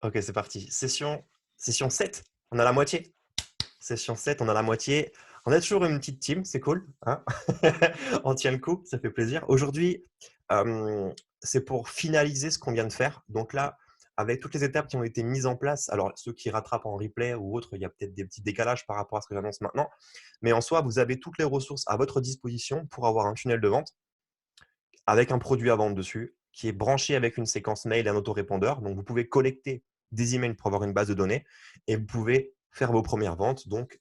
Ok, c'est parti. Session 7, on a la moitié. Session 7, on a la moitié. On a toujours une petite team, c'est cool, hein. On tient le coup, ça fait plaisir. Aujourd'hui, c'est pour finaliser ce qu'on vient de faire. Donc là, avec toutes les étapes qui ont été mises en place, alors ceux qui rattrapent en replay ou autres, il y a peut-être des petits décalages par rapport à ce que j'annonce maintenant. Mais en soi, vous avez toutes les ressources à votre disposition pour avoir un tunnel de vente avec un produit à vendre dessus, qui est branché avec une séquence mail et un autorépondeur. Donc, vous pouvez collecter des emails pour avoir une base de données et vous pouvez faire vos premières ventes. Donc,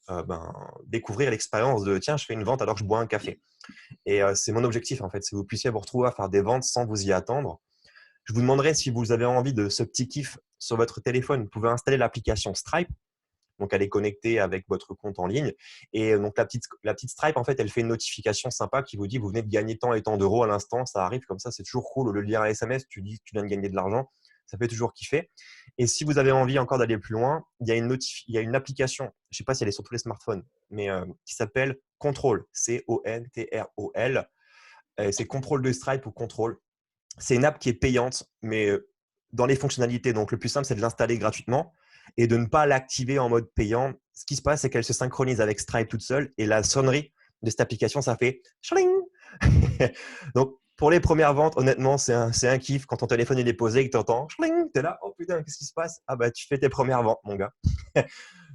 découvrir l'expérience de tiens, je fais une vente alors que je bois un café. Et c'est mon objectif en fait, c'est que vous puissiez vous retrouver à faire des ventes sans vous y attendre. Je vous demanderai si vous avez envie de ce petit kiff sur votre téléphone, vous pouvez installer l'application Stripe. Donc, elle est connectée avec votre compte en ligne. Et donc, la petite Stripe, en fait, elle fait une notification sympa qui vous dit vous venez de gagner tant et tant d'euros à l'instant. Ça arrive comme ça, c'est toujours cool. Au lieu de lire un SMS, tu dis que tu viens de gagner de l'argent. Ça fait toujours kiffer. Et si vous avez envie encore d'aller plus loin, il y a une application, je ne sais pas si elle est sur tous les smartphones, mais qui s'appelle Control, Control. C'est Control de Stripe ou Control. C'est une app qui est payante, mais dans les fonctionnalités. Donc, le plus simple, c'est de l'installer gratuitement et de ne pas l'activer en mode payant. Ce qui se passe, c'est qu'elle se synchronise avec Stripe toute seule et la sonnerie de cette application, ça fait chling. Donc, pour les premières ventes, honnêtement, c'est un kiff. Quand ton téléphone il est posé et que tu entends chling, tu es là, oh putain, qu'est-ce qui se passe? Ah bah, tu fais tes premières ventes, mon gars.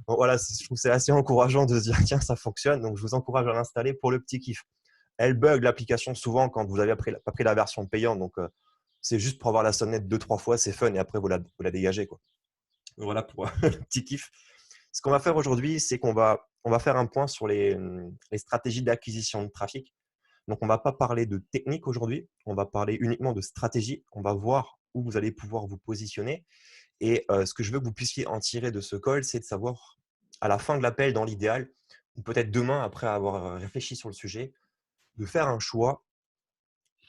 Bon, voilà, je trouve que c'est assez encourageant de se dire, tiens, ça fonctionne. Donc, je vous encourage à l'installer pour le petit kiff. Elle bug l'application souvent quand vous avez pas pris la version payante. Donc, c'est juste pour avoir la sonnette deux, trois fois, c'est fun et après vous la dégagez, quoi. Donc, voilà pour le petit kiff. Ce qu'on va faire aujourd'hui, c'est qu'on va faire un point sur les stratégies d'acquisition de trafic. Donc, on ne va pas parler de technique aujourd'hui, on va parler uniquement de stratégie. On va voir où vous allez pouvoir vous positionner. Et ce que je veux que vous puissiez en tirer de ce call, c'est de savoir à la fin de l'appel, dans l'idéal, ou peut-être demain, après avoir réfléchi sur le sujet, de faire un choix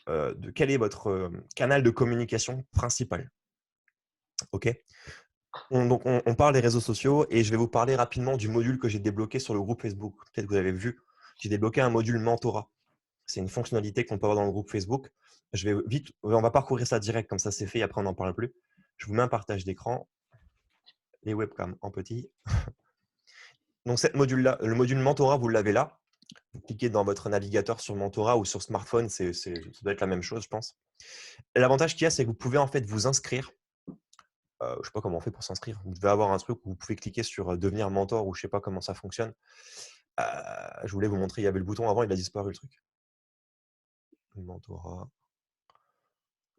de quel est votre canal de communication principal. OK. Donc, on parle des réseaux sociaux et je vais vous parler rapidement du module que j'ai débloqué sur le groupe Facebook. Peut-être que vous avez vu, j'ai débloqué un module mentorat. C'est une fonctionnalité qu'on peut avoir dans le groupe Facebook. Je vais vite, on va parcourir ça direct, comme ça c'est fait et après on n'en parle plus. Je vous mets un partage d'écran, les webcams en petit. Donc, cette module-là, le module mentorat, vous l'avez là. Vous cliquez dans votre navigateur sur mentorat ou sur smartphone, ça doit être la même chose, je pense. L'avantage qu'il y a, c'est que vous pouvez en fait vous inscrire. Je ne sais pas comment on fait pour s'inscrire. Vous devez avoir un truc où vous pouvez cliquer sur devenir mentor ou je ne sais pas comment ça fonctionne. Je voulais vous montrer, il y avait le bouton avant, il a disparu le truc. Le mentorat.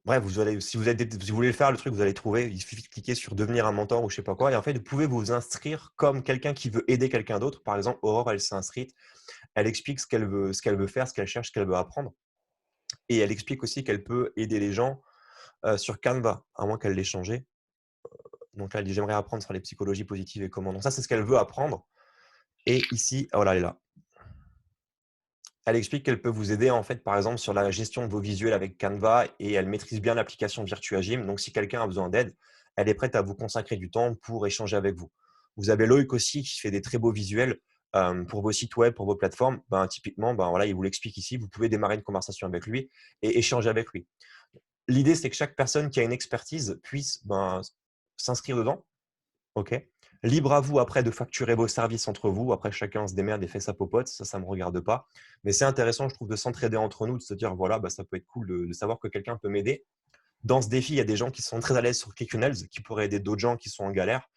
Bref, si vous voulez faire le truc, vous allez trouver. Il suffit de cliquer sur devenir un mentor ou je ne sais pas quoi. Et en fait, vous pouvez vous inscrire comme quelqu'un qui veut aider quelqu'un d'autre. Par exemple, Aurore, elle s'est inscrite. Elle explique ce qu'elle veut faire, ce qu'elle cherche, ce qu'elle veut apprendre. Et elle explique aussi qu'elle peut aider les gens sur Canva, à moins qu'elle l'ait changé. Donc là, elle dit j'aimerais apprendre sur les psychologies positives et comment. Donc ça, c'est ce qu'elle veut apprendre. Et ici, voilà, elle est là. Elle explique qu'elle peut vous aider en fait, par exemple, sur la gestion de vos visuels avec Canva et elle maîtrise bien l'application Virtuagym. Donc, si quelqu'un a besoin d'aide, elle est prête à vous consacrer du temps pour échanger avec vous. Vous avez Loïc aussi qui fait des très beaux visuels pour vos sites web, pour vos plateformes. Typiquement, voilà, il vous l'explique ici. Vous pouvez démarrer une conversation avec lui et échanger avec lui. L'idée, c'est que chaque personne qui a une expertise puisse s'inscrire dedans. OK. Libre à vous après de facturer vos services entre vous. Après, chacun se démerde et fait sa popote. Ça ne me regarde pas. Mais c'est intéressant, je trouve, de s'entraider entre nous, de se dire, voilà, ça peut être cool de savoir que quelqu'un peut m'aider. Dans ce défi, il y a des gens qui sont très à l'aise sur ClickFunnels, qui pourraient aider d'autres gens qui sont en galère.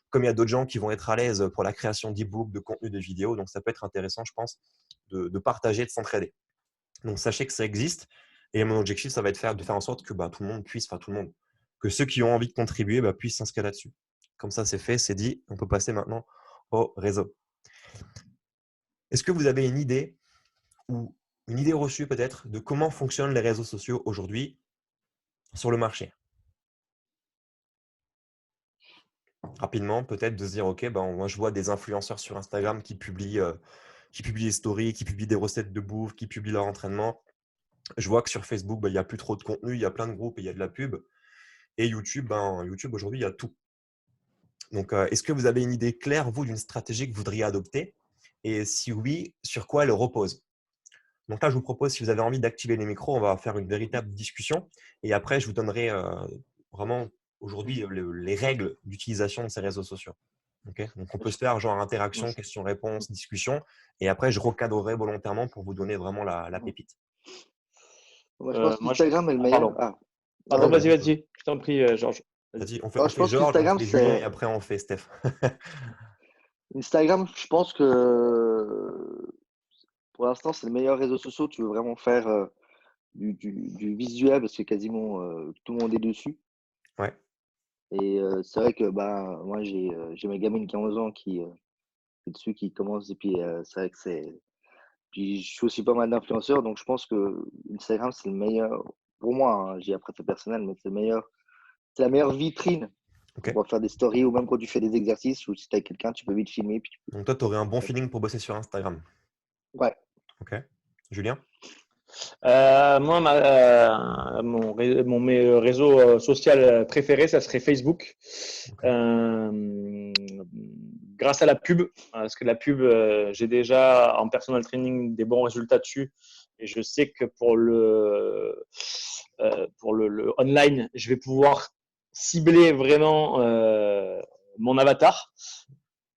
Comme il y a d'autres gens qui vont être à l'aise pour la création d'e-books, de contenu, de vidéos. Donc, ça peut être intéressant, je pense, de partager, de s'entraider. Donc, sachez que ça existe. Et mon objectif, ça va être de faire en sorte que tout le monde puisse, enfin tout le monde, que ceux qui ont envie de contribuer puissent s'inscrire là-dessus. Comme ça, c'est fait, c'est dit. On peut passer maintenant au réseau. Est-ce que vous avez une idée ou une idée reçue peut-être de comment fonctionnent les réseaux sociaux aujourd'hui sur le marché? Rapidement, peut-être de se dire, OK, moi je vois des influenceurs sur Instagram qui publient des stories, qui publient des recettes de bouffe, qui publient leur entraînement. Je vois que sur Facebook, il n'y a plus trop de contenu, il y a plein de groupes et il y a de la pub. Et YouTube, YouTube aujourd'hui, il y a tout. Donc, est-ce que vous avez une idée claire, vous, d'une stratégie que vous voudriez adopter? Et si oui, sur quoi elle repose? Donc là, je vous propose, si vous avez envie d'activer les micros, on va faire une véritable discussion. Et après, je vous donnerai vraiment aujourd'hui les règles d'utilisation de ces réseaux sociaux. Okay, donc, on peut se Je- faire genre moi, interaction, je- question-réponse, discussion. Et après, je recadrerai volontairement pour vous donner vraiment la pépite. Moi, je pense moi, je- qu'Instagram est le Ah, meilleur. pardon. Ah, Pardon, ouais, Vas-y, vas-y. vas-y. Je t'en prie, Georges. Vas-y. vas-y. On Alors, je fait pense Georges, on qu'Instagram, fait Julien et c'est. après on fait Steph. Instagram, je pense que pour l'instant, c'est le meilleur réseau social. Tu veux vraiment faire du visuel parce que quasiment tout le monde est dessus. Ouais, Et c'est vrai que bah, moi, j'ai ma gamine qui a 11 ans qui est dessus, qui commence. Et puis, c'est vrai que c'est. Puis, je suis aussi pas mal d'influenceurs. Donc, je pense que Instagram, c'est le meilleur. Pour moi, hein, j'ai après, c'est personnel, mais c'est le meilleur. C'est la meilleure vitrine ok. pour pouvoir faire des stories ou même quand tu fais des exercices ou si tu as quelqu'un, tu peux vite filmer. Puis Donc, toi, tu aurais un bon feeling pour bosser sur Instagram. Ouais. Ok. Julien? Moi, mon réseau social préféré, ça serait Facebook. Ok. Grâce à la pub, parce que la pub, j'ai déjà en personal training des bons résultats dessus. Et je sais que pour le online, je vais pouvoir cibler vraiment mon avatar.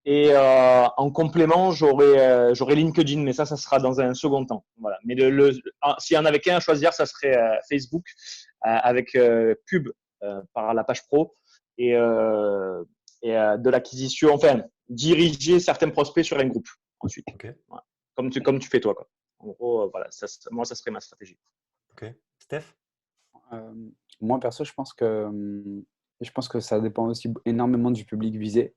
Et en complément, j'aurai LinkedIn, mais ça sera dans un second temps. Voilà. Mais s'il y en avait qu'un à choisir, ça serait Facebook avec pub par la page pro et, de l'acquisition, enfin, diriger certains prospects sur un groupe ensuite. Ok. Voilà. Comme tu fais toi, quoi. En gros, voilà, moi, ça serait ma stratégie. Ok. Steph? Euh, Moi, perso, je pense que ça dépend aussi énormément du public visé.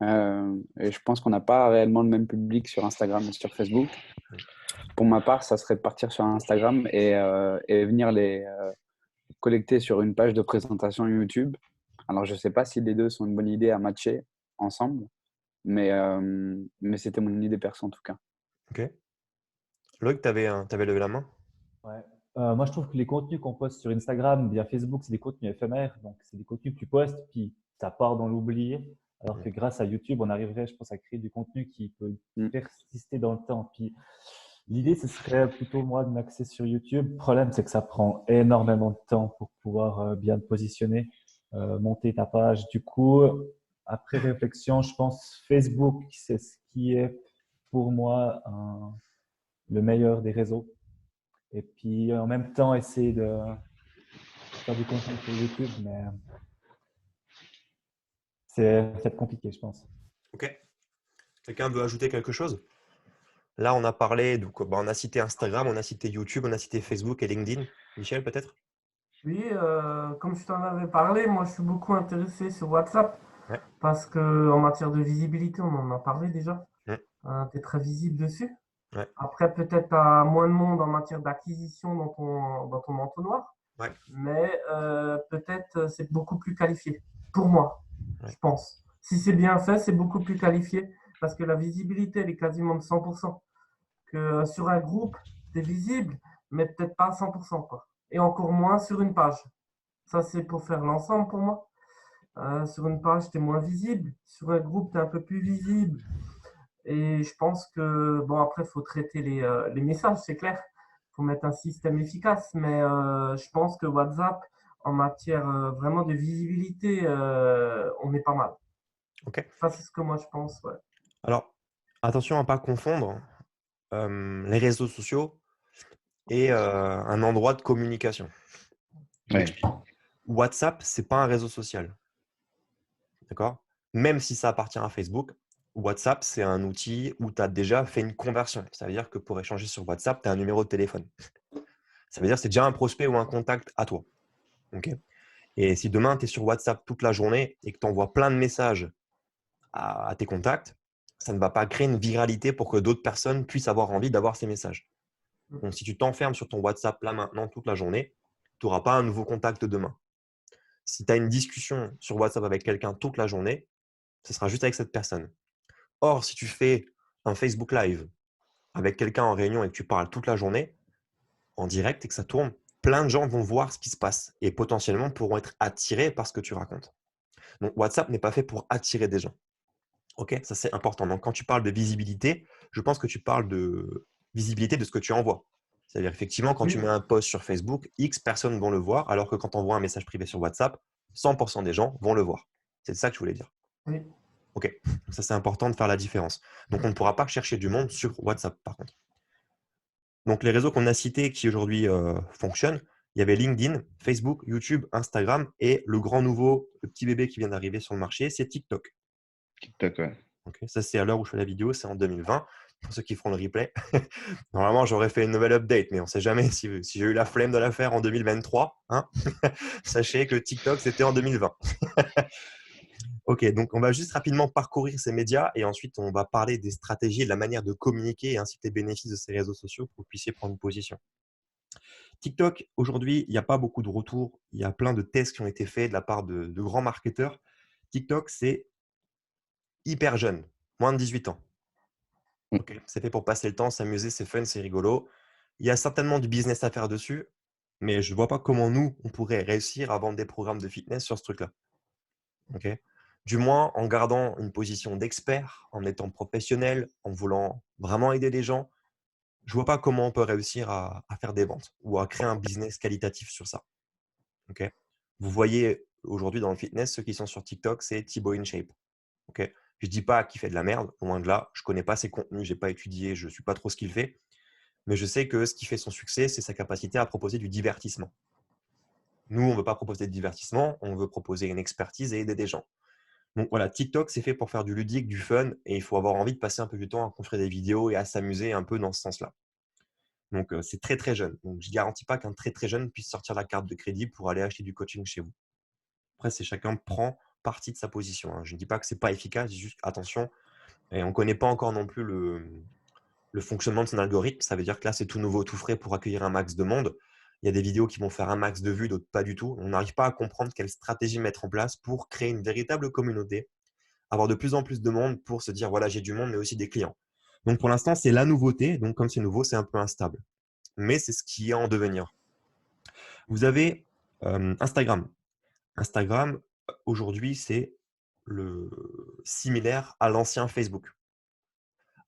Et je pense qu'on n'a pas réellement le même public sur Instagram et sur Facebook. Pour ma part, ça serait de partir sur Instagram et venir les collecter sur une page de présentation YouTube. Alors, je ne sais pas si les deux sont une bonne idée à matcher ensemble, mais c'était mon idée perso en tout cas. Ok. Loïc, t'avais levé la main? Ouais. Moi, je trouve que les contenus qu'on poste sur Instagram, via Facebook, c'est des contenus éphémères. Donc, c'est des contenus que tu postes, puis ça part dans l'oublié. Alors que grâce à YouTube, on arriverait, je pense, à créer du contenu qui peut persister dans le temps. Puis, l'idée, ce serait plutôt, moi, de m'axer sur YouTube. Le problème, c'est que ça prend énormément de temps pour pouvoir bien te positionner, monter ta page. Du coup, après réflexion, je pense Facebook, c'est ce qui est pour moi le meilleur des réseaux. Et puis en même temps, essayer de faire du contenu sur YouTube, mais c'est peut-être compliqué, je pense. Ok. Quelqu'un veut ajouter quelque chose? Là, on a parlé, donc, on a cité Instagram, on a cité YouTube, on a cité Facebook et LinkedIn. Michel, peut-être? Oui, comme je t'en avais parlé, moi je suis beaucoup intéressé sur WhatsApp Ouais. parce que en matière de visibilité, on en a parlé déjà. Ouais. Tu es très visible dessus. Ouais. Après, peut-être tu as moins de monde en matière d'acquisition dans ton entonnoir, Ouais. mais peut-être c'est beaucoup plus qualifié. Pour moi, Ouais. je pense. Si c'est bien fait, c'est beaucoup plus qualifié parce que la visibilité, elle est quasiment de 100%. Que sur un groupe, tu es visible, mais peut-être pas à 100%, quoi. Et encore moins sur une page. Ça, c'est pour faire l'ensemble pour moi. Sur une page, tu es moins visible. Sur un groupe, tu es un peu plus visible. Et je pense que, bon, après, il faut traiter les messages, c'est clair. Il faut mettre un système efficace. Mais je pense que WhatsApp, en matière vraiment de visibilité, on est pas mal. Ok. Ça, c'est ce que moi, je pense. Ouais. Alors, attention à ne pas confondre les réseaux sociaux et un endroit de communication. Je Ouais. m'explique. WhatsApp, c'est pas un réseau social. D'accord? Même si ça appartient à Facebook, WhatsApp, c'est un outil où tu as déjà fait une conversion. Ça veut dire que pour échanger sur WhatsApp, tu as un numéro de téléphone. Ça veut dire que c'est déjà un prospect ou un contact à toi. Okay? Et si demain, tu es sur WhatsApp toute la journée et que tu envoies plein de messages à tes contacts, ça ne va pas créer une viralité pour que d'autres personnes puissent avoir envie d'avoir ces messages. Donc, si tu t'enfermes sur ton WhatsApp là maintenant toute la journée, tu n'auras pas un nouveau contact demain. Si tu as une discussion sur WhatsApp avec quelqu'un toute la journée, ce sera juste avec cette personne. Or, si tu fais un Facebook Live avec quelqu'un en réunion et que tu parles toute la journée en direct et que ça tourne, plein de gens vont voir ce qui se passe et potentiellement pourront être attirés par ce que tu racontes. Donc, WhatsApp n'est pas fait pour attirer des gens. Ok, ça c'est important. Donc, quand tu parles de visibilité, je pense que tu parles de visibilité de ce que tu envoies. C'est-à-dire, effectivement, quand tu mets un post sur Facebook, X personnes vont le voir, alors que quand tu envoies un message privé sur WhatsApp, 100% des gens vont le voir. C'est ça que je voulais dire. Oui. Ok, ça c'est important de faire la différence. Donc on ne pourra pas chercher du monde sur WhatsApp par contre. Donc les réseaux qu'on a cités qui aujourd'hui fonctionnent, il y avait LinkedIn, Facebook, YouTube, Instagram et le grand nouveau, le petit bébé qui vient d'arriver sur le marché, c'est TikTok. TikTok, ouais. Ok, ça c'est à l'heure où je fais la vidéo, c'est en 2020. Pour ceux qui feront le replay, normalement j'aurais fait une nouvelle update, mais on ne sait jamais si j'ai eu la flemme de la faire en 2023. Hein. Sachez que TikTok c'était en 2020. Ok, donc on va juste rapidement parcourir ces médias et ensuite on va parler des stratégies et de la manière de communiquer et ainsi que les bénéfices de ces réseaux sociaux pour que vous puissiez prendre une position. TikTok, aujourd'hui, il n'y a pas beaucoup de retours. Il y a plein de tests qui ont été faits de la part de grands marketeurs. TikTok, c'est hyper jeune, moins de 18 ans. Okay. C'est fait pour passer le temps, s'amuser, c'est fun, c'est rigolo. Il y a certainement du business à faire dessus, mais je ne vois pas comment nous, on pourrait réussir à vendre des programmes de fitness sur ce truc-là. Okay. Du moins, en gardant une position d'expert, en étant professionnel, en voulant vraiment aider les gens, je ne vois pas comment on peut réussir à faire des ventes ou à créer un business qualitatif sur ça. Okay. Vous voyez aujourd'hui dans le fitness, ceux qui sont sur TikTok, c'est Thibaut InShape. Okay. Je ne dis pas qu'il fait de la merde, loin de là. Je ne connais pas ses contenus, je n'ai pas étudié, je ne suis pas trop ce qu'il fait. Mais je sais que ce qui fait son succès, c'est sa capacité à proposer du divertissement. Nous, on ne veut pas proposer de divertissement, on veut proposer une expertise et aider des gens. Donc voilà, TikTok, c'est fait pour faire du ludique, du fun, et il faut avoir envie de passer un peu du temps à construire des vidéos et à s'amuser un peu dans ce sens-là. Donc c'est très très jeune. Donc je ne garantis pas qu'un très très jeune puisse sortir la carte de crédit pour aller acheter du coaching chez vous. Après, c'est chacun prend partie de sa position. Hein. Je ne dis pas que ce n'est pas efficace, juste attention. Et on ne connaît pas encore non plus le fonctionnement de son algorithme. Ça veut dire que là, c'est tout nouveau, tout frais pour accueillir un max de monde. Il y a des vidéos qui vont faire un max de vues, d'autres pas du tout. On n'arrive pas à comprendre quelle stratégie mettre en place pour créer une véritable communauté, avoir de plus en plus de monde pour se dire, voilà, j'ai du monde, mais aussi des clients. Donc, pour l'instant, c'est la nouveauté. Donc, comme c'est nouveau, c'est un peu instable. Mais c'est ce qui est en devenir. Vous avez Instagram. Instagram, aujourd'hui, c'est le similaire à l'ancien Facebook.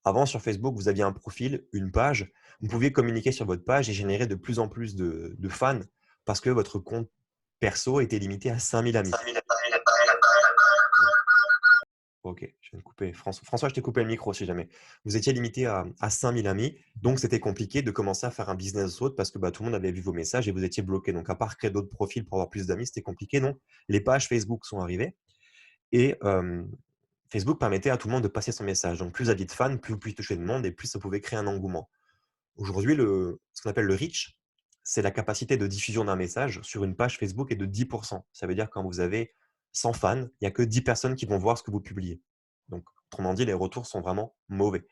Avant, sur Facebook, vous aviez un profil, une page. Vous pouviez communiquer sur votre page et générer de plus en plus de fans parce que votre compte perso était limité à 5000 amis. Ok, je viens de couper. François, je t'ai coupé le micro si jamais. Vous étiez limité à 5000 amis, donc c'était compliqué de commencer à faire un business autre parce que tout le monde avait vu vos messages et vous étiez bloqué. Donc, à part créer d'autres profils pour avoir plus d'amis, c'était compliqué. Non, les pages Facebook sont arrivées et Facebook permettait à tout le monde de passer son message. Donc, plus vous aviez de fans, plus vous pouviez toucher de monde et plus ça pouvait créer un engouement. Aujourd'hui, ce qu'on appelle le reach, c'est la capacité de diffusion d'un message sur une page Facebook est de 10%. Ça veut dire que quand vous avez 100 fans, il n'y a que 10 personnes qui vont voir ce que vous publiez. Donc, autrement dit, les retours sont vraiment mauvais.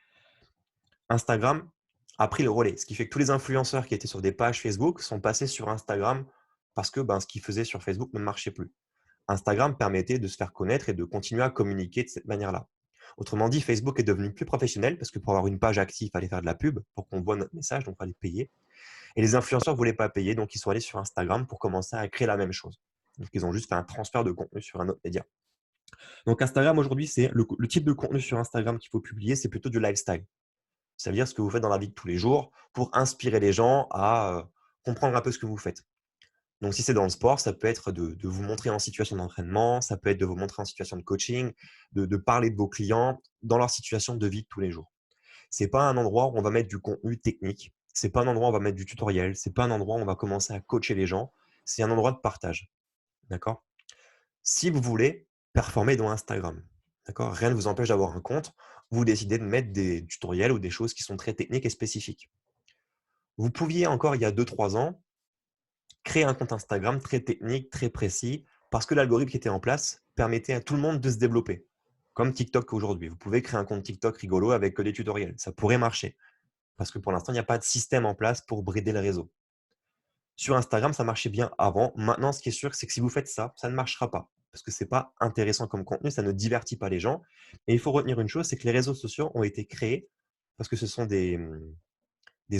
Instagram a pris le relais, ce qui fait que tous les influenceurs qui étaient sur des pages Facebook sont passés sur Instagram parce que ce qu'ils faisaient sur Facebook ne marchait plus. Instagram permettait de se faire connaître et de continuer à communiquer de cette manière-là. Autrement dit, Facebook est devenu plus professionnel parce que pour avoir une page active, il fallait faire de la pub pour qu'on voit notre message, donc il fallait payer. Et les influenceurs ne voulaient pas payer, donc ils sont allés sur Instagram pour commencer à créer la même chose. Donc ils ont juste fait un transfert de contenu sur un autre média. Donc Instagram aujourd'hui, c'est le type de contenu sur Instagram qu'il faut publier, c'est plutôt du lifestyle. Ça veut dire ce que vous faites dans la vie de tous les jours pour inspirer les gens à comprendre un peu ce que vous faites. Donc, si c'est dans le sport, ça peut être de vous montrer en situation d'entraînement, ça peut être de vous montrer en situation de coaching, de parler de vos clients dans leur situation de vie de tous les jours. Ce n'est pas un endroit où on va mettre du contenu technique, ce n'est pas un endroit où on va mettre du tutoriel, ce n'est pas un endroit où on va commencer à coacher les gens, c'est un endroit de partage. D'accord ? Si vous voulez performer dans Instagram, d'accord ? Rien ne vous empêche d'avoir un compte, vous décidez de mettre des tutoriels ou des choses qui sont très techniques et spécifiques. Vous pouviez encore, il y a 2-3 ans, créer un compte Instagram très technique, très précis, parce que l'algorithme qui était en place permettait à tout le monde de se développer. Comme TikTok aujourd'hui. Vous pouvez créer un compte TikTok rigolo avec que des tutoriels. Ça pourrait marcher. Parce que pour l'instant, il n'y a pas de système en place pour brider le réseau. Sur Instagram, ça marchait bien avant. Maintenant, ce qui est sûr, c'est que si vous faites ça, ça ne marchera pas. Parce que ce n'est pas intéressant comme contenu, ça ne divertit pas les gens. Et il faut retenir une chose, c'est que les réseaux sociaux ont été créés parce que ce sont des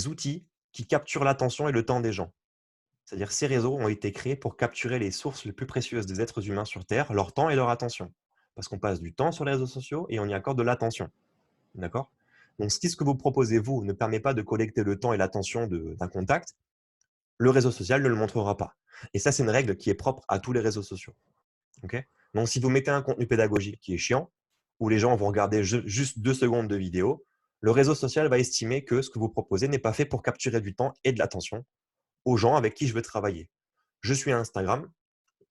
outils qui capturent l'attention et le temps des gens. C'est-à-dire ces réseaux ont été créés pour capturer les sources les plus précieuses des êtres humains sur Terre, leur temps et leur attention. Parce qu'on passe du temps sur les réseaux sociaux et on y accorde de l'attention. D'accord ? Donc, si ce que vous proposez, vous, ne permet pas de collecter le temps et l'attention d'un contact, le réseau social ne le montrera pas. Et ça, c'est une règle qui est propre à tous les réseaux sociaux. ok. Donc, si vous mettez un contenu pédagogique qui est chiant, où les gens vont regarder juste 2 secondes de vidéo, le réseau social va estimer que ce que vous proposez n'est pas fait pour capturer du temps et de l'attention aux gens avec qui je veux travailler. Je suis à Instagram,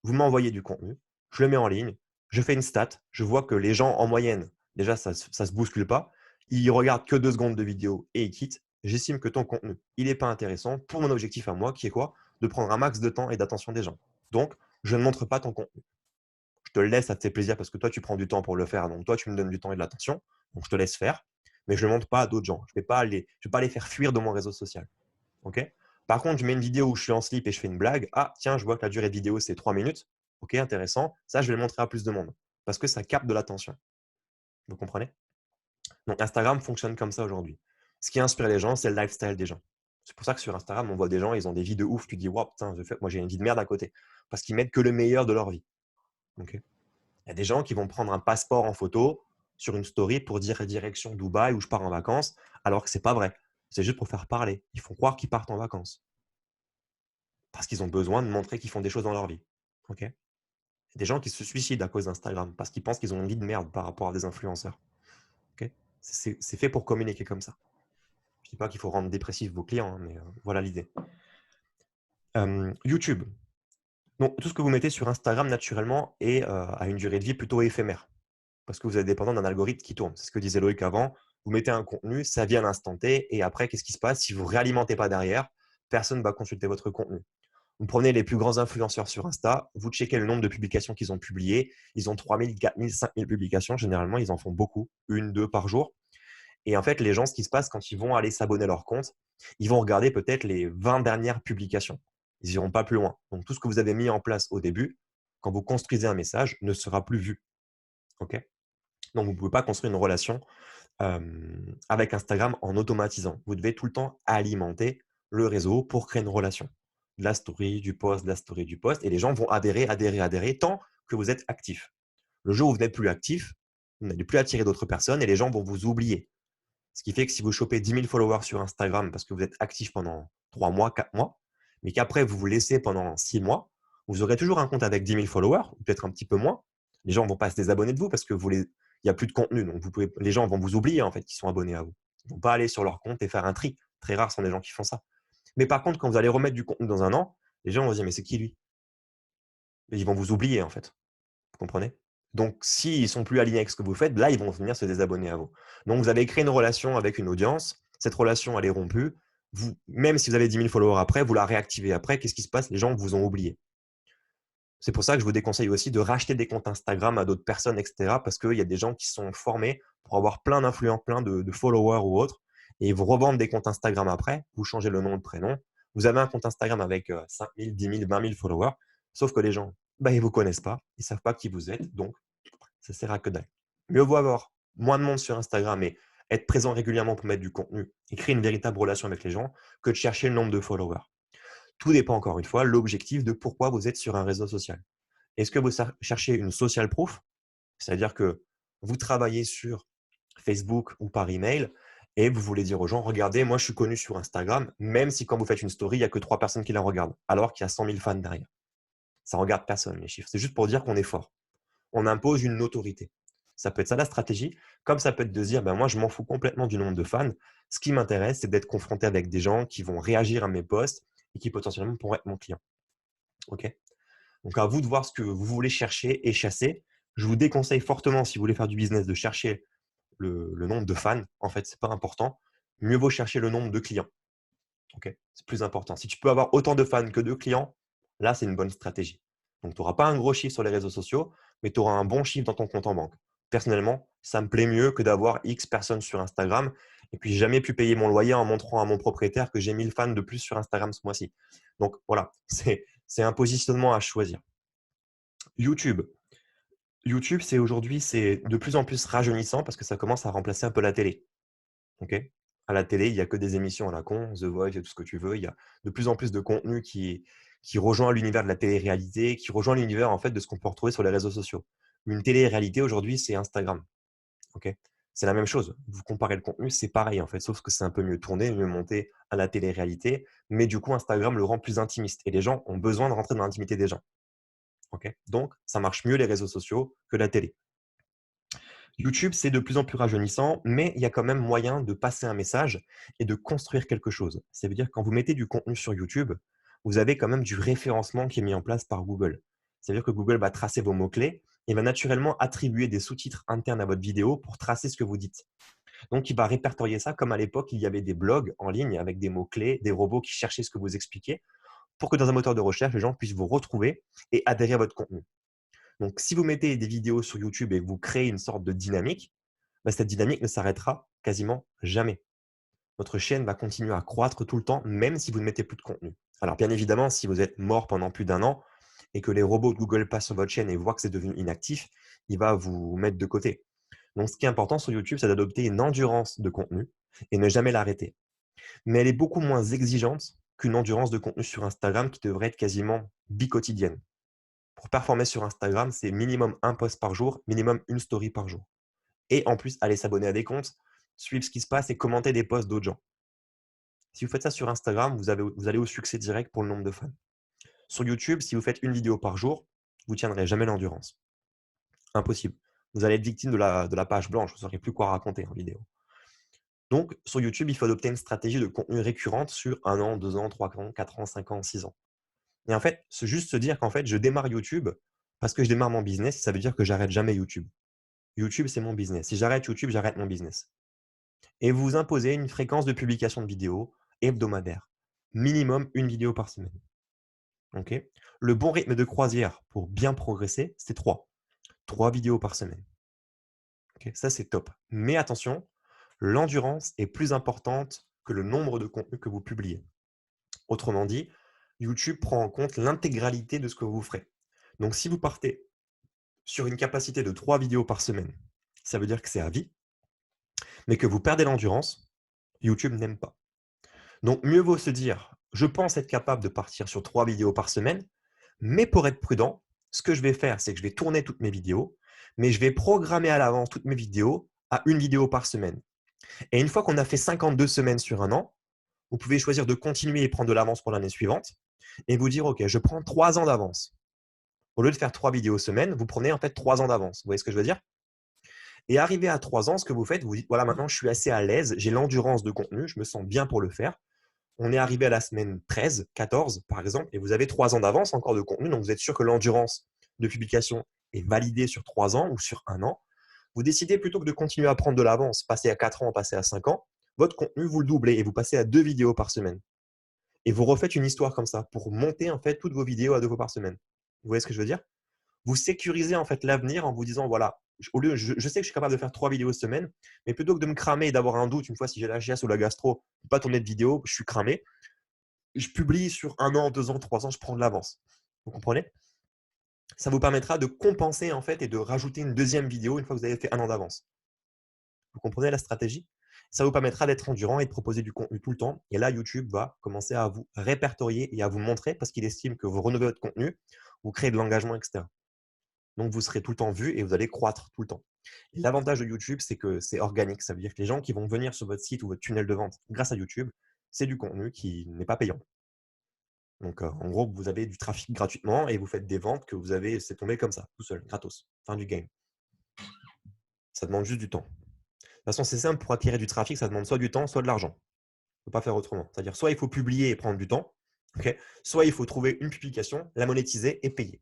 vous m'envoyez du contenu, je le mets en ligne, je fais une stat, je vois que les gens en moyenne, déjà ça ne se bouscule pas, ils regardent que 2 secondes de vidéo et ils quittent. J'estime que ton contenu, il n'est pas intéressant pour mon objectif à moi, qui est quoi? De prendre un max de temps et d'attention des gens. Donc, je ne montre pas ton contenu. Je te le laisse, ça te fait plaisir parce que toi, tu prends du temps pour le faire. Donc, toi, tu me donnes du temps et de l'attention. Donc, je te laisse faire, mais je ne le montre pas à d'autres gens. Je ne vais pas les faire fuir de mon réseau social. Ok. Par contre, je mets une vidéo où je suis en slip et je fais une blague. Ah, tiens, je vois que la durée de vidéo, c'est 3 minutes. Ok, intéressant. Ça, je vais le montrer à plus de monde parce que ça capte de l'attention. Vous comprenez? Donc, Instagram fonctionne comme ça aujourd'hui. Ce qui inspire les gens, c'est le lifestyle des gens. C'est pour ça que sur Instagram, on voit des gens, ils ont des vies de ouf. Tu te dis, wow, putain, moi, j'ai une vie de merde à côté parce qu'ils mettent que le meilleur de leur vie. Ok. Il y a des gens qui vont prendre un passeport en photo sur une story pour dire direction Dubaï où je pars en vacances, alors que ce n'est pas vrai. C'est juste pour faire parler. Ils font croire qu'ils partent en vacances. Parce qu'ils ont besoin de montrer qu'ils font des choses dans leur vie. Ok. Il y a des gens qui se suicident à cause d'Instagram parce qu'ils pensent qu'ils ont une vie de merde par rapport à des influenceurs. Ok. C'est fait pour communiquer comme ça. Je ne dis pas qu'il faut rendre dépressifs vos clients, hein, mais voilà l'idée. YouTube. Donc, tout ce que vous mettez sur Instagram, naturellement, a une durée de vie plutôt éphémère. Parce que vous êtes dépendant d'un algorithme qui tourne. C'est ce que disait Loïc avant. Vous mettez un contenu, ça vient à l'instant T, et après, qu'est-ce qui se passe? Si vous ne réalimentez pas derrière, personne ne va consulter votre contenu. Vous prenez les plus grands influenceurs sur Insta, vous checkez le nombre de publications qu'ils ont publiées. Ils ont 3000, 4000, 5000 publications. Généralement, ils en font beaucoup, 1, 2 par jour. Et en fait, les gens, ce qui se passe quand ils vont aller s'abonner à leur compte, ils vont regarder peut-être les 20 dernières publications. Ils n'iront pas plus loin. Donc, tout ce que vous avez mis en place au début, quand vous construisez un message, ne sera plus vu. Ok. Donc, vous ne pouvez pas construire une relation avec Instagram en automatisant. Vous devez tout le temps alimenter le réseau pour créer une relation. De la story, du post, de la story, du post. Et les gens vont adhérer tant que vous êtes actif. Le jour où vous n'êtes plus actif, vous n'allez plus attirer d'autres personnes et les gens vont vous oublier. Ce qui fait que si vous chopez 10 000 followers sur Instagram parce que vous êtes actif pendant 3 mois, 4 mois, mais qu'après vous vous laissez pendant 6 mois, vous aurez toujours un compte avec 10 000 followers, ou peut-être un petit peu moins. Les gens ne vont pas se désabonner de vous parce que il n'y a plus de contenu. Donc, les gens vont vous oublier en fait qui sont abonnés à vous. Ils ne vont pas aller sur leur compte et faire un tri. Très rares sont les gens qui font ça. Mais par contre, quand vous allez remettre du contenu dans un an, les gens vont se dire, mais c'est qui lui? Et ils vont vous oublier en fait. Vous comprenez? Donc, s'ils ne sont plus alignés avec ce que vous faites, là, ils vont venir se désabonner à vous. Donc, vous avez créé une relation avec une audience. Cette relation, elle est rompue. Même si vous avez 10 000 followers après, vous la réactivez après. Qu'est-ce qui se passe? Les gens vous ont oublié. C'est pour ça que je vous déconseille aussi de racheter des comptes Instagram à d'autres personnes, etc. Parce qu'il y a des gens qui sont formés pour avoir plein d'influents, plein de followers ou autres. Et ils vous revendent des comptes Instagram après. Vous changez le nom, le prénom. Vous avez un compte Instagram avec 5 000, 10 000, 20 000 followers. Sauf que les gens, ils ne vous connaissent pas. Ils ne savent pas qui vous êtes. Donc, ça sert à que dalle. Mieux vaut avoir moins de monde sur Instagram et être présent régulièrement pour mettre du contenu et créer une véritable relation avec les gens que de chercher le nombre de followers. Tout dépend encore une fois l'objectif de pourquoi vous êtes sur un réseau social. Est-ce que vous cherchez une social proof? C'est-à-dire que vous travaillez sur Facebook ou par email et vous voulez dire aux gens, regardez, moi je suis connu sur Instagram, même si quand vous faites une story, il n'y a que 3 personnes qui la regardent, alors qu'il y a 100 000 fans derrière. Ça ne regarde personne, les chiffres. C'est juste pour dire qu'on est fort. On impose une autorité. Ça peut être ça la stratégie, comme ça peut être de dire, ben moi je m'en fous complètement du nombre de fans. Ce qui m'intéresse, c'est d'être confronté avec des gens qui vont réagir à mes posts et qui potentiellement pourraient être mon client. Ok. Donc à vous de voir ce que vous voulez chercher et chasser. Je vous déconseille fortement, si vous voulez faire du business, de chercher le nombre de fans. En fait, ce n'est pas important. Mieux vaut chercher le nombre de clients. Ok. C'est plus important. Si tu peux avoir autant de fans que de clients, là, c'est une bonne stratégie. Donc, tu n'auras pas un gros chiffre sur les réseaux sociaux, mais tu auras un bon chiffre dans ton compte en banque. Personnellement, ça me plaît mieux que d'avoir X personnes sur Instagram et puis jamais pu payer mon loyer en montrant à mon propriétaire que j'ai 1000 fans de plus sur Instagram ce mois-ci. Donc, voilà, c'est un positionnement à choisir. YouTube. YouTube, c'est de plus en plus rajeunissant parce que ça commence à remplacer un peu la télé. Ok. À la télé, il n'y a que des émissions à la con, The Voice et tout ce que tu veux. Il y a de plus en plus de contenu qui rejoint l'univers de la télé-réalité, qui rejoint l'univers en fait de ce qu'on peut retrouver sur les réseaux sociaux. Une télé-réalité aujourd'hui, c'est Instagram. Ok. C'est la même chose. Vous comparez le contenu, c'est pareil en fait, sauf que c'est un peu mieux tourné, mieux monté à la télé-réalité. Mais du coup, Instagram le rend plus intimiste et les gens ont besoin de rentrer dans l'intimité des gens. Okay, donc, ça marche mieux les réseaux sociaux que la télé. YouTube, c'est de plus en plus rajeunissant, mais il y a quand même moyen de passer un message et de construire quelque chose. Ça veut dire que quand vous mettez du contenu sur YouTube, vous avez quand même du référencement qui est mis en place par Google. Ça veut dire que Google va tracer vos mots-clés et va naturellement attribuer des sous-titres internes à votre vidéo pour tracer ce que vous dites. Donc, il va répertorier ça comme à l'époque, il y avait des blogs en ligne avec des mots-clés, des robots qui cherchaient ce que vous expliquiez pour que dans un moteur de recherche, les gens puissent vous retrouver et adhérer à votre contenu. Donc, si vous mettez des vidéos sur YouTube et que vous créez une sorte de dynamique, cette dynamique ne s'arrêtera quasiment jamais. Votre chaîne va continuer à croître tout le temps, même si vous ne mettez plus de contenu. Alors, bien évidemment, si vous êtes mort pendant plus d'1 an et que les robots de Google passent sur votre chaîne et voient que c'est devenu inactif, il va vous mettre de côté. Donc, ce qui est important sur YouTube, c'est d'adopter une endurance de contenu et ne jamais l'arrêter. Mais elle est beaucoup moins exigeante qu'une endurance de contenu sur Instagram qui devrait être quasiment biquotidienne. Pour performer sur Instagram, c'est minimum 1 post par jour, minimum 1 story par jour. Et en plus, aller s'abonner à des comptes, suivre ce qui se passe et commenter des posts d'autres gens. Si vous faites ça sur Instagram, vous allez au succès direct pour le nombre de fans. Sur YouTube, si vous faites une vidéo par jour, vous ne tiendrez jamais l'endurance. Impossible. Vous allez être victime de la page blanche, vous ne saurez plus quoi raconter en vidéo. Donc, sur YouTube, il faut adopter une stratégie de contenu récurrente sur 1 an, 2 ans, 3 ans, 4 ans, 5 ans, 6 ans. Et en fait, c'est juste se dire qu'en fait, je démarre YouTube parce que je démarre mon business et ça veut dire que j'arrête jamais YouTube. YouTube, c'est mon business. Si j'arrête YouTube, j'arrête mon business. Et vous imposez une fréquence de publication de vidéos hebdomadaire. Minimum 1 vidéo par semaine. Okay, le bon rythme de croisière pour bien progresser, c'est 3. 3 vidéos par semaine. Okay, ça, c'est top. Mais attention, l'endurance est plus importante que le nombre de contenus que vous publiez. Autrement dit, YouTube prend en compte l'intégralité de ce que vous ferez. Donc, si vous partez sur une capacité de 3 vidéos par semaine, ça veut dire que c'est à vie, mais que vous perdez l'endurance, YouTube n'aime pas. Donc, mieux vaut se dire, je pense être capable de partir sur 3 vidéos par semaine, mais pour être prudent, ce que je vais faire, c'est que je vais tourner toutes mes vidéos, mais je vais programmer à l'avance toutes mes vidéos à 1 vidéo par semaine. Et une fois qu'on a fait 52 semaines sur 1 an, vous pouvez choisir de continuer et prendre de l'avance pour l'année suivante et vous dire, OK, je prends 3 ans d'avance. Au lieu de faire 3 vidéos semaine, vous prenez en fait 3 ans d'avance. Vous voyez ce que je veux dire? Et arrivé à 3 ans, ce que vous faites, vous dites, voilà, maintenant je suis assez à l'aise, j'ai l'endurance de contenu, je me sens bien pour le faire. On est arrivé à la semaine 13, 14 par exemple, et vous avez 3 ans d'avance encore de contenu, donc vous êtes sûr que l'endurance de publication est validée sur 3 ans ou sur 1 an. Vous décidez plutôt que de continuer à prendre de l'avance, passer à 4 ans, passer à 5 ans, votre contenu, vous le doublez et vous passez à 2 vidéos par semaine. Et vous refaites une histoire comme ça pour monter en fait toutes vos vidéos à 2 fois par semaine. Vous voyez ce que je veux dire? Vous sécurisez en fait l'avenir en vous disant, voilà, au lieu, je sais que je suis capable de faire 3 vidéos semaine, mais plutôt que de me cramer et d'avoir un doute une fois si j'ai la GS ou la gastro, je ne peux pas tourner de vidéo, je suis cramé. Je publie sur 1 an, 2 ans, 3 ans, je prends de l'avance. Vous comprenez? Ça vous permettra de compenser en fait et de rajouter une deuxième vidéo une fois que vous avez fait 1 an d'avance. Vous comprenez la stratégie? Ça vous permettra d'être endurant et de proposer du contenu tout le temps. Et là, YouTube va commencer à vous répertorier et à vous montrer parce qu'il estime que vous renouvelez votre contenu, vous créez de l'engagement, etc. Donc, vous serez tout le temps vu et vous allez croître tout le temps. Et l'avantage de YouTube, c'est que c'est organique. Ça veut dire que les gens qui vont venir sur votre site ou votre tunnel de vente grâce à YouTube, c'est du contenu qui n'est pas payant. Donc, en gros, vous avez du trafic gratuitement et vous faites des ventes que vous avez, c'est tombé comme ça, tout seul, gratos. Fin du game. Ça demande juste du temps. De toute façon, c'est simple, pour acquérir du trafic, ça demande soit du temps, soit de l'argent. On ne peut pas faire autrement. C'est-à-dire, soit il faut publier et prendre du temps, okay, soit il faut trouver une publication, la monétiser et payer.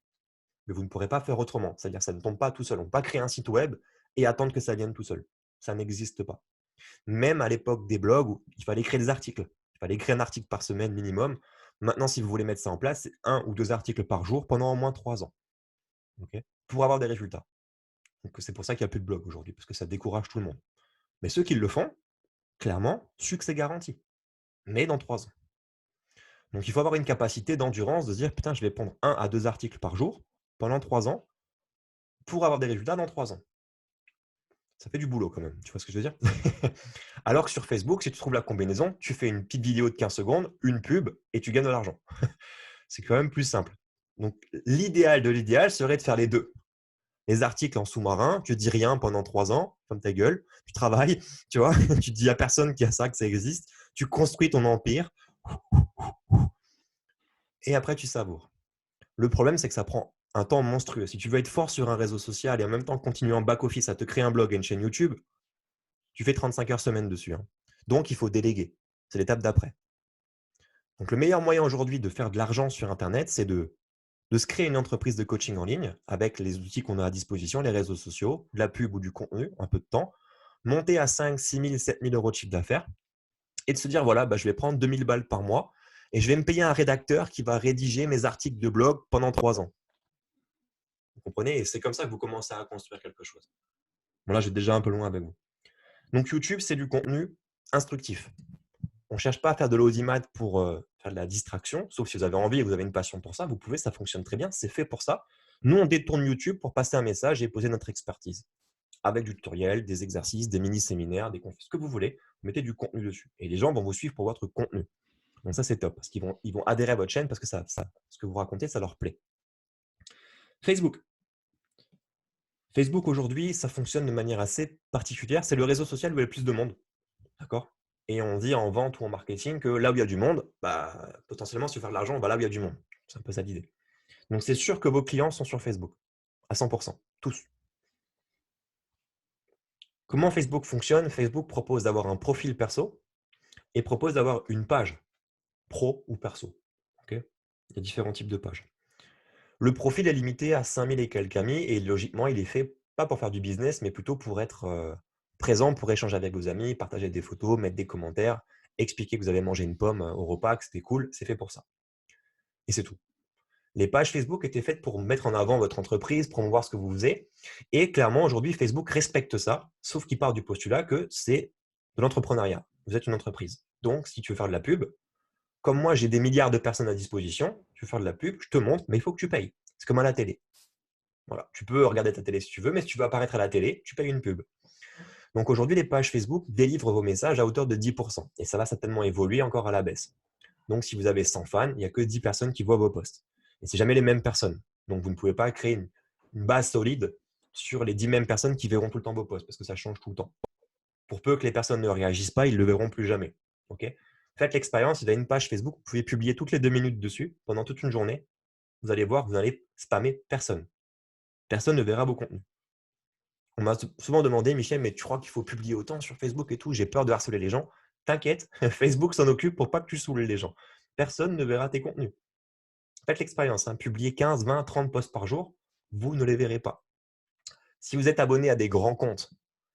Mais vous ne pourrez pas faire autrement. C'est-à-dire que ça ne tombe pas tout seul. On ne peut pas créer un site web et attendre que ça vienne tout seul. Ça n'existe pas. Même à l'époque des blogs où il fallait créer des articles. Il fallait créer un article par semaine minimum. Maintenant, si vous voulez mettre ça en place, c'est 1 ou 2 articles par jour pendant au moins 3 ans. Okay, pour avoir des résultats. Donc, c'est pour ça qu'il n'y a plus de blog aujourd'hui, parce que ça décourage tout le monde. Mais ceux qui le font, clairement, succès garanti. Mais dans 3 ans. Donc, il faut avoir une capacité d'endurance de se dire, putain, je vais prendre 1 à 2 articles par jour pendant 3 ans pour avoir des résultats dans 3 ans. Ça fait du boulot quand même, tu vois ce que je veux dire? Alors que sur Facebook, si tu trouves la combinaison, tu fais une petite vidéo de 15 secondes, une pub et tu gagnes de l'argent. C'est quand même plus simple. Donc, l'idéal de l'idéal serait de faire les deux. Les articles en sous-marin, tu dis rien pendant 3 ans, comme ta gueule, tu travailles, tu vois, tu dis à personne qu'il y a ça, que ça existe, tu construis ton empire et après tu savoures. Le problème, c'est que ça prend un temps monstrueux. Si tu veux être fort sur un réseau social et en même temps continuer en back-office à te créer un blog et une chaîne YouTube, tu fais 35 heures semaine dessus, hein. Donc, il faut déléguer. C'est l'étape d'après. Donc, le meilleur moyen aujourd'hui de faire de l'argent sur Internet, c'est de se créer une entreprise de coaching en ligne avec les outils qu'on a à disposition, les réseaux sociaux, de la pub ou du contenu, un peu de temps, monter à 5, 6 000, 7 000 euros de chiffre d'affaires et de se dire, voilà, je vais prendre 2 000 balles par mois et je vais me payer un rédacteur qui va rédiger mes articles de blog pendant 3 ans. Vous comprenez? Et c'est comme ça que vous commencez à construire quelque chose. Bon, là, je vais déjà un peu loin avec vous. Donc, YouTube, c'est du contenu instructif. On ne cherche pas à faire de l'audimat pour faire de la distraction, sauf si vous avez envie et vous avez une passion pour ça, vous pouvez, ça fonctionne très bien, c'est fait pour ça. Nous, on détourne YouTube pour passer un message et poser notre expertise. Avec du tutoriel, des exercices, des mini-séminaires, des conférences, ce que vous voulez, vous mettez du contenu dessus. Et les gens vont vous suivre pour votre contenu. Donc ça, c'est top, parce qu'ils vont adhérer à votre chaîne parce que ce que vous racontez, ça leur plaît. Facebook. Facebook, aujourd'hui, ça fonctionne de manière assez particulière. C'est le réseau social où il y a le plus de monde. D'accord? Et on dit en vente ou en marketing que là où il y a du monde, potentiellement, si tu veux faire de l'argent, on va là où il y a du monde. C'est un peu ça l'idée. Donc, c'est sûr que vos clients sont sur Facebook, à 100%, tous. Comment Facebook fonctionne? Facebook propose d'avoir un profil perso et propose d'avoir une page pro ou perso. Okay, il y a différents types de pages. Le profil est limité à 5000 et quelques amis et logiquement, il est fait pas pour faire du business, mais plutôt pour être présent, pour échanger avec vos amis, partager des photos, mettre des commentaires, expliquer que vous avez mangé une pomme au repas, que c'était cool, c'est fait pour ça. Et c'est tout. Les pages Facebook étaient faites pour mettre en avant votre entreprise, promouvoir ce que vous faisiez. Et clairement, aujourd'hui, Facebook respecte ça, sauf qu'il part du postulat que c'est de l'entrepreneuriat. Vous êtes une entreprise. Donc, si tu veux faire de la pub, comme moi, j'ai des milliards de personnes à disposition, tu veux faire de la pub, je te montre, mais il faut que tu payes. C'est comme à la télé. Voilà. Tu peux regarder ta télé si tu veux, mais si tu veux apparaître à la télé, tu payes une pub. Donc aujourd'hui, les pages Facebook délivrent vos messages à hauteur de 10%. Et ça va certainement évoluer encore à la baisse. Donc si vous avez 100 fans, il n'y a que 10 personnes qui voient vos posts. Et ce n'est jamais les mêmes personnes. Donc vous ne pouvez pas créer une base solide sur les 10 mêmes personnes qui verront tout le temps vos posts, parce que ça change tout le temps. Pour peu que les personnes ne réagissent pas, ils ne le verront plus jamais. Okay, faites l'expérience, il y a une page Facebook, vous pouvez publier toutes les 2 minutes dessus, pendant toute une journée. Vous allez voir, vous allez spammer personne. Personne ne verra vos contenus. On m'a souvent demandé, Michel, mais tu crois qu'il faut publier autant sur Facebook et tout? J'ai peur de harceler les gens. T'inquiète, Facebook s'en occupe pour pas que tu saoules les gens. Personne ne verra tes contenus. Faites l'expérience, hein. Publiez 15, 20, 30 posts par jour, vous ne les verrez pas. Si vous êtes abonné à des grands comptes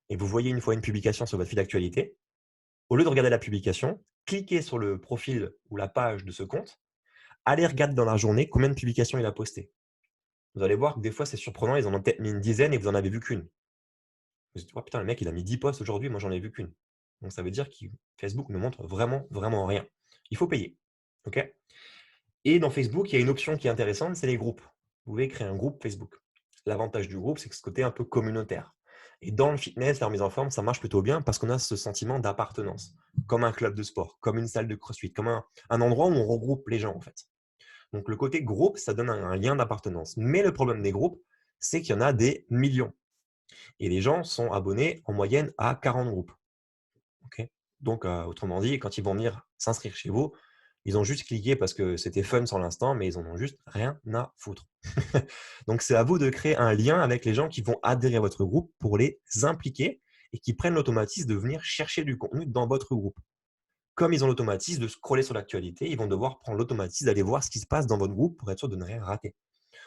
et vous voyez une fois une publication sur votre fil d'actualité, au lieu de regarder la publication, cliquez sur le profil ou la page de ce compte, allez regarder dans la journée combien de publications il a posté. Vous allez voir que des fois, c'est surprenant, ils en ont peut-être mis une dizaine et vous n'en avez vu qu'une. Vous dites, oh, putain, le mec, il a mis 10 posts aujourd'hui, moi, j'en ai vu qu'une. Donc, ça veut dire que Facebook ne montre vraiment, vraiment rien. Il faut payer. Okay, et dans Facebook, il y a une option qui est intéressante, c'est les groupes. Vous pouvez créer un groupe Facebook. L'avantage du groupe, c'est que ce côté un peu communautaire. Et dans le fitness, la remise en forme, ça marche plutôt bien parce qu'on a ce sentiment d'appartenance, comme un club de sport, comme une salle de crossfit, comme un endroit où on regroupe les gens, en fait. Donc, le côté groupe, ça donne un lien d'appartenance. Mais le problème des groupes, c'est qu'il y en a des millions. Et les gens sont abonnés en moyenne à 40 groupes. Okay, donc, autrement dit, quand ils vont venir s'inscrire chez vous, ils ont juste cliqué parce que c'était fun sur l'instant, mais ils en ont juste rien à foutre. Donc, c'est à vous de créer un lien avec les gens qui vont adhérer à votre groupe pour les impliquer et qui prennent l'automatisme de venir chercher du contenu dans votre groupe. Comme ils ont l'automatisme de scroller sur l'actualité, ils vont devoir prendre l'automatisme d'aller voir ce qui se passe dans votre groupe pour être sûr de ne rien rater.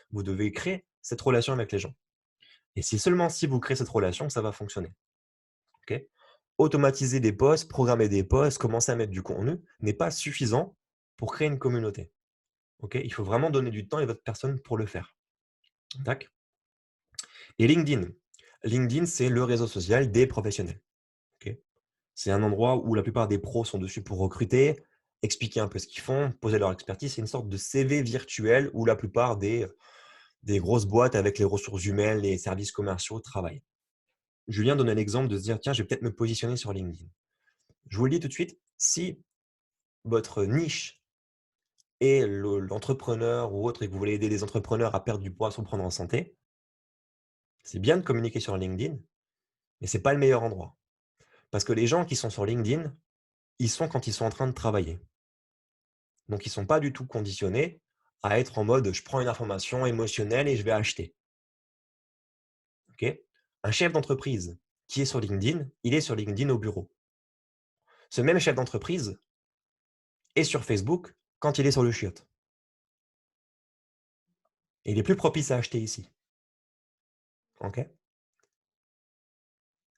Vous devez créer cette relation avec les gens. Et c'est seulement si vous créez cette relation que ça va fonctionner. Okay, automatiser des posts, programmer des posts, commencer à mettre du contenu n'est pas suffisant pour créer une communauté. Okay, il faut vraiment donner du temps à votre personne pour le faire. Tac. Et LinkedIn. LinkedIn, c'est le réseau social des professionnels. Okay, c'est un endroit où la plupart des pros sont dessus pour recruter, expliquer un peu ce qu'ils font, poser leur expertise. C'est une sorte de CV virtuel où la plupart des grosses boîtes avec les ressources humaines, les services commerciaux travaillent. Julien donne un exemple de se dire, tiens, je vais peut-être me positionner sur LinkedIn. Je vous le dis tout de suite, si votre niche est l'entrepreneur ou autre et que vous voulez aider les entrepreneurs à perdre du poids, se prendre en santé, c'est bien de communiquer sur LinkedIn, mais ce n'est pas le meilleur endroit. Parce que les gens qui sont sur LinkedIn, ils sont quand ils sont en train de travailler. Donc, ils ne sont pas du tout conditionnés à être en mode je prends une information émotionnelle et je vais acheter. Ok. Un chef d'entreprise qui est sur LinkedIn, il est sur LinkedIn au bureau. Ce même chef d'entreprise est sur Facebook quand il est sur le chiotte. Et il est plus propice à acheter ici. Ok.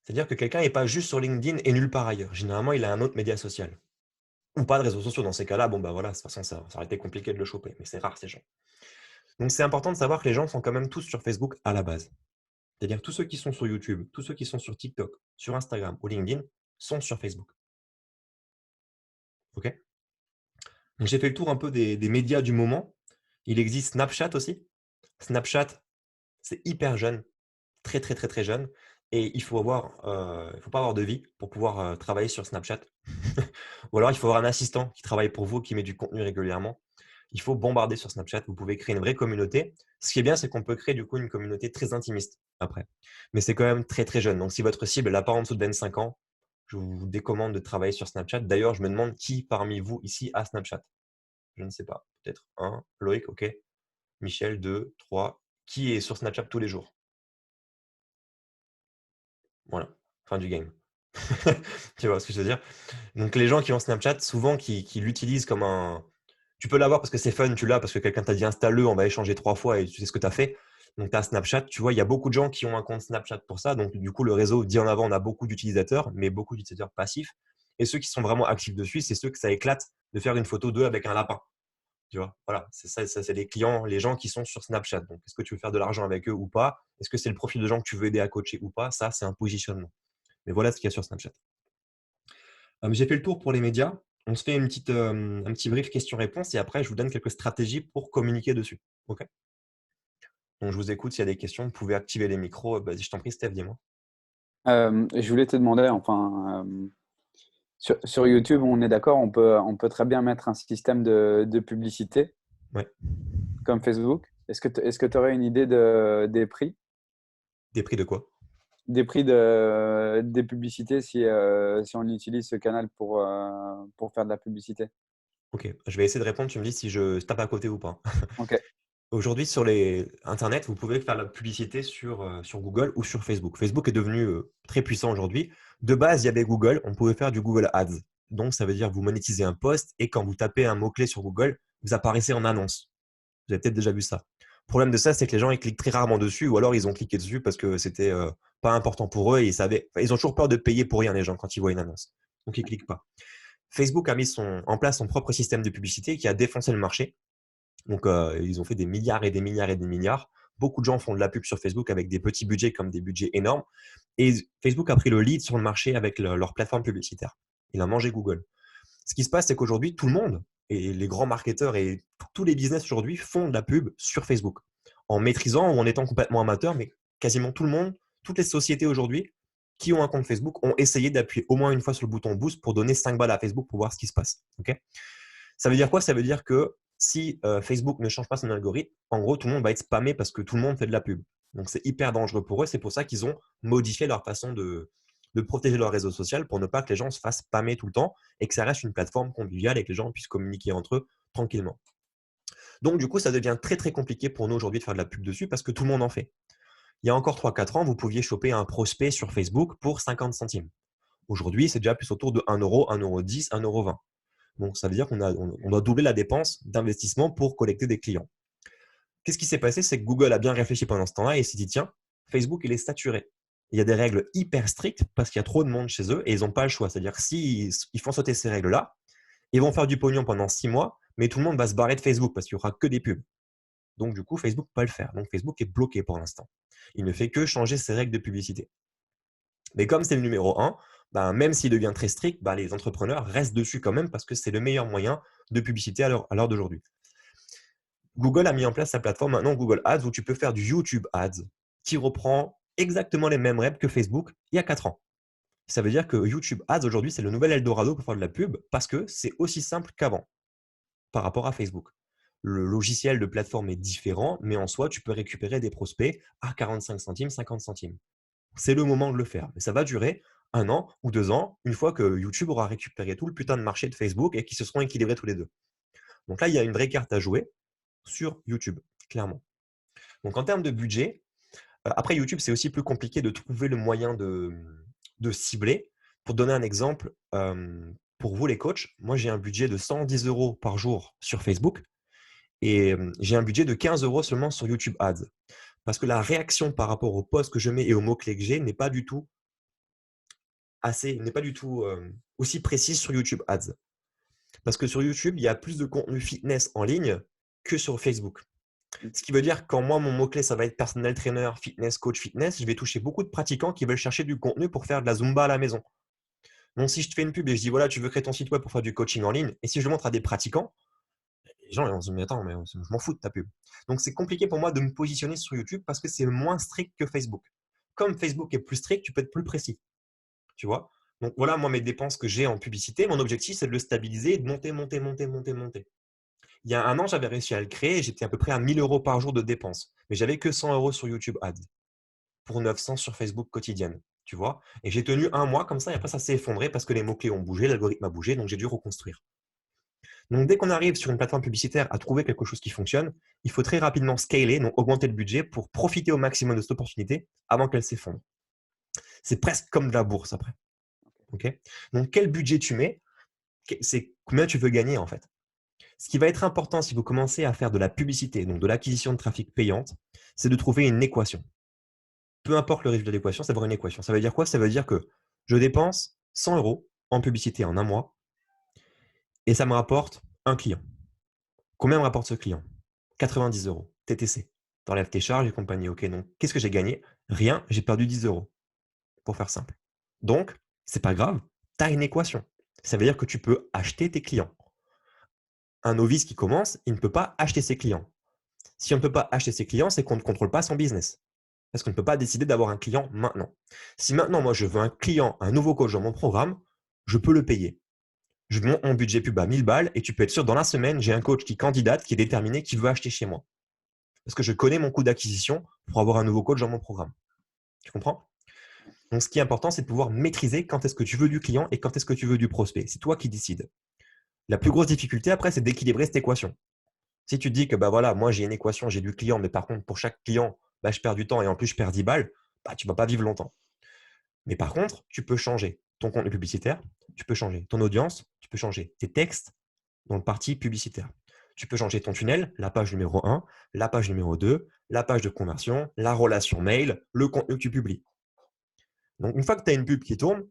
C'est-à-dire que quelqu'un n'est pas juste sur LinkedIn et nulle part ailleurs. Généralement, il a un autre média social. Ou pas de réseaux sociaux. Dans ces cas-là, bon, bah voilà, de toute façon, ça aurait été compliqué de le choper. Mais c'est rare, ces gens. Donc, c'est important de savoir que les gens sont quand même tous sur Facebook à la base. C'est-à-dire tous ceux qui sont sur YouTube, tous ceux qui sont sur TikTok, sur Instagram ou LinkedIn sont sur Facebook. Ok. Donc, j'ai fait le tour un peu des médias du moment. Il existe Snapchat aussi. Snapchat, c'est hyper jeune, très très très très jeune. Et il faut pas avoir de vie pour pouvoir travailler sur Snapchat. Ou alors il faut avoir un assistant qui travaille pour vous, qui met du contenu régulièrement. Il faut bombarder sur Snapchat. Vous pouvez créer une vraie communauté. Ce qui est bien, c'est qu'on peut créer du coup une communauté très intimiste après. Mais c'est quand même très très jeune. Donc si votre cible n'a pas en dessous de 25 ans, je vous décommande de travailler sur Snapchat. D'ailleurs, je me demande qui parmi vous ici a Snapchat. Je ne sais pas. Peut-être un. Loïc, ok. Michel, 2, 3. Qui est sur Snapchat tous les jours? Voilà, fin du game. Tu vois ce que je veux dire? Donc les gens qui ont Snapchat, souvent qui l'utilisent comme un… Tu peux l'avoir parce que c'est fun, tu l'as parce que quelqu'un t'a dit installe-le, on va échanger 3 fois et tu sais ce que tu as fait. Donc tu as Snapchat, tu vois, il y a beaucoup de gens qui ont un compte Snapchat pour ça. Donc du coup, le réseau dit en avant, on a beaucoup d'utilisateurs, mais beaucoup d'utilisateurs passifs. Et ceux qui sont vraiment actifs dessus, c'est ceux que ça éclate de faire une photo d'eux avec un lapin. Tu vois, voilà, c'est ça, c'est les clients, les gens qui sont sur Snapchat. Donc, est-ce que tu veux faire de l'argent avec eux ou pas? Est-ce que c'est le profil de gens que tu veux aider à coacher ou pas? Ça, c'est un positionnement. Mais voilà ce qu'il y a sur Snapchat. J'ai fait le tour pour les médias. On se fait un petit brief question-réponse et après, je vous donne quelques stratégies pour communiquer dessus. OK? Donc, je vous écoute. S'il y a des questions, vous pouvez activer les micros. Vas-y, je t'en prie, Steph, dis-moi. Je voulais te demander, enfin, sur YouTube, on est d'accord, on peut très bien mettre un système de publicité Ouais. comme Facebook. Est-ce que tu aurais une idée des prix? Des prix de quoi? Des prix des publicités si on utilise ce canal pour faire de la publicité. OK. Je vais essayer de répondre. Tu me dis si je tape à côté ou pas. Ok. Aujourd'hui, sur Internet, vous pouvez faire la publicité sur Google ou sur Facebook. Facebook est devenu très puissant aujourd'hui. De base, il y avait Google, on pouvait faire du Google Ads. Donc, ça veut dire que vous monétisez un post et quand vous tapez un mot-clé sur Google, vous apparaissez en annonce. Vous avez peut-être déjà vu ça. Le problème de ça, c'est que les gens ils cliquent très rarement dessus ou alors ils ont cliqué dessus parce que c'était pas important pour eux et ils ont toujours peur de payer pour rien, les gens, quand ils voient une annonce. Donc, ils ne cliquent pas. Facebook a mis en place son propre système de publicité qui a défoncé le marché. Donc, ils ont fait des milliards et des milliards et des milliards. Beaucoup de gens font de la pub sur Facebook avec des petits budgets comme des budgets énormes. Et Facebook a pris le lead sur le marché avec leur plateforme publicitaire. Il a mangé Google. Ce qui se passe, c'est qu'aujourd'hui, tout le monde, et les grands marketeurs et tous les business aujourd'hui font de la pub sur Facebook. En maîtrisant ou en étant complètement amateur, mais quasiment tout le monde, toutes les sociétés aujourd'hui qui ont un compte Facebook ont essayé d'appuyer au moins une fois sur le bouton boost pour donner 5 balles à Facebook pour voir ce qui se passe. Okay. Ça veut dire quoi? Ça veut dire que si Facebook ne change pas son algorithme, en gros, tout le monde va être spammé parce que tout le monde fait de la pub. Donc, c'est hyper dangereux pour eux. C'est pour ça qu'ils ont modifié leur façon de protéger leur réseau social pour ne pas que les gens se fassent spammer tout le temps et que ça reste une plateforme conviviale et que les gens puissent communiquer entre eux tranquillement. Donc, du coup, ça devient très, très compliqué pour nous aujourd'hui de faire de la pub dessus parce que tout le monde en fait. Il y a encore 3-4 ans, vous pouviez choper un prospect sur Facebook pour 50 centimes. Aujourd'hui, c'est déjà plus autour de 1 euro, 1,10 euro, 1,20 euro. Donc, ça veut dire qu'on doit doubler la dépense d'investissement pour collecter des clients. Qu'est-ce qui s'est passé? C'est que Google a bien réfléchi pendant ce temps-là et s'est dit, tiens, Facebook, il est saturé. Il y a des règles hyper strictes parce qu'il y a trop de monde chez eux et ils n'ont pas le choix. C'est-à-dire que s'ils font sauter ces règles-là, ils vont faire du pognon pendant 6 mois, mais tout le monde va se barrer de Facebook parce qu'il n'y aura que des pubs. Donc, du coup, Facebook ne peut pas le faire. Donc, Facebook est bloqué pour l'instant. Il ne fait que changer ses règles de publicité. Mais comme c'est le numéro 1, même s'il devient très strict, les entrepreneurs restent dessus quand même parce que c'est le meilleur moyen de publicité à l'heure d'aujourd'hui. Google a mis en place sa plateforme maintenant Google Ads où tu peux faire du YouTube Ads qui reprend exactement les mêmes règles que Facebook il y a 4 ans. Ça veut dire que YouTube Ads aujourd'hui, c'est le nouvel Eldorado pour faire de la pub parce que c'est aussi simple qu'avant par rapport à Facebook. Le logiciel de plateforme est différent, mais en soi, tu peux récupérer des prospects à 45 centimes, 50 centimes. C'est le moment de le faire. Mais ça va durer 1 an ou 2 ans, une fois que YouTube aura récupéré tout le putain de marché de Facebook et qu'ils se seront équilibrés tous les deux. Donc là, il y a une vraie carte à jouer. sur YouTube, clairement. Donc, en termes de budget, après YouTube, c'est aussi plus compliqué de trouver le moyen de cibler. Pour donner un exemple, pour vous les coachs, moi j'ai un budget de 110 € par jour sur Facebook et j'ai un budget de 15 € seulement sur YouTube Ads. Parce que la réaction par rapport aux posts que je mets et aux mots-clés que j'ai n'est pas du tout aussi précise sur YouTube Ads. Parce que sur YouTube, il y a plus de contenu fitness en ligne que sur Facebook. Ce qui veut dire que quand moi, mon mot-clé, ça va être personnel trainer, fitness, coach fitness, je vais toucher beaucoup de pratiquants qui veulent chercher du contenu pour faire de la Zumba à la maison. Donc, si je te fais une pub et je dis, voilà, tu veux créer ton site web pour faire du coaching en ligne, et si je le montre à des pratiquants, les gens ils vont se dire, mais attends, mais je m'en fous de ta pub. Donc, c'est compliqué pour moi de me positionner sur YouTube parce que c'est moins strict que Facebook. Comme Facebook est plus strict, tu peux être plus précis. Tu vois? Donc, voilà, moi, mes dépenses que j'ai en publicité, mon objectif, c'est de le stabiliser et de monter, monter, monter, monter, monter. Il y a 1 an, j'avais réussi à le créer et j'étais à peu près à 1 000 € par jour de dépenses. Mais j'avais que 100 € sur YouTube Ads pour 900 sur Facebook quotidienne. Tu vois? Et j'ai tenu 1 mois comme ça et après, ça s'est effondré parce que les mots-clés ont bougé, l'algorithme a bougé, donc j'ai dû reconstruire. Donc, dès qu'on arrive sur une plateforme publicitaire à trouver quelque chose qui fonctionne, il faut très rapidement scaler, donc augmenter le budget pour profiter au maximum de cette opportunité avant qu'elle s'effondre. C'est presque comme de la bourse après. Okay. Donc, quel budget tu mets? C'est combien tu veux gagner en fait. Ce qui va être important si vous commencez à faire de la publicité, donc de l'acquisition de trafic payante, c'est de trouver une équation. Peu importe le résultat de l'équation, c'est d'avoir une équation. Ça veut dire quoi? Ça veut dire que je dépense 100 € en publicité en 1 mois et ça me rapporte un client. Combien me rapporte ce client? 90 € TTC. Tu enlèves tes charges et compagnie. Ok, donc qu'est-ce que j'ai gagné? Rien, j'ai perdu 10 €. Pour faire simple. Donc, c'est pas grave, tu as une équation. Ça veut dire que tu peux acheter tes clients. Un novice qui commence, il ne peut pas acheter ses clients. Si on ne peut pas acheter ses clients, c'est qu'on ne contrôle pas son business. Parce qu'on ne peut pas décider d'avoir un client maintenant. Si maintenant, moi, je veux un client, un nouveau coach dans mon programme, je peux le payer. Je monte mon budget pub à 1000 balles et tu peux être sûr, dans la semaine, j'ai un coach qui candidate, qui est déterminé, qui veut acheter chez moi. Parce que je connais mon coût d'acquisition pour avoir un nouveau coach dans mon programme. Tu comprends? Donc, ce qui est important, c'est de pouvoir maîtriser quand est-ce que tu veux du client et quand est-ce que tu veux du prospect. C'est toi qui décides. La plus grosse difficulté, après, c'est d'équilibrer cette équation. Si tu te dis que bah voilà, moi j'ai une équation, j'ai du client, mais par contre, pour chaque client, bah, je perds du temps et en plus je perds 10 balles, bah, tu ne vas pas vivre longtemps. Mais par contre, tu peux changer ton contenu publicitaire, tu peux changer ton audience, tu peux changer tes textes dans le parti publicitaire. Tu peux changer ton tunnel, la page numéro 1, la page numéro 2, la page de conversion, la relation mail, le contenu que tu publies. Donc, une fois que tu as une pub qui tourne,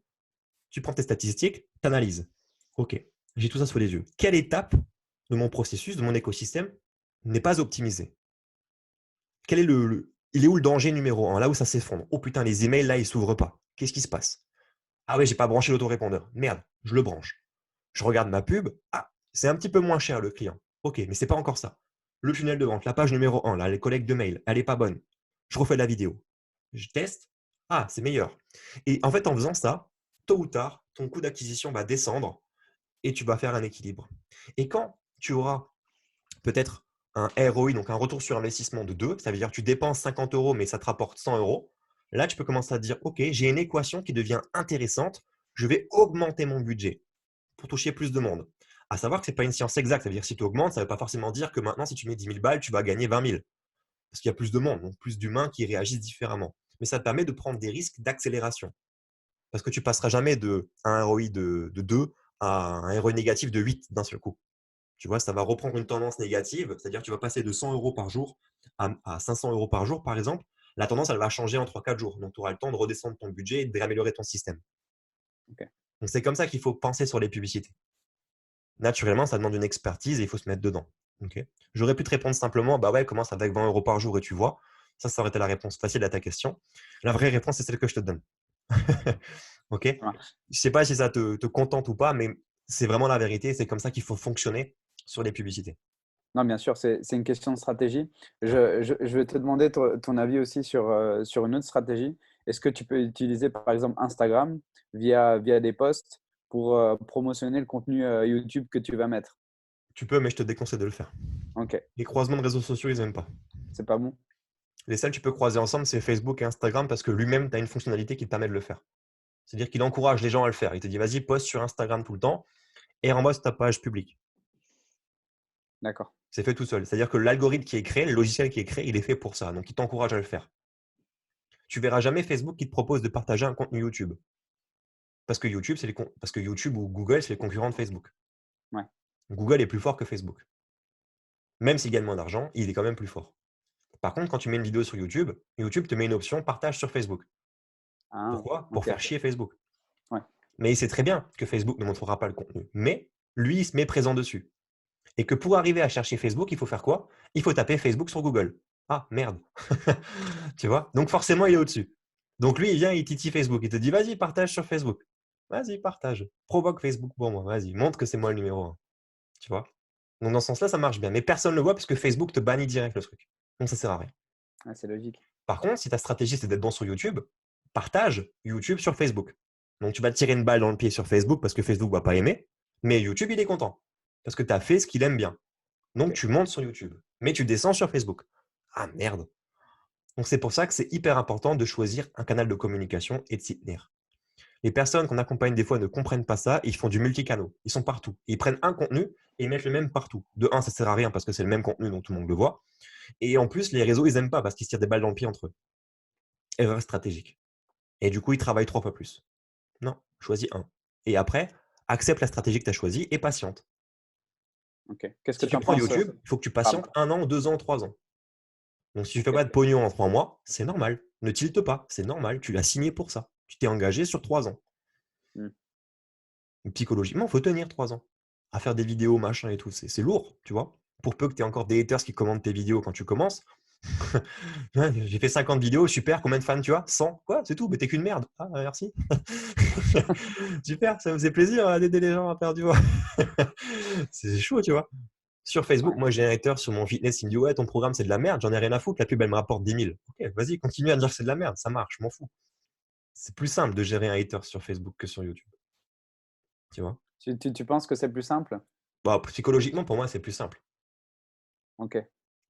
tu prends tes statistiques, tu analyses. OK, j'ai tout ça sous les yeux. Quelle étape de mon processus, de mon écosystème n'est pas optimisée? Quel est il est où le danger numéro 1? Là où ça s'effondre. Oh putain, les emails, là, ils ne s'ouvrent pas. Qu'est-ce qui se passe? Ah ouais, j'ai pas branché l'autorépondeur. Merde, je le branche. Je regarde ma pub. Ah, c'est un petit peu moins cher le client. OK, mais ce n'est pas encore ça. Le tunnel de vente, la page numéro 1, là, les collectes de mails, elle n'est pas bonne. Je refais la vidéo. Je teste. Ah, c'est meilleur. Et en fait, en faisant ça, tôt ou tard, ton coût d'acquisition va descendre et tu vas faire un équilibre. Et quand tu auras peut-être un ROI, donc un retour sur investissement de 2, ça veut dire que tu dépenses 50 € mais ça te rapporte 100 €, là, tu peux commencer à te dire, OK, j'ai une équation qui devient intéressante, je vais augmenter mon budget pour toucher plus de monde. À savoir que ce n'est pas une science exacte, ça veut dire que si tu augmentes, ça ne veut pas forcément dire que maintenant, si tu mets 10 000 balles, tu vas gagner 20 000. Parce qu'il y a plus de monde, donc plus d'humains qui réagissent différemment. Mais ça te permet de prendre des risques d'accélération. Parce que tu ne passeras jamais un ROI de 2 à un ROI négatif de 8 d'un seul coup. Tu vois, ça va reprendre une tendance négative, c'est-à-dire que tu vas passer de 100 € par jour à 500 € par jour, par exemple. La tendance, elle va changer en 3-4 jours. Donc, tu auras le temps de redescendre ton budget et de réaméliorer ton système. Okay. Donc, c'est comme ça qu'il faut penser sur les publicités. Naturellement, ça demande une expertise et il faut se mettre dedans. Okay. J'aurais pu te répondre simplement, bah ouais, commence avec 20 € par jour et tu vois. Ça aurait été la réponse facile à ta question. La vraie réponse, c'est celle que je te donne. Ok. Je ne sais pas si ça te contente ou pas, mais c'est vraiment la vérité. C'est comme ça qu'il faut fonctionner sur les publicités. Non, bien sûr, c'est une question de stratégie. Je vais te demander ton avis aussi sur une autre stratégie. Est-ce que tu peux utiliser, par exemple, Instagram via des posts pour promotionner le contenu YouTube que tu vas mettre? Tu peux, mais je te déconseille de le faire. Ok. Les croisements de réseaux sociaux, ils n'aiment pas. C'est pas bon? Les seuls que tu peux croiser ensemble, c'est Facebook et Instagram parce que lui-même, tu as une fonctionnalité qui te permet de le faire. C'est-à-dire qu'il encourage les gens à le faire. Il te dit, vas-y, poste sur Instagram tout le temps et rembosse ta page publique. D'accord. C'est fait tout seul. C'est-à-dire que l'algorithme qui est créé, le logiciel qui est créé, il est fait pour ça. Donc, il t'encourage à le faire. Tu verras jamais Facebook qui te propose de partager un contenu YouTube. Parce que YouTube ou Google, c'est les concurrents de Facebook. Ouais. Google est plus fort que Facebook. Même s'il gagne moins d'argent, il est quand même plus fort. Par contre, quand tu mets une vidéo sur YouTube, YouTube te met une option partage sur Facebook. Ah, Pourquoi? Pour ok. faire chier Facebook. Ouais. Mais il sait très bien que Facebook ne montrera pas le contenu. Mais lui, il se met présent dessus. Et que pour arriver à chercher Facebook, il faut faire quoi? Il faut taper Facebook sur Google. Ah, merde. Tu vois? Donc forcément, il est au-dessus. Donc lui, il vient, il titille Facebook. Il te dit, vas-y, partage sur Facebook. Vas-y, partage. Provoque Facebook pour moi. Vas-y, montre que c'est moi le numéro 1. Tu vois? Donc dans ce sens-là, ça marche bien. Mais personne ne le voit parce que Facebook te bannit direct le truc. Donc ça sert à rien. Ah, c'est logique. Par contre, si ta stratégie, c'est d'être bon sur YouTube, partage YouTube sur Facebook. Donc tu vas te tirer une balle dans le pied sur Facebook parce que Facebook ne va pas aimer. Mais YouTube, il est content. Parce que tu as fait ce qu'il aime bien. Donc, Ok. tu montes sur YouTube, mais tu descends sur Facebook. Ah merde. Donc, c'est pour ça que c'est hyper important de choisir un canal de communication et de s'y tenir. Les personnes qu'on accompagne des fois ne comprennent pas ça, ils font du multicanaux. Ils sont partout. Ils prennent un contenu et ils mettent le même partout. De un, ça ne sert à rien parce que c'est le même contenu, donc tout le monde le voit. Et en plus, les réseaux, ils n'aiment pas parce qu'ils se tirent des balles dans le pied entre eux. Erreur stratégique. Et du coup, ils travaillent 3 fois plus. Non, choisis un. Et après, accepte la stratégie que tu as choisie et patiente. Ok. Qu'est-ce que Si tu tu en prends penses? YouTube, il faut que tu patientes 1 an, 2 ans, 3 ans. Donc, si tu ne fais Ok. pas de pognon en 3 mois, c'est normal. Ne tilte pas, c'est normal. Tu l'as signé pour ça. Tu t'es engagé sur 3 ans. Hmm. Psychologiquement, il faut tenir 3 ans à faire des vidéos, machin et tout. C'est lourd, tu vois. Pour peu que tu aies encore des haters qui commandent tes vidéos quand tu commences. Ouais, j'ai fait 50 vidéos, super. Combien de fans tu as? 100. Quoi? C'est tout, mais t'es qu'une merde. Ah, merci. Super, ça me faisait plaisir d'aider les gens à perdre du poids. C'est chaud, tu vois. Sur Facebook, Ouais. moi j'ai un hater sur mon fitness, il me dit ouais ton programme c'est de la merde, j'en ai rien à foutre, la pub elle me rapporte 10 000. Ok, vas-y, continue à dire que c'est de la merde, ça marche, je m'en fous. C'est plus simple de gérer un hater sur Facebook que sur YouTube. Tu vois? Tu penses que c'est plus simple? Bah, psychologiquement, pour moi, c'est plus simple. Ok.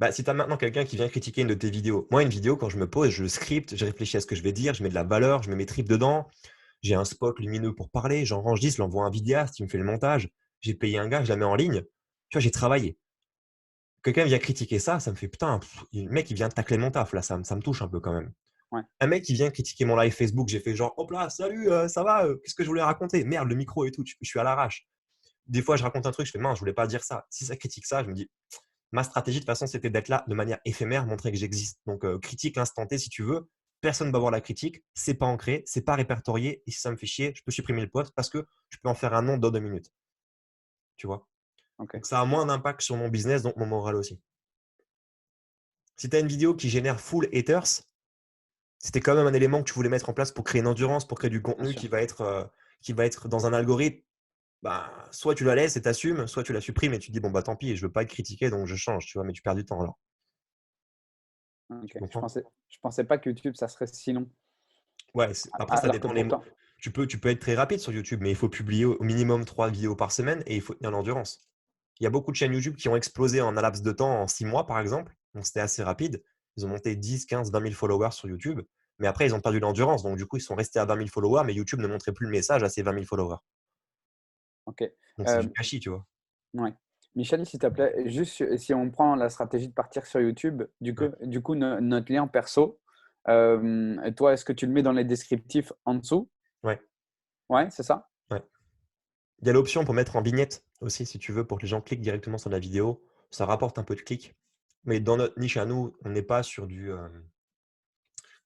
Bah, si tu as maintenant quelqu'un qui vient critiquer une de tes vidéos, moi, une vidéo, quand je me pose, je scripte, je réfléchis à ce que je vais dire, je mets de la valeur, je mets mes tripes dedans, j'ai un spot lumineux pour parler, j'enregistre, je l'envoie à un vidéaste, il me fait le montage, j'ai payé un gars, je la mets en ligne. Tu vois, j'ai travaillé. Quelqu'un vient critiquer ça, ça me fait putain, le mec, il vient tacler mon taf, là, ça me touche un peu quand même. Ouais. Un mec qui vient critiquer mon live Facebook, j'ai fait genre, hop là, salut, ça va, qu'est-ce que je voulais raconter? Merde, le micro et tout, je suis à l'arrache. Des fois, je raconte un truc, je fais, mince, je voulais pas dire ça. Si ça critique ça, je me dis, ma stratégie, de toute façon, c'était d'être là de manière éphémère, montrer que j'existe. Donc, critique l'instant T si tu veux. Personne ne va voir la critique. C'est pas ancré, c'est pas répertorié. Et si ça me fait chier, je peux supprimer le post parce que je peux en faire un nom dans 2 minutes. Tu vois? Ok. Donc, ça a moins d'impact sur mon business, donc mon moral aussi. Si tu as une vidéo qui génère full haters, c'était quand même un élément que tu voulais mettre en place pour créer une endurance, pour créer du contenu sûr. qui va être dans un algorithme. Bah, soit tu la laisses et t'assumes, soit tu la supprimes et tu te dis bon bah tant pis, je veux pas être critiqué donc je change, tu vois, mais tu perds du temps alors. Ok. Tu Je comprends? pensais pas que YouTube, ça serait si long. Ouais, après ça Alors que dépend les mots. pourtant. Tu peux être très rapide sur YouTube, mais il faut publier au minimum 3 vidéos par semaine et il faut tenir l'endurance. Il y a beaucoup de chaînes YouTube qui ont explosé en un laps de temps, en 6 mois par exemple, donc c'était assez rapide. Ils ont monté 10, 15, 20 000 followers sur YouTube, mais après ils ont perdu l'endurance, donc du coup ils sont restés à 20 000 followers, mais YouTube ne montrait plus le message à ces 20 000 followers. Ok. Donc c'est du gâchis, tu vois. Ouais. Michel, s'il te plaît, juste si on prend la stratégie de partir sur YouTube, Ouais. du coup notre lien perso, toi, est-ce que tu le mets dans les descriptifs en dessous? Ouais. Ouais, c'est ça? Ouais. Il y a l'option pour mettre en vignette aussi, si tu veux, pour que les gens cliquent directement sur la vidéo. Ça rapporte un peu de clics. Mais dans notre niche à nous, on n'est pas sur du.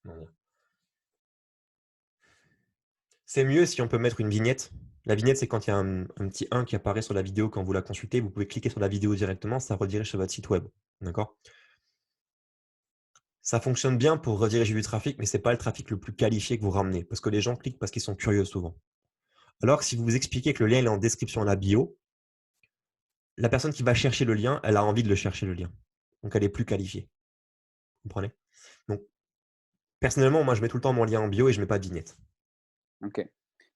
Comment dire? C'est mieux si on peut mettre une vignette. La vignette, c'est quand il y a un petit 1 qui apparaît sur la vidéo quand vous la consultez. Vous pouvez cliquer sur la vidéo directement, ça redirige sur votre site web. D'accord? Ça fonctionne bien pour rediriger du trafic, mais ce n'est pas le trafic le plus qualifié que vous ramenez. Parce que les gens cliquent parce qu'ils sont curieux souvent. Alors que si vous vous expliquez que le lien il est en description à la bio, la personne qui va chercher le lien, elle a envie de le chercher le lien. Donc elle est plus qualifiée. Vous comprenez? Donc, personnellement, moi, je mets tout le temps mon lien en bio et je ne mets pas de vignette. Ok.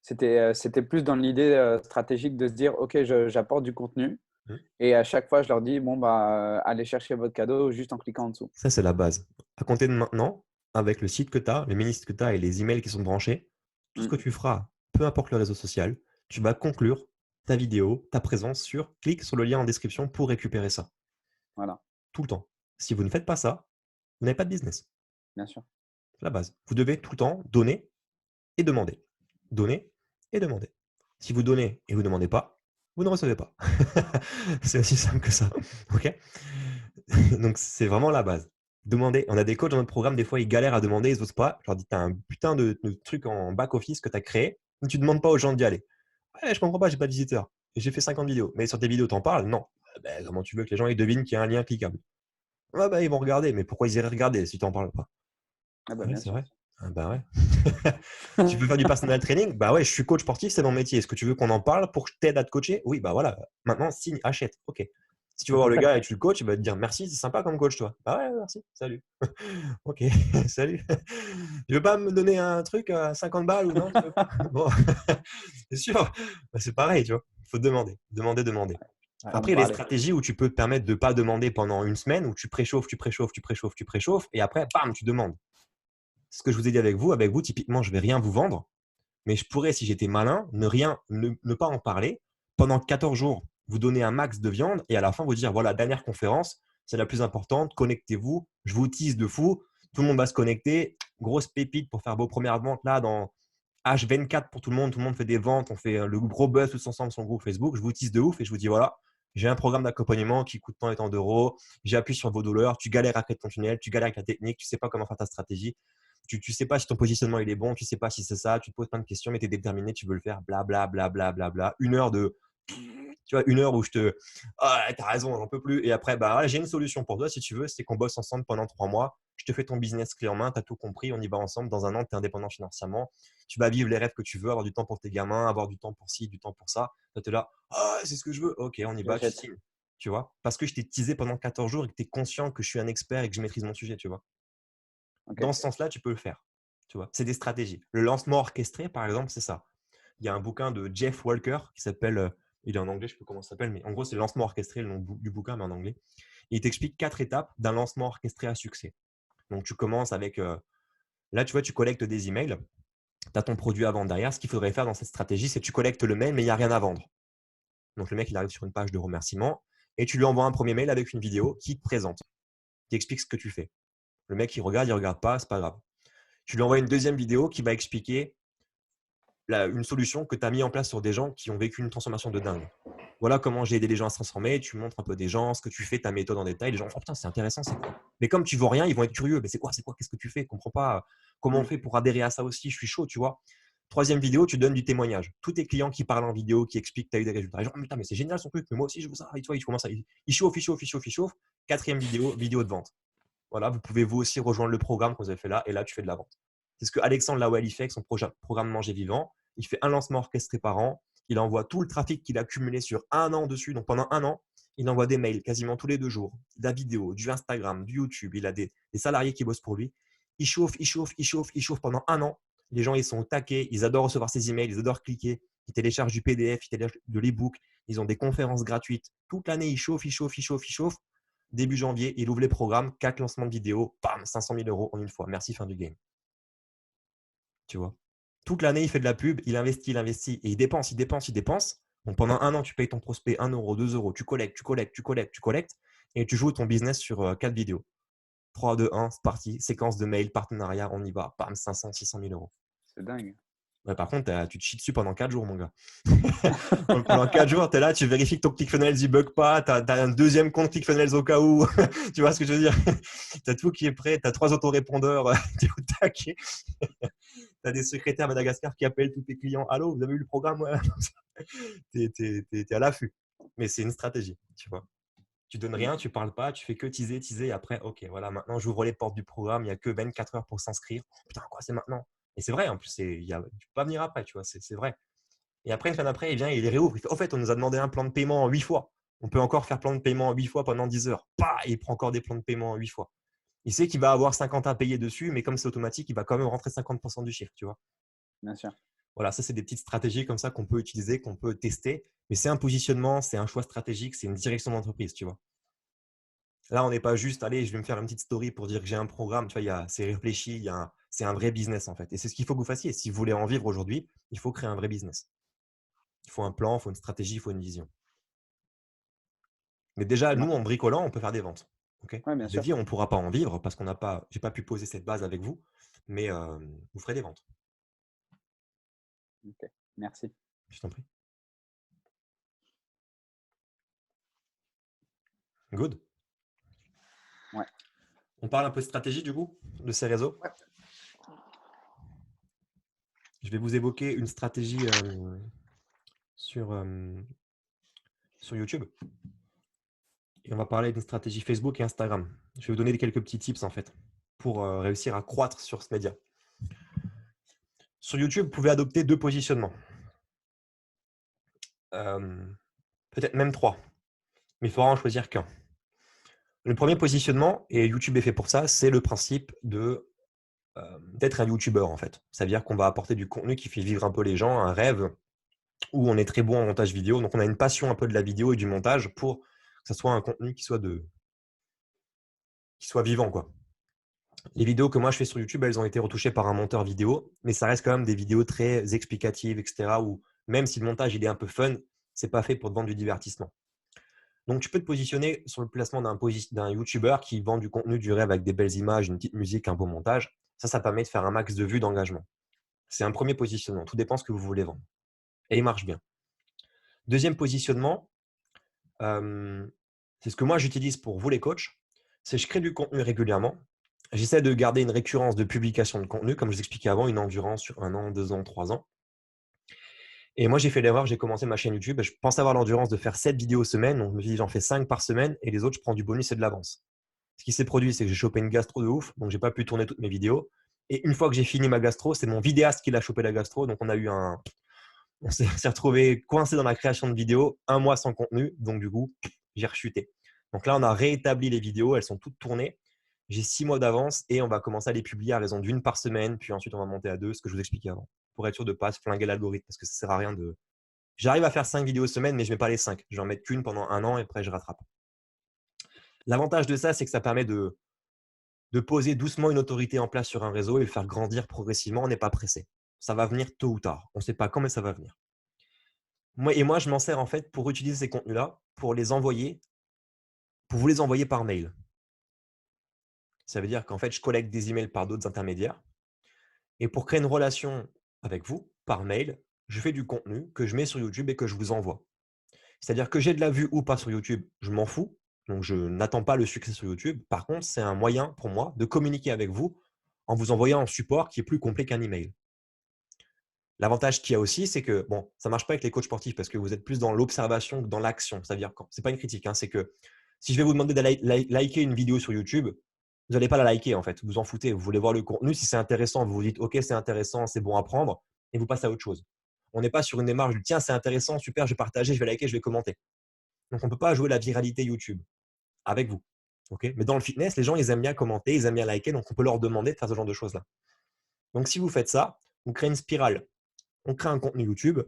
C'était plus dans l'idée stratégique de se dire, ok, j'apporte du contenu Mmh. et à chaque fois, je leur dis, bon, bah, allez chercher votre cadeau juste en cliquant en dessous. Ça, c'est la base. À compter de maintenant, avec le site que tu as, le mini-site que tu as et les emails qui sont branchés, tout ce Mm. que tu feras, peu importe le réseau social, tu vas conclure ta vidéo, ta présence sur clique sur le lien en description pour récupérer ça. Voilà, Tout le temps. Si vous ne faites pas ça, vous n'avez pas de business. bien sûr. C'est la base. Vous devez tout le temps donner et demander. Donner et demander. Si vous donnez et vous ne demandez pas, vous ne recevez pas. C'est aussi simple que ça. OK? Donc, c'est vraiment la base. Demander. On a des coachs dans notre programme, des fois, ils galèrent à demander, ils n'osent pas. Je leur dis, tu as un putain de truc en back-office que tu as créé, mais tu ne demandes pas aux gens d'y aller. Ouais, je comprends pas, j'ai pas de visiteurs. Et j'ai fait 50 vidéos. Mais sur tes vidéos, t'en parles? Non. Ben, comment tu veux que les gens ils devinent qu'il y a un lien cliquable? Ouais, bah, ils vont regarder, mais pourquoi ils iraient regarder si tu n'en parles pas? Ah bah, Ouais, bien c'est sûr. vrai. Ah bah ouais. Tu veux faire du personal training? Bah ouais, je suis coach sportif, c'est mon métier. Est-ce que tu veux qu'on en parle pour que je t'aide à te coacher? Oui, bah voilà. Maintenant, signe, achète. OK. Si tu vas voir le gars et tu le coaches, il va te dire merci, c'est sympa comme coach, toi. Bah ouais, merci, salut. OK, salut. Tu veux pas me donner un truc à 50 balles ou non? Tu veux pas? Bon, c'est sûr. Bah, c'est pareil, tu vois. Il faut demander, demander, demander. Ouais, Après, on il y a les parlait. stratégies où tu peux te permettre de ne pas demander pendant une semaine, où tu préchauffes, tu préchauffes, tu préchauffes, tu préchauffes, et après, bam, tu demandes. C'est ce que je vous ai dit avec vous. Avec vous, typiquement, je vais rien vous vendre, mais je pourrais, si j'étais malin, ne pas en parler. Pendant 14 jours, vous donner un max de viande et à la fin, vous dire, voilà, dernière conférence, c'est la plus importante, connectez-vous, je vous tease de fou, tout le monde va se connecter, grosse pépite pour faire vos premières ventes là dans H24 pour tout le monde fait des ventes, on fait le gros buzz tous ensemble sur le groupe Facebook, je vous tease de ouf et je vous dis, voilà, j'ai un programme d'accompagnement qui coûte tant et tant d'euros, j'appuie sur vos douleurs, tu galères à créer ton tunnel, tu galères avec la technique, tu sais pas comment faire ta stratégie, tu sais pas si ton positionnement il est bon, tu sais pas si c'est ça, tu te poses plein de questions, mais tu es déterminé, tu veux le faire, bla bla bla bla bla bla. Tu vois, une heure où je te, ah, t'as raison, j'en peux plus. Et après, bah, ouais, j'ai une solution pour toi si tu veux, c'est qu'on bosse ensemble pendant 3 mois. Je te fais ton business clé en main, tu as tout compris, on y va ensemble. Dans un an, tu es indépendant financièrement. Tu vas vivre les rêves que tu veux, avoir du temps pour tes gamins, avoir du temps pour ci, du temps pour ça. Toi, tu es là, ah, c'est ce que je veux. Ok, on y va, tu J'achète. signes. Tu vois, parce que je t'ai teasé pendant 14 jours et que tu es conscient que je suis un expert et que je maîtrise mon sujet, tu vois. Ok. Dans ce sens-là, tu peux le faire. Tu vois, c'est des stratégies. Le lancement orchestré, par exemple, c'est ça. Il y a un bouquin de Jeff Walker qui s'appelle, il est en anglais, je ne sais plus comment ça s'appelle, mais en gros, c'est le lancement orchestré, le nom du bouquin, mais en anglais. Et il t'explique 4 étapes d'un lancement orchestré à succès. Donc, tu commences avec, là, tu vois, tu collectes des emails, tu as ton produit à vendre derrière. Ce qu'il faudrait faire dans cette stratégie, c'est que tu collectes le mail, mais il n'y a rien à vendre. Donc, le mec, il arrive sur une page de remerciement et tu lui envoies un premier mail avec une vidéo qui te présente, qui explique ce que tu fais. Le mec, il regarde pas, c'est pas grave. Tu lui envoies une deuxième vidéo qui va expliquer une solution que tu as mis en place sur des gens qui ont vécu une transformation de dingue. Voilà comment j'ai aidé les gens à se transformer. Tu montres un peu des gens, ce que tu fais, ta méthode en détail. Les gens font, oh, putain, c'est intéressant, c'est quoi? Mais comme tu ne vaux rien, ils vont être curieux. Mais c'est quoi, qu'est-ce que tu fais? Je ne comprends pas comment on fait pour adhérer à ça aussi. Je suis chaud, tu vois. Troisième vidéo, tu donnes du témoignage. Tous tes clients qui parlent en vidéo, qui expliquent que tu as eu des résultats. Les gens, oh, putain, mais c'est génial son truc, mais moi aussi je veux ça. Et tu vois, ils commencent à. Ils chauffent. Quatrième vidéo, vidéo de vente. Voilà, vous pouvez vous aussi rejoindre le programme que vous avez fait là, et là, tu fais de la vente. C'est ce que Alexandre Lawel il fait avec son programme Manger Vivant. Il fait un lancement orchestré par an. Il envoie tout le trafic qu'il a accumulé sur un an dessus. Donc pendant un an, il envoie des mails quasiment tous les 2 jours, de la vidéo, du Instagram, du YouTube. Il a des salariés qui bossent pour lui. Il chauffe pendant un an. Les gens, ils sont au taquet. Ils adorent recevoir ses emails. Ils adorent cliquer. Ils téléchargent du PDF, ils téléchargent de l'e-book. Ils ont des conférences gratuites. Toute l'année, il chauffe. Début janvier, il ouvre les programmes, 4 lancements de vidéos, bam, 500 000 euros en une fois. Merci, fin du game. Tu vois. Toute l'année, il fait de la pub, il investit et il dépense. Donc pendant un an, tu payes ton prospect 1 euro, 2 euros, tu collectes et tu joues ton business sur 4 vidéos. 3, 2, 1, c'est parti. Séquence de mail, partenariat, on y va. Bam, 500, 600 000 euros. C'est dingue. Ouais, par contre, tu te chies dessus pendant 4 jours, mon gars. Donc, pendant 4 jours, tu es là, tu vérifies que ton ClickFunnels ne bug pas, tu as un deuxième compte ClickFunnels au cas où. Tu vois ce que je veux dire? Tu as tout qui est prêt, tu as 3 autorépondeurs, tu es au taquet. Tu as des secrétaires à Madagascar qui appellent tous tes clients. Allô, vous avez eu le programme? Ouais. Tu es à l'affût. Mais c'est une stratégie, tu vois. Tu donnes rien, tu parles pas, tu fais que teaser. Et après, ok, voilà, maintenant j'ouvre les portes du programme, il n'y a que 24 heures pour s'inscrire. Putain, quoi, c'est maintenant? Et c'est vrai, en plus, tu ne peux pas venir après, tu vois, c'est vrai. Et après, une semaine après, il vient, il les réouvre. Il fait, au fait, on nous a demandé un plan de paiement en 8 fois. On peut encore faire plan de paiement en 8 fois pendant 10 heures. Bah, et il prend encore des plans de paiement en 8 fois. Il sait qu'il va avoir 50 à payer dessus, mais comme c'est automatique, il va quand même rentrer 50% du chiffre, tu vois. Bien sûr. Voilà, ça, c'est des petites stratégies comme ça qu'on peut utiliser, qu'on peut tester. Mais c'est un positionnement, c'est un choix stratégique, c'est une direction d'entreprise, tu vois. Là, on n'est pas juste, allez, je vais me faire une petite story pour dire que j'ai un programme. Tu vois, c'est réfléchi, c'est un vrai business en fait. Et c'est ce qu'il faut que vous fassiez. Si vous voulez en vivre aujourd'hui, il faut créer un vrai business. Il faut un plan, il faut une stratégie, il faut une vision. Mais déjà, nous, Ouais. en bricolant, on peut faire des ventes. Ok. Ouais, bien De sûr. vie, on ne pourra pas en vivre parce j'ai pas pu poser cette base avec vous, mais vous ferez des ventes. Ok, merci. Je t'en prie. Good. Ouais. On parle un peu de stratégie du coup de ces réseaux. Ouais. Je vais vous évoquer une stratégie sur, sur YouTube. Et on va parler d'une stratégie Facebook et Instagram. Je vais vous donner quelques petits tips en fait pour réussir à croître sur ce média. Sur YouTube, vous pouvez adopter 2 positionnements. Peut-être même 3. Mais il faudra en choisir qu'un. Le premier positionnement, et YouTube est fait pour ça, c'est le principe d'être un YouTuber en fait. Ça veut dire qu'on va apporter du contenu qui fait vivre un peu les gens, un rêve, où on est très bon en montage vidéo. Donc on a une passion un peu de la vidéo et du montage pour que ça soit un contenu qui soit vivant, quoi. Les vidéos que moi je fais sur YouTube, elles ont été retouchées par un monteur vidéo, mais ça reste quand même des vidéos très explicatives, etc. Où même si le montage il est un peu fun, c'est pas fait pour te vendre du divertissement. Donc tu peux te positionner sur le placement d'un YouTuber qui vend du contenu du rêve avec des belles images, une petite musique, un beau montage. Ça permet de faire un max de vues, d'engagement. C'est un premier positionnement. Tout dépend de ce que vous voulez vendre. Et il marche bien. Deuxième positionnement, c'est ce que moi j'utilise pour vous les coachs, c'est je crée du contenu régulièrement. J'essaie de garder une récurrence de publication de contenu, comme je vous expliquais avant, une endurance sur 1 an, 2 ans, 3 ans. Et moi, j'ai fait l'erreur, j'ai commencé ma chaîne YouTube. Je pensais avoir l'endurance de faire 7 vidéos semaine. Donc, je me suis dit, j'en fais 5 par semaine et les autres, je prends du bonus et de l'avance. Ce qui s'est produit, c'est que j'ai chopé une gastro de ouf. Donc, j'ai pas pu tourner toutes mes vidéos. Et une fois que j'ai fini ma gastro, c'est mon vidéaste qui l'a chopé la gastro. Donc, on s'est retrouvé coincé dans la création de vidéos, 1 mois sans contenu. Donc, du coup, j'ai rechuté. Donc là, on a réétabli les vidéos. Elles sont toutes tournées. J'ai 6 mois d'avance et on va commencer à les publier à raison d'1 par semaine. Puis ensuite, on va monter à 2, ce que je vous expliquais avant, pour être sûr de ne pas se flinguer l'algorithme. Parce que ça ne sert à rien de. J'arrive à faire 5 vidéos semaine, mais je ne mets pas les 5. Je vais en mettre qu'une pendant 1 an et après, je rattrape. L'avantage de ça, c'est que ça permet de poser doucement une autorité en place sur un réseau et le faire grandir progressivement. On n'est pas pressé. Ça va venir tôt ou tard. On ne sait pas quand, mais ça va venir. Moi, je m'en sers en fait pour utiliser ces contenus-là, pour vous les envoyer par mail. Ça veut dire qu'en fait, je collecte des emails par d'autres intermédiaires. Et pour créer une relation avec vous, par mail, je fais du contenu que je mets sur YouTube et que je vous envoie. C'est-à-dire que j'ai de la vue ou pas sur YouTube, je m'en fous. Donc, je n'attends pas le succès sur YouTube. Par contre, c'est un moyen pour moi de communiquer avec vous en vous envoyant un support qui est plus complet qu'un email. L'avantage qu'il y a aussi, c'est que, bon, ça ne marche pas avec les coachs sportifs parce que vous êtes plus dans l'observation que dans l'action. C'est-à-dire que ce n'est pas une critique, hein, c'est que si je vais vous demander de liker une vidéo sur YouTube, vous n'allez pas la liker en fait. Vous en foutez. Vous voulez voir le contenu. Si c'est intéressant, vous vous dites OK, c'est intéressant, c'est bon à prendre et vous passez à autre chose. On n'est pas sur une démarche de tiens, c'est intéressant, super, je vais partager, je vais liker, je vais commenter. Donc, on ne peut pas jouer la viralité YouTube avec vous. Okay, mais dans le fitness, les gens, ils aiment bien commenter, ils aiment bien liker, donc on peut leur demander de faire ce genre de choses-là. Donc, si vous faites ça, vous créez une spirale. On crée un contenu YouTube,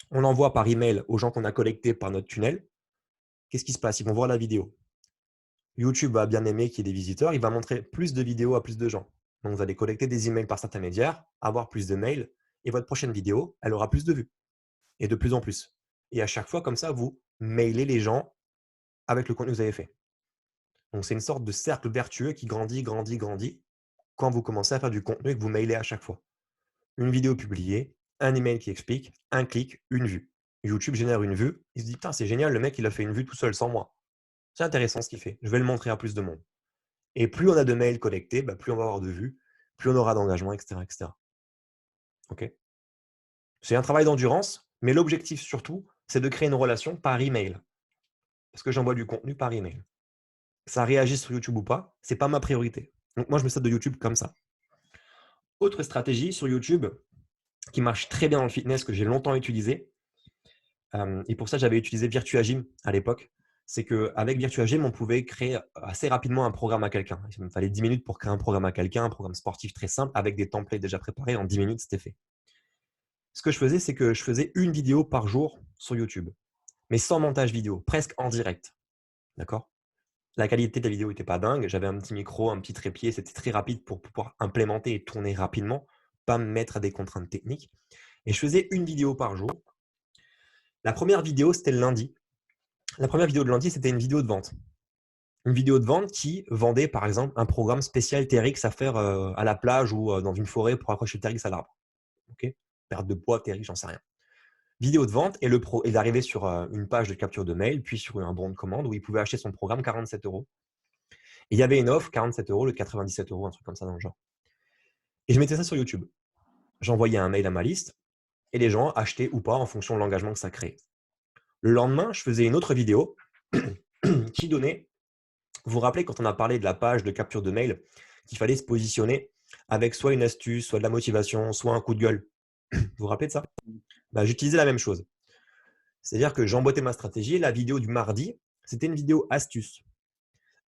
on l'envoie par email aux gens qu'on a collectés par notre tunnel. Qu'est-ce qui se passe? Ils vont voir la vidéo. YouTube va bien aimer qu'il y ait des visiteurs, il va montrer plus de vidéos à plus de gens. Donc, vous allez collecter des emails par cet intermédiaire, avoir plus de mails, et votre prochaine vidéo, elle aura plus de vues, et de plus en plus. Et à chaque fois, comme ça, vous mailez les gens avec le contenu que vous avez fait. Donc, c'est une sorte de cercle vertueux qui grandit, grandit, grandit quand vous commencez à faire du contenu et que vous mailez à chaque fois. Une vidéo publiée, un email qui explique, un clic, une vue. YouTube génère une vue, il se dit, putain, c'est génial, le mec, il a fait une vue tout seul, sans moi. C'est intéressant ce qu'il fait, je vais le montrer à plus de monde. Et plus on a de mails collectés, plus on va avoir de vues, plus on aura d'engagement, etc., etc. Okay, c'est un travail d'endurance, mais l'objectif surtout, c'est de créer une relation par email. Parce que j'envoie du contenu par email. Ça réagit sur YouTube ou pas, ce n'est pas ma priorité. Donc moi, je me sers de YouTube comme ça. Autre stratégie sur YouTube qui marche très bien dans le fitness, que j'ai longtemps utilisé, et pour ça, j'avais utilisé Virtua Gym à l'époque. C'est qu'avec Virtua Gym, on pouvait créer assez rapidement un programme à quelqu'un. Il me fallait 10 minutes pour créer un programme à quelqu'un, un programme sportif très simple, avec des templates déjà préparés. En 10 minutes, c'était fait. Ce que je faisais, c'est que je faisais une vidéo par jour sur YouTube, mais sans montage vidéo, presque en direct. D'accord? La qualité de la vidéo n'était pas dingue. J'avais un petit micro, un petit trépied. C'était très rapide pour pouvoir implémenter et tourner rapidement, pas me mettre à des contraintes techniques. Et je faisais une vidéo par jour. La première vidéo, c'était le lundi. La première vidéo de lundi, c'était une vidéo de vente. Une vidéo de vente qui vendait, par exemple, un programme spécial TRX à faire à la plage ou dans une forêt pour accrocher le TRX à l'arbre. Ok, perte de poids, TRX, j'en sais rien. Vidéo de vente et il est arrivé sur une page de capture de mail, puis sur un bon de commande où il pouvait acheter son programme 47 €. Et il y avait une offre, 47 € le 97 €, un truc comme ça dans le genre. Et je mettais ça sur YouTube. J'envoyais un mail à ma liste et les gens achetaient ou pas en fonction de l'engagement que ça créait. Le lendemain, je faisais une autre vidéo qui donnait, vous vous rappelez quand on a parlé de la page de capture de mail, qu'il fallait se positionner avec soit une astuce, soit de la motivation, soit un coup de gueule. Vous vous rappelez de ça? J'utilisais la même chose. C'est-à-dire que j'emboîtais ma stratégie. La vidéo du mardi, c'était une vidéo astuce.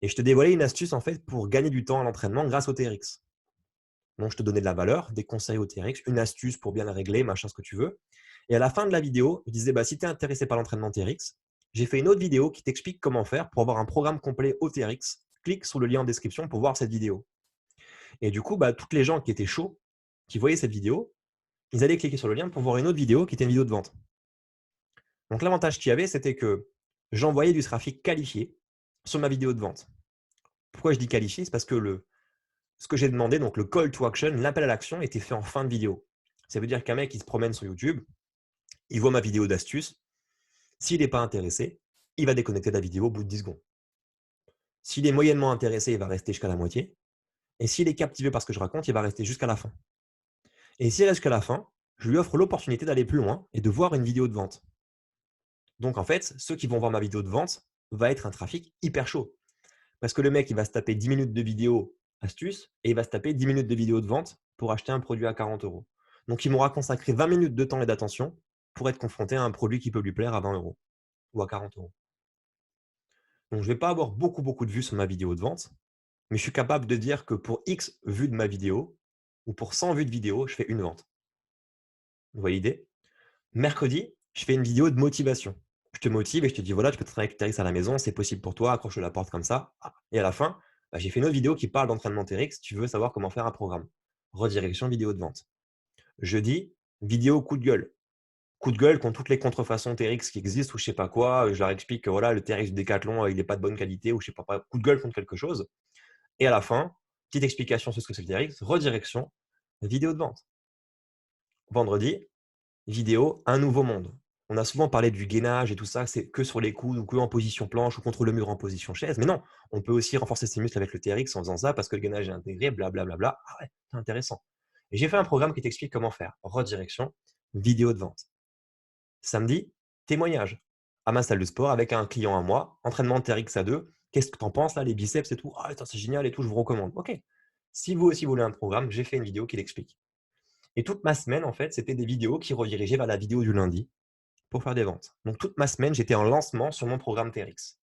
Et je te dévoilais une astuce en fait pour gagner du temps à l'entraînement grâce au TRX. Donc, je te donnais de la valeur, des conseils au TRX, une astuce pour bien la régler, machin, ce que tu veux. Et à la fin de la vidéo, je disais, si tu es intéressé par l'entraînement TRX, j'ai fait une autre vidéo qui t'explique comment faire pour avoir un programme complet au TRX. Clique sur le lien en description pour voir cette vidéo. Et du coup, toutes les gens qui étaient chauds, qui voyaient cette vidéo, ils allaient cliquer sur le lien pour voir une autre vidéo qui était une vidéo de vente. Donc, l'avantage qu'il y avait, c'était que j'envoyais du trafic qualifié sur ma vidéo de vente. Pourquoi je dis qualifié? C'est parce que ce que j'ai demandé, donc le call to action, l'appel à l'action, était fait en fin de vidéo. Ça veut dire qu'un mec, il se promène sur YouTube, il voit ma vidéo d'astuce. S'il n'est pas intéressé, il va déconnecter de la vidéo au bout de 10 secondes. S'il est moyennement intéressé, il va rester jusqu'à la moitié. Et s'il est captivé par ce que je raconte, il va rester jusqu'à la fin. Et s'il reste jusqu'à la fin, je lui offre l'opportunité d'aller plus loin et de voir une vidéo de vente. Donc en fait, ceux qui vont voir ma vidéo de vente va être un trafic hyper chaud. Parce que le mec, il va se taper 10 minutes de vidéo astuce et il va se taper 10 minutes de vidéo de vente pour acheter un produit à 40 €. Donc, il m'aura consacré 20 minutes de temps et d'attention pour être confronté à un produit qui peut lui plaire à 20 € ou à 40 €. Donc, je ne vais pas avoir beaucoup de vues sur ma vidéo de vente, mais je suis capable de dire que pour X vues de ma vidéo ou pour 100 vues de vidéo, je fais une vente. Vous voyez l'idée? Mercredi, je fais une vidéo de motivation. Je te motive et je te dis, voilà, tu peux travailler avec TRX à la maison, c'est possible pour toi, accroche la porte comme ça. Et à la fin, j'ai fait une autre vidéo qui parle d'entraînement TRX. Tu veux savoir comment faire un programme. Redirection vidéo de vente. Jeudi, vidéo coup de gueule. Coup de gueule contre toutes les contrefaçons TRX qui existent ou je sais pas quoi. Je leur explique que voilà, le TRX du Decathlon, il n'est pas de bonne qualité ou je sais pas, coup de gueule contre quelque chose. Et à la fin, petite explication sur ce que c'est le TRX, redirection, vidéo de vente. Vendredi, vidéo, un nouveau monde. On a souvent parlé du gainage et tout ça, c'est que sur les coudes ou que en position planche ou contre le mur en position chaise. Mais non, on peut aussi renforcer ses muscles avec le TRX en faisant ça parce que le gainage est intégré, blablabla. Ah ouais, c'est intéressant. Et j'ai fait un programme qui t'explique comment faire. Redirection, vidéo de vente. Samedi, témoignage. À ma salle de sport avec un client à moi, entraînement TRX à 2. Qu'est-ce que tu en penses là, les biceps et tout? Ah, c'est génial et tout, je vous recommande. Ok. Si vous aussi voulez un programme, j'ai fait une vidéo qui l'explique. Et toute ma semaine, en fait, c'était des vidéos qui redirigeaient vers la vidéo du lundi pour faire des ventes. Donc, toute ma semaine, j'étais en lancement sur mon programme TRX.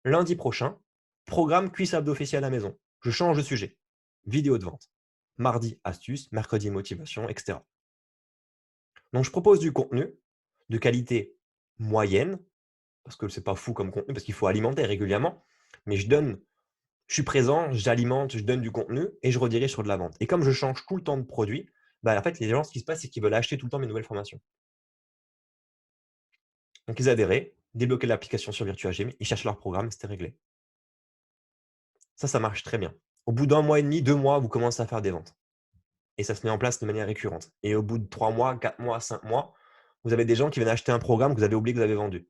Lundi prochain, programme cuisse abdos fessiers à la maison. Je change de sujet. Vidéo de vente. Mardi, astuce. Mercredi, motivation, etc. Donc, je propose du contenu de qualité moyenne, parce que c'est pas fou comme contenu, parce qu'il faut alimenter régulièrement, mais je suis présent, j'alimente, je donne du contenu et je redirige sur de la vente. Et comme je change tout le temps de produit, en fait, les gens, ce qui se passe, c'est qu'ils veulent acheter tout le temps mes nouvelles formations. Donc, ils adhéraient, débloquaient l'application sur Virtua Gym, ils cherchent leur programme, c'était réglé. Ça marche très bien. Au bout d'1 mois et demi, 2 mois, vous commencez à faire des ventes. Et ça se met en place de manière récurrente. Et au bout de 3 mois, 4 mois, 5 mois, vous avez des gens qui viennent acheter un programme que vous avez oublié que vous avez vendu.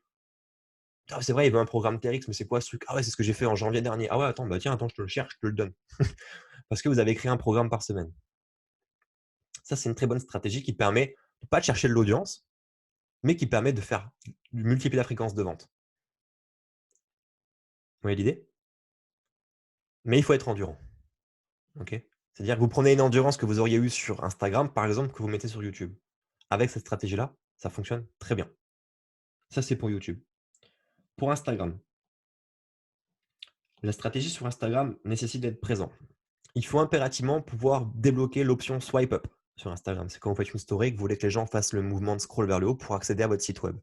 Ah, c'est vrai, il veut un programme TRX, mais c'est quoi ce truc? Ah ouais, c'est ce que j'ai fait en janvier dernier. Ah ouais, attends, attends, je te le cherche, je te le donne. Parce que vous avez créé un programme par semaine. Ça, c'est une très bonne stratégie qui permet de pas de chercher de l'audience, mais qui permet de multiplier la fréquence de vente. Vous voyez l'idée? Mais il faut être endurant. Ok? C'est-à-dire que vous prenez une endurance que vous auriez eue sur Instagram, par exemple, que vous mettez sur YouTube. Avec cette stratégie-là, ça fonctionne très bien. Ça, c'est pour YouTube. Pour Instagram, la stratégie sur Instagram nécessite d'être présent. Il faut impérativement pouvoir débloquer l'option swipe up sur Instagram. C'est quand vous faites une story et que vous voulez que les gens fassent le mouvement de scroll vers le haut pour accéder à votre site web.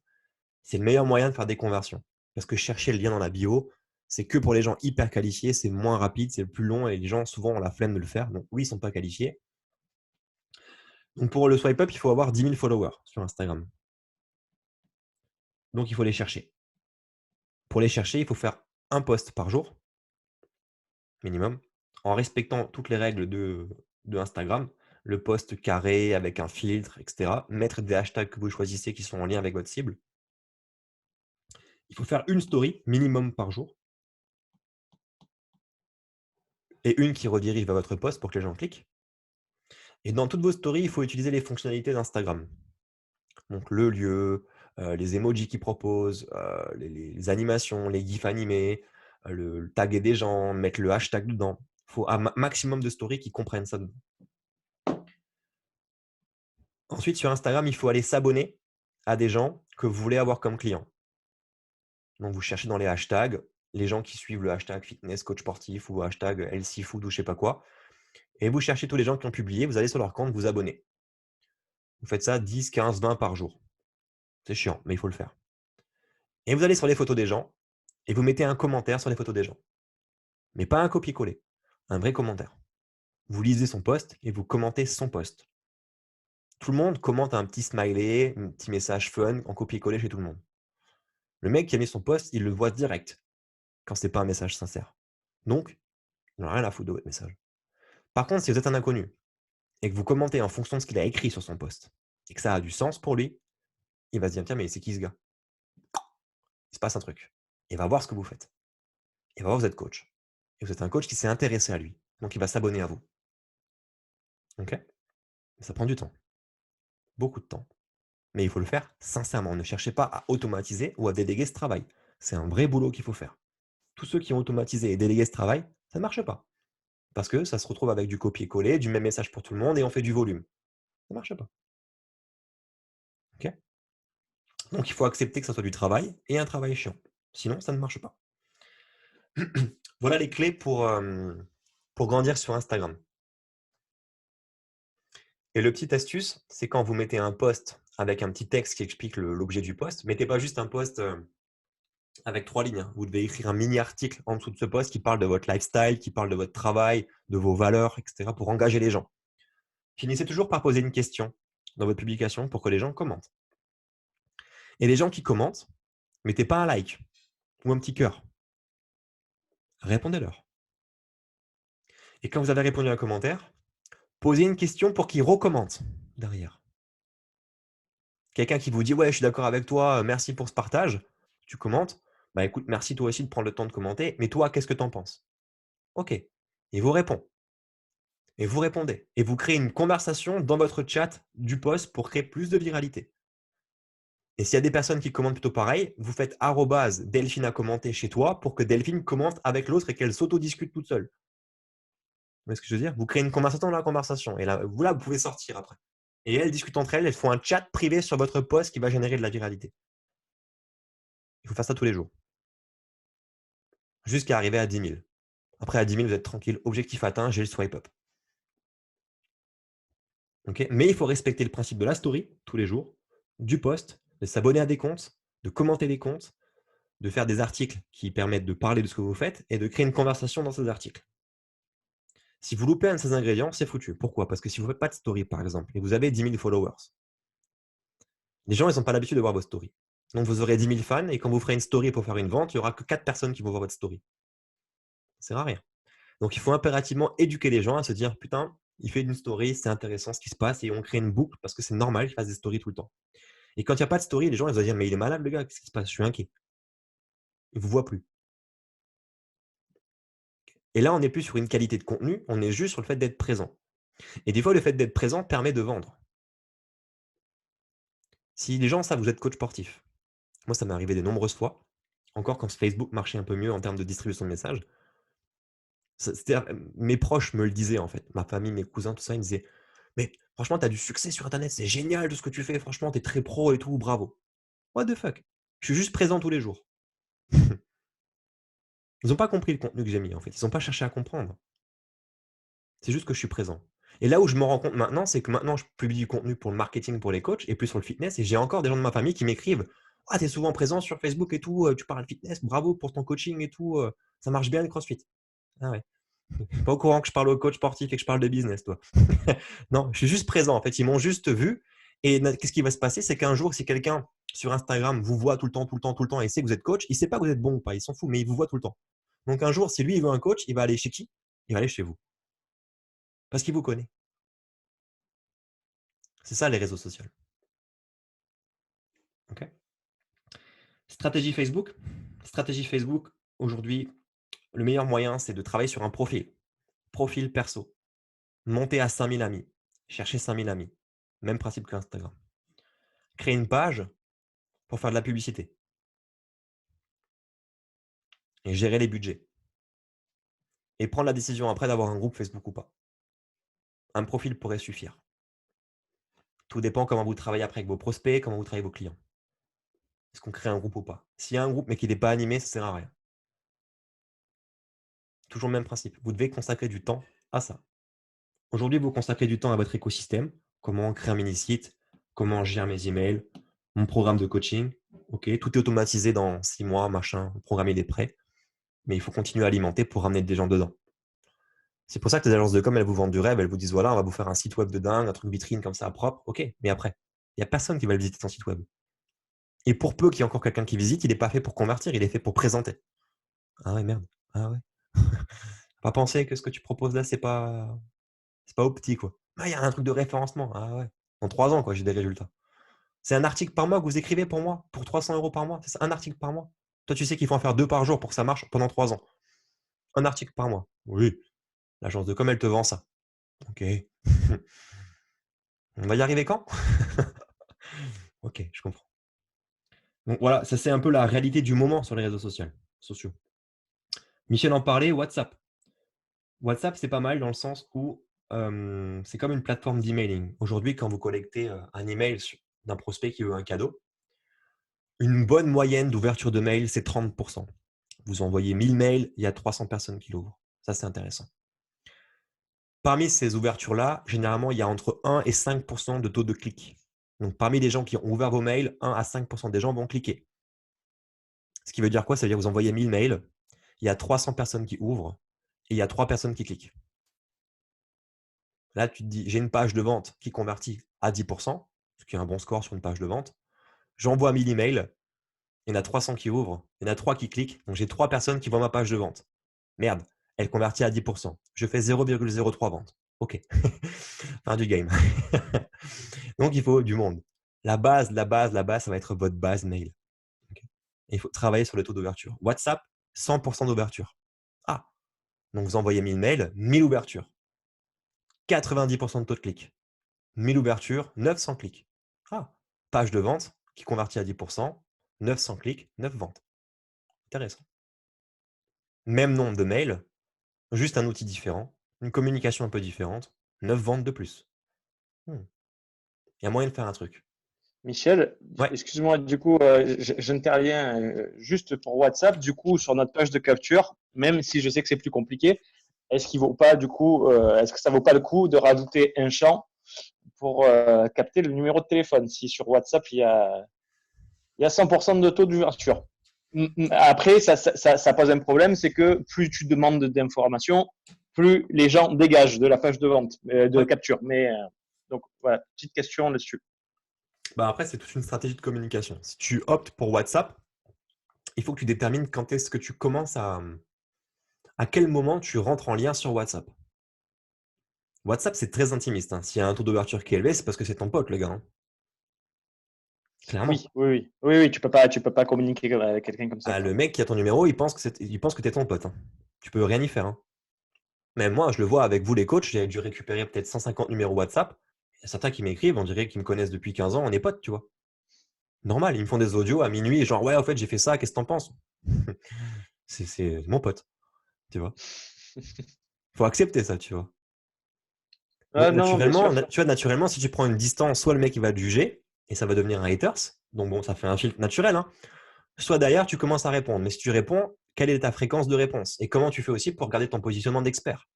C'est le meilleur moyen de faire des conversions. Parce que chercher le lien dans la bio, c'est que pour les gens hyper qualifiés, c'est moins rapide, c'est le plus long et les gens souvent ont la flemme de le faire. Donc oui, ils ne sont pas qualifiés. Donc pour le swipe up, il faut avoir 10 000 followers sur Instagram. Donc il faut les chercher. Pour les chercher, il faut faire un post par jour, minimum, en respectant toutes les règles de Instagram, le post carré avec un filtre, etc. Mettre des hashtags que vous choisissez qui sont en lien avec votre cible. Il faut faire une story minimum par jour et une qui redirige vers votre post pour que les gens cliquent. Et dans toutes vos stories, il faut utiliser les fonctionnalités d'Instagram. Donc le lieu, les emojis qu'ils proposent, les animations, les gifs animés, le taguer des gens, mettre le hashtag dedans. Il faut un maximum de stories qui comprennent ça dedans. Ensuite, sur Instagram, il faut aller s'abonner à des gens que vous voulez avoir comme clients. Donc, vous cherchez dans les hashtags, les gens qui suivent le hashtag fitness, coach sportif ou hashtag healthy food ou je sais pas quoi. Et vous cherchez tous les gens qui ont publié, vous allez sur leur compte, vous abonnez. Vous faites ça 10, 15, 20 par jour. C'est chiant, mais il faut le faire. Et vous allez sur les photos des gens et vous mettez un commentaire sur les photos des gens. Mais pas un copier-coller, un vrai commentaire. Vous lisez son post et vous commentez son post. Tout le monde commente un petit smiley, un petit message fun en copier-coller chez tout le monde. Le mec qui a mis son post, il le voit direct quand ce n'est pas un message sincère. Donc, il n'en a rien à foutre de votre message. Par contre, si vous êtes un inconnu et que vous commentez en fonction de ce qu'il a écrit sur son post et que ça a du sens pour lui, il va se dire, tiens, mais c'est qui ce gars? Il se passe un truc. Il va voir ce que vous faites. Il va voir que vous êtes coach. Et vous êtes un coach qui s'est intéressé à lui. Donc, il va s'abonner à vous. OK? Ça prend du temps. Beaucoup de temps. Mais il faut le faire sincèrement. Ne cherchez pas à automatiser ou à déléguer ce travail. C'est un vrai boulot qu'il faut faire. Tous ceux qui ont automatisé et délégué ce travail, ça ne marche pas. Parce que ça se retrouve avec du copier-coller, du même message pour tout le monde et on fait du volume. Ça ne marche pas. OK? Donc, il faut accepter que ça soit du travail et un travail chiant. Sinon, ça ne marche pas. Voilà les clés pour grandir sur Instagram. Et le petit astuce, c'est quand vous mettez un post avec un petit texte qui explique l'objet du post, mettez pas juste un post avec 3 lignes. Vous devez écrire un mini article en dessous de ce post qui parle de votre lifestyle, qui parle de votre travail, de vos valeurs, etc. pour engager les gens. Finissez toujours par poser une question dans votre publication pour que les gens commentent. Et les gens qui commentent, mettez pas un like ou un petit cœur. Répondez-leur. Et quand vous avez répondu à un commentaire, posez une question pour qu'ils recommentent derrière. Quelqu'un qui vous dit « Ouais, je suis d'accord avec toi, merci pour ce partage », tu commentes, « Bah écoute, merci toi aussi de prendre le temps de commenter, mais toi, qu'est-ce que tu en penses ?» Ok. Et vous répond. Et vous répondez. Et vous créez une conversation dans votre chat du post pour créer plus de viralité. Et s'il y a des personnes qui commentent plutôt pareil, vous faites @ Delphine a commenté chez toi pour que Delphine commente avec l'autre et qu'elle s'auto-discute toute seule. Vous voyez ce que je veux dire? Vous créez une conversation dans la conversation. Et là, vous pouvez sortir après. Et elles discutent entre elles, elles font un chat privé sur votre post qui va générer de la viralité. Il faut faire ça tous les jours. Jusqu'à arriver à 10 000. Après, à 10 000, vous êtes tranquille. Objectif atteint, j'ai le swipe up. Okay, mais il faut respecter le principe de la story tous les jours, du post, de s'abonner à des comptes, de commenter des comptes, de faire des articles qui permettent de parler de ce que vous faites et de créer une conversation dans ces articles. Si vous loupez un de ces ingrédients, c'est foutu. Pourquoi? Parce que si vous ne faites pas de story, par exemple, et vous avez 10 000 followers, les gens, ils n'ont pas l'habitude de voir vos stories. Donc, vous aurez 10 000 fans et quand vous ferez une story pour faire une vente, il n'y aura que 4 personnes qui vont voir votre story. Ça ne sert à rien. Donc, il faut impérativement éduquer les gens à se dire « Putain, il fait une story, c'est intéressant ce qui se passe » et on crée une boucle parce que c'est normal qu'il fasse des stories tout le temps. Et quand il n'y a pas de story, les gens ils vont dire « Mais il est malade le gars, qu'est-ce qui se passe? Je suis inquiet. » Ils ne vous voient plus. Et là, on n'est plus sur une qualité de contenu, on est juste sur le fait d'être présent. Et des fois, le fait d'être présent permet de vendre. Si les gens savent que vous êtes coach sportif, moi, ça m'est arrivé de nombreuses fois, encore quand Facebook marchait un peu mieux en termes de distribution de messages, mes proches me le disaient en fait, ma famille, mes cousins, tout ça, ils me disaient « Mais franchement, tu as du succès sur Internet, c'est génial tout ce que tu fais, franchement, tu es très pro et tout, bravo. » What the fuck? Je suis juste présent tous les jours. Ils n'ont pas compris le contenu que j'ai mis en fait, ils n'ont pas cherché à comprendre. C'est juste que je suis présent. Et là où je me rends compte maintenant, c'est que maintenant, je publie du contenu pour le marketing, pour les coachs, et plus sur le fitness, et j'ai encore des gens de ma famille qui m'écrivent « Ah, tu es souvent présent sur Facebook et tout, tu parles fitness, bravo pour ton coaching et tout, ça marche bien le CrossFit. » Ah ouais. Pas au courant que je parle au coach sportif et que je parle de business, toi. Non, je suis juste présent en fait, ils m'ont juste vu, et qu'est-ce qui va se passer? C'est qu'un jour, si quelqu'un sur Instagram vous voit tout le temps et sait que vous êtes coach, il ne sait pas que vous êtes bon ou pas, il s'en fout, mais il vous voit tout le temps. Donc un jour, si lui, il veut un coach, il va aller chez qui? Il va aller chez vous. Parce qu'il vous connaît. C'est ça les réseaux sociaux. Ok. Stratégie Facebook. Stratégie Facebook, aujourd'hui, le meilleur moyen, c'est de travailler sur un profil. Profil perso. Monter à 5000 amis. Chercher 5000 amis. Même principe qu'Instagram. Créer une page pour faire de la publicité. Et gérer les budgets. Et prendre la décision après d'avoir un groupe Facebook ou pas. Un profil pourrait suffire. Tout dépend comment vous travaillez après avec vos prospects, comment vous travaillez vos clients. Est-ce qu'on crée un groupe ou pas? S'il y a un groupe mais qu'il n'est pas animé, ça ne sert à rien. Toujours le même principe. Vous devez consacrer du temps à ça. Aujourd'hui, vous consacrez du temps à votre écosystème. Comment créer un mini-site, comment gérer mes emails, mon programme de coaching. Ok, tout est automatisé dans 6 mois, machin, programmer des prêts. Mais il faut continuer à alimenter pour ramener des gens dedans. C'est pour ça que les agences de com, elles vous vendent du rêve. Elles vous disent, voilà, on va vous faire un site web de dingue, un truc vitrine comme ça, propre. Ok, mais après, il n'y a personne qui va le visiter ton site web. Et pour peu qu'il y ait encore quelqu'un qui visite, il n'est pas fait pour convertir, il est fait pour présenter. Ah ouais, merde. Ah ouais. Pas penser que ce que tu proposes là, c'est pas opti, quoi. Ah, il y a un truc de référencement. Ah ouais. En 3 ans, quoi, j'ai des résultats. C'est un article par mois que vous écrivez pour moi, pour 300 € par mois. C'est un article par mois. Toi, tu sais qu'il faut en faire 2 par jour pour que ça marche pendant 3 ans. Un article par mois. Oui. L'agence de com, elle te vend ça. Ok. On va y arriver quand? Ok, je comprends. Donc voilà, ça c'est un peu la réalité du moment sur les réseaux sociaux. Michel en parlait, WhatsApp. WhatsApp, c'est pas mal dans le sens où c'est comme une plateforme d'emailing. Aujourd'hui, quand vous collectez un email d'un prospect qui veut un cadeau, une bonne moyenne d'ouverture de mail, c'est 30%. Vous envoyez 1000 mails, il y a 300 personnes qui l'ouvrent. Ça, c'est intéressant. Parmi ces ouvertures-là, généralement, il y a entre 1 et 5% de taux de clic. Donc, parmi les gens qui ont ouvert vos mails, 1 à 5% des gens vont cliquer. Ce qui veut dire quoi? Ça veut dire que vous envoyez 1000 mails, il y a 300 personnes qui ouvrent et il y a 3 personnes qui cliquent. Là, tu te dis, j'ai une page de vente qui convertit à 10%, ce qui est un bon score sur une page de vente. J'envoie 1000 emails, il y en a 300 qui ouvrent, il y en a 3 qui cliquent, donc j'ai 3 personnes qui voient ma page de vente. Merde, elle convertit à 10%. Je fais 0,03 ventes. Ok. Fin du game. Donc, il faut du monde. La base, ça va être votre base mail. Okay. Et il faut travailler sur le taux d'ouverture. WhatsApp, 100% d'ouverture. Ah, donc vous envoyez 1000 mails, 1000 ouvertures. 90% de taux de clic. 1000 ouvertures, 900 clics. Ah, page de vente qui convertit à 10%, 900 clics, 9 ventes. Intéressant. Même nombre de mails, juste un outil différent, une communication un peu différente, 9 ventes de plus. Il y a moyen de faire un truc. Michel, Ouais. excuse-moi, du coup, j'interviens juste pour WhatsApp. Du coup, sur notre page de capture, même si je sais que c'est plus compliqué, est-ce qu'il vaut pas, du coup, est-ce que ça vaut pas le coup de rajouter un champ pour capter le numéro de téléphone si sur WhatsApp il y a 100% de taux d'ouverture? Après, ça pose un problème, c'est que plus tu demandes d'informations, plus les gens dégagent de la page de vente, de capture. Mais donc voilà, petite question là-dessus. Bah après, c'est toute une stratégie de communication. Si tu optes pour WhatsApp, il faut que tu détermines quand est-ce que tu commences à quel moment tu rentres en lien sur WhatsApp. WhatsApp, c'est très intimiste. Hein. S'il y a un taux d'ouverture qui est élevé, c'est parce que c'est ton pote, le gars. Hein. Clairement. Oui, tu peux pas communiquer avec quelqu'un comme ça. Ah, le mec qui a ton numéro, il pense que tu es ton pote. Hein. Tu peux rien y faire. Hein. Même moi, je le vois avec vous, les coachs, j'ai dû récupérer peut-être 150 numéros WhatsApp. Il y a certains qui m'écrivent, on dirait qu'ils me connaissent depuis 15 ans, on est potes, tu vois. Normal, ils me font des audios à minuit, et genre, ouais, en fait, j'ai fait ça, qu'est-ce que t'en penses? C'est mon pote, tu vois. Faut accepter ça, tu vois. Naturellement, si tu prends une distance, soit le mec il va te juger et ça va devenir un haters. Donc bon, ça fait un filtre naturel. Hein. Soit derrière, tu commences à répondre. Mais si tu réponds, quelle est ta fréquence de réponse? Et comment tu fais aussi pour garder ton positionnement d'expert?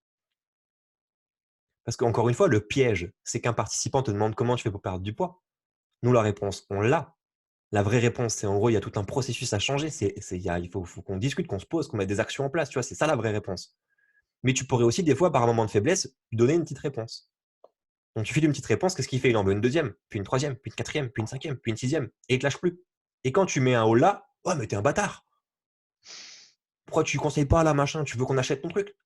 Parce qu'encore une fois, le piège, c'est qu'un participant te demande comment tu fais pour perdre du poids. Nous, la réponse, on l'a. La vraie réponse, c'est en gros, il y a tout un processus à changer. Il faut qu'on discute, qu'on se pose, qu'on mette des actions en place. Tu vois, c'est ça la vraie réponse. Mais tu pourrais aussi, des fois, par un moment de faiblesse, lui donner une petite réponse. Donc, tu fais une petite réponse, qu'est-ce qu'il fait? Il envoie une deuxième, puis une troisième, puis une quatrième, puis une cinquième, puis une sixième, et il te lâche plus. Et quand tu mets un haut là, ouais, mais t'es un bâtard. Pourquoi tu conseilles pas là, machin? Tu veux qu'on achète ton truc?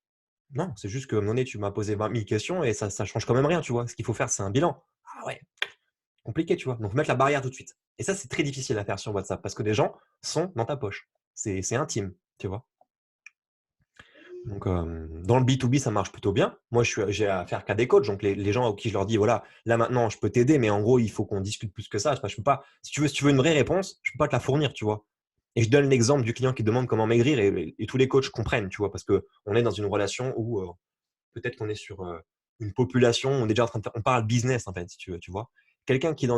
Non, c'est juste qu'à un moment donné, tu m'as posé 20 000 questions et ça change quand même rien, tu vois. Ce qu'il faut faire, c'est un bilan. Ah ouais, compliqué, tu vois. Donc, mettre la barrière tout de suite. Et ça, c'est très difficile à faire sur WhatsApp parce que les gens sont dans ta poche. C'est intime, tu vois. Donc, dans le B2B, ça marche plutôt bien. Moi, j'ai affaire qu'à des coachs. Donc, les gens à qui je leur dis, voilà, là maintenant, je peux t'aider, mais en gros, il faut qu'on discute plus que ça. Je peux pas, si tu veux une vraie réponse, je peux pas te la fournir, tu vois. Et je donne l'exemple du client qui demande comment maigrir et tous les coachs comprennent, tu vois, parce que on est dans une relation où peut-être qu'on est sur une population, on est déjà en train de on parle business, en fait, si tu veux, tu vois. Quelqu'un qui est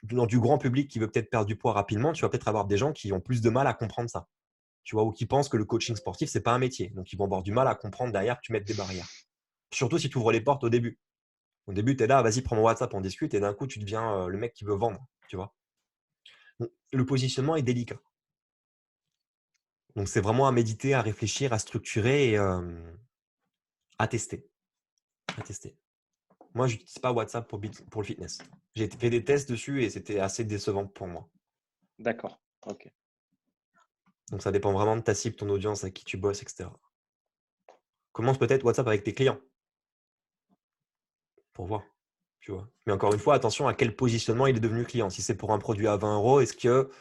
dans du grand public qui veut peut-être perdre du poids rapidement, tu vas peut-être avoir des gens qui ont plus de mal à comprendre ça. Tu vois, ou qui pensent que le coaching sportif, c'est pas un métier. Donc, ils vont avoir du mal à comprendre derrière que tu mettes des barrières. Surtout si tu ouvres les portes au début. Au début, tu es là, vas-y, prends mon WhatsApp, on discute, et d'un coup, tu deviens le mec qui veut vendre, tu vois. Donc, le positionnement est délicat. Donc, c'est vraiment à méditer, à réfléchir, à structurer et à tester. À tester. Moi, je n'utilise pas WhatsApp pour le fitness. J'ai fait des tests dessus et c'était assez décevant pour moi. D'accord. Ok. Donc, ça dépend vraiment de ta cible, ton audience, à qui tu bosses, etc. Commence peut-être WhatsApp avec tes clients pour voir. Tu vois. Mais encore une fois, attention à quel positionnement il est devenu client. Si c'est pour un produit à 20 euros, est-ce que.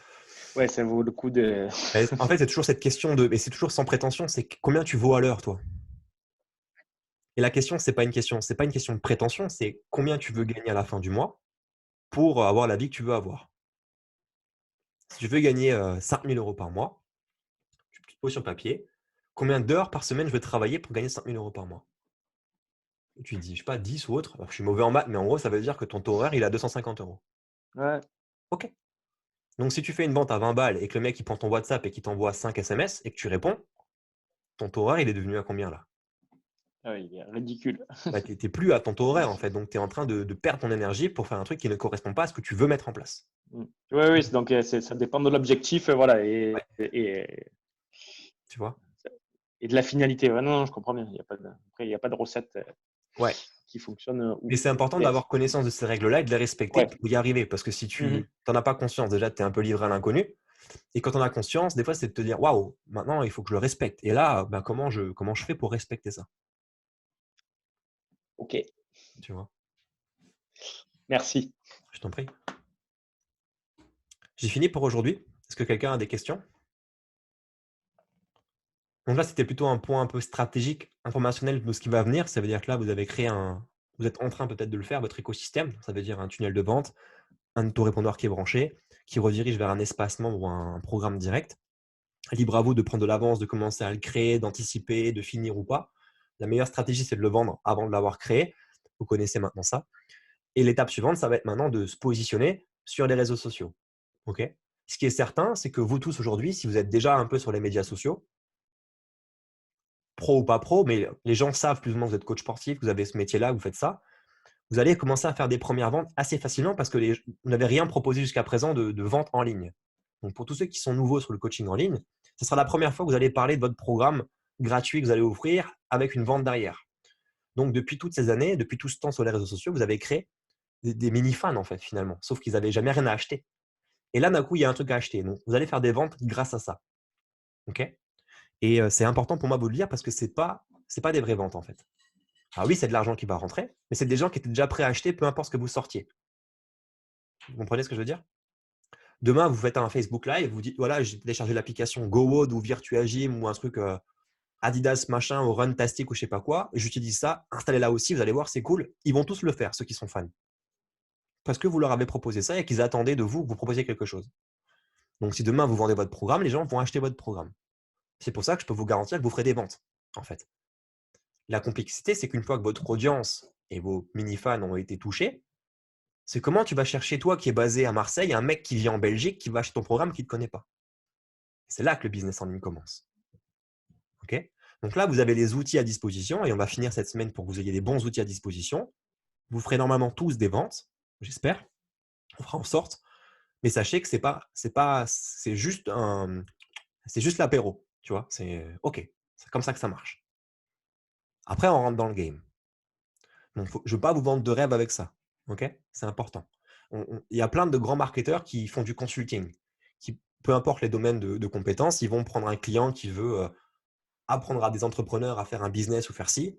Ouais, ça vaut le coup de. En fait, c'est toujours cette question de. Et c'est toujours sans prétention, c'est combien tu vaux à l'heure, toi. Et la question, c'est pas une question de prétention, c'est combien tu veux gagner à la fin du mois pour avoir la vie que tu veux avoir. Si tu veux gagner 5 000 euros par mois, tu te poses sur papier, combien d'heures par semaine je vais travailler pour gagner 5 000 euros par mois? Et tu te dis, je sais pas, 10 ou autre. Alors, je suis mauvais en maths, mais en gros, ça veut dire que ton taux horaire, il est à 250 euros. Ouais. OK. Donc, si tu fais une vente à 20 balles et que le mec il prend ton WhatsApp et qu'il t'envoie 5 SMS et que tu réponds, ton taux horaire il est devenu à combien là? Ah oui, il est ridicule. Bah, tu n'es plus à ton taux horaire en fait. Donc, tu es en train de perdre ton énergie pour faire un truc qui ne correspond pas à ce que tu veux mettre en place. Oui, oui, donc ça dépend de l'objectif, voilà, Ouais. et Tu vois? de la finalité. Ouais, non, je comprends bien. Après, il n'y a pas de recette Ouais. qui fonctionne. Mais c'est important d'avoir connaissance de ces règles-là et de les respecter Ouais. pour y arriver. Parce que si tu n'en as pas conscience, déjà, tu es un peu livré à l'inconnu. Et quand on a conscience, des fois, c'est de te dire waouh, maintenant, il faut que je le respecte. Et là, bah, comment je fais pour respecter ça? Ok, Tu vois? merci. Je t'en prie. J'ai fini pour aujourd'hui. Est-ce que quelqu'un a des questions? Donc là, c'était plutôt un point un peu stratégique, informationnel de ce qui va venir. Ça veut dire que là, vous avez créé vous êtes en train peut-être de le faire, votre écosystème. Ça veut dire un tunnel de vente, un autorépondeur qui est branché, qui redirige vers un espacement ou un programme direct. Libre à vous de prendre de l'avance, de commencer à le créer, d'anticiper, de finir ou pas. La meilleure stratégie, c'est de le vendre avant de l'avoir créé. Vous connaissez maintenant ça. Et l'étape suivante, ça va être maintenant de se positionner sur les réseaux sociaux. OK? Ce qui est certain, c'est que vous tous aujourd'hui, si vous êtes déjà un peu sur les médias sociaux, pro ou pas pro, mais les gens savent plus ou moins que vous êtes coach sportif, que vous avez ce métier-là, que vous faites ça, vous allez commencer à faire des premières ventes assez facilement parce que vous n'avez rien proposé jusqu'à présent de vente en ligne. Donc, pour tous ceux qui sont nouveaux sur le coaching en ligne, ce sera la première fois que vous allez parler de votre programme gratuit que vous allez offrir avec une vente derrière. Donc, depuis toutes ces années, depuis tout ce temps sur les réseaux sociaux, vous avez créé des mini-fans en fait, finalement, sauf qu'ils n'avaient jamais rien à acheter. Et là, d'un coup, il y a un truc à acheter. Donc, vous allez faire des ventes grâce à ça. OK? Et c'est important pour moi de vous le dire parce que c'est pas des vraies ventes en fait. Ah oui, c'est de l'argent qui va rentrer, mais c'est des gens qui étaient déjà prêts à acheter, peu importe ce que vous sortiez. Vous comprenez ce que je veux dire? Demain, vous faites un Facebook Live, vous dites voilà, j'ai téléchargé l'application GoWood ou Virtua Gym ou un truc Adidas machin ou Runtastic ou je sais pas quoi. J'utilise ça, installez-la aussi, vous allez voir, c'est cool. Ils vont tous le faire, ceux qui sont fans. Parce que vous leur avez proposé ça et qu'ils attendaient de vous que vous proposiez quelque chose. Donc, si demain vous vendez votre programme, les gens vont acheter votre programme. C'est pour ça que je peux vous garantir que vous ferez des ventes, en fait. La complexité, c'est qu'une fois que votre audience et vos mini-fans ont été touchés, c'est comment tu vas chercher, toi qui es basé à Marseille, un mec qui vit en Belgique, qui va acheter ton programme, qui ne te connaît pas. C'est là que le business en ligne commence. OK? Donc là, vous avez les outils à disposition et on va finir cette semaine pour que vous ayez des bons outils à disposition. Vous ferez normalement tous des ventes, j'espère. On fera en sorte. Mais sachez que c'est juste l'apéro, tu vois. C'est OK. C'est comme ça que ça marche. Après, on rentre dans le game. Donc, je ne veux pas vous vendre de rêve avec ça. Ok? C'est important. Il y a plein de grands marketeurs qui font du consulting, qui, peu importe les domaines de compétences, ils vont prendre un client qui veut apprendre à des entrepreneurs à faire un business ou faire ci.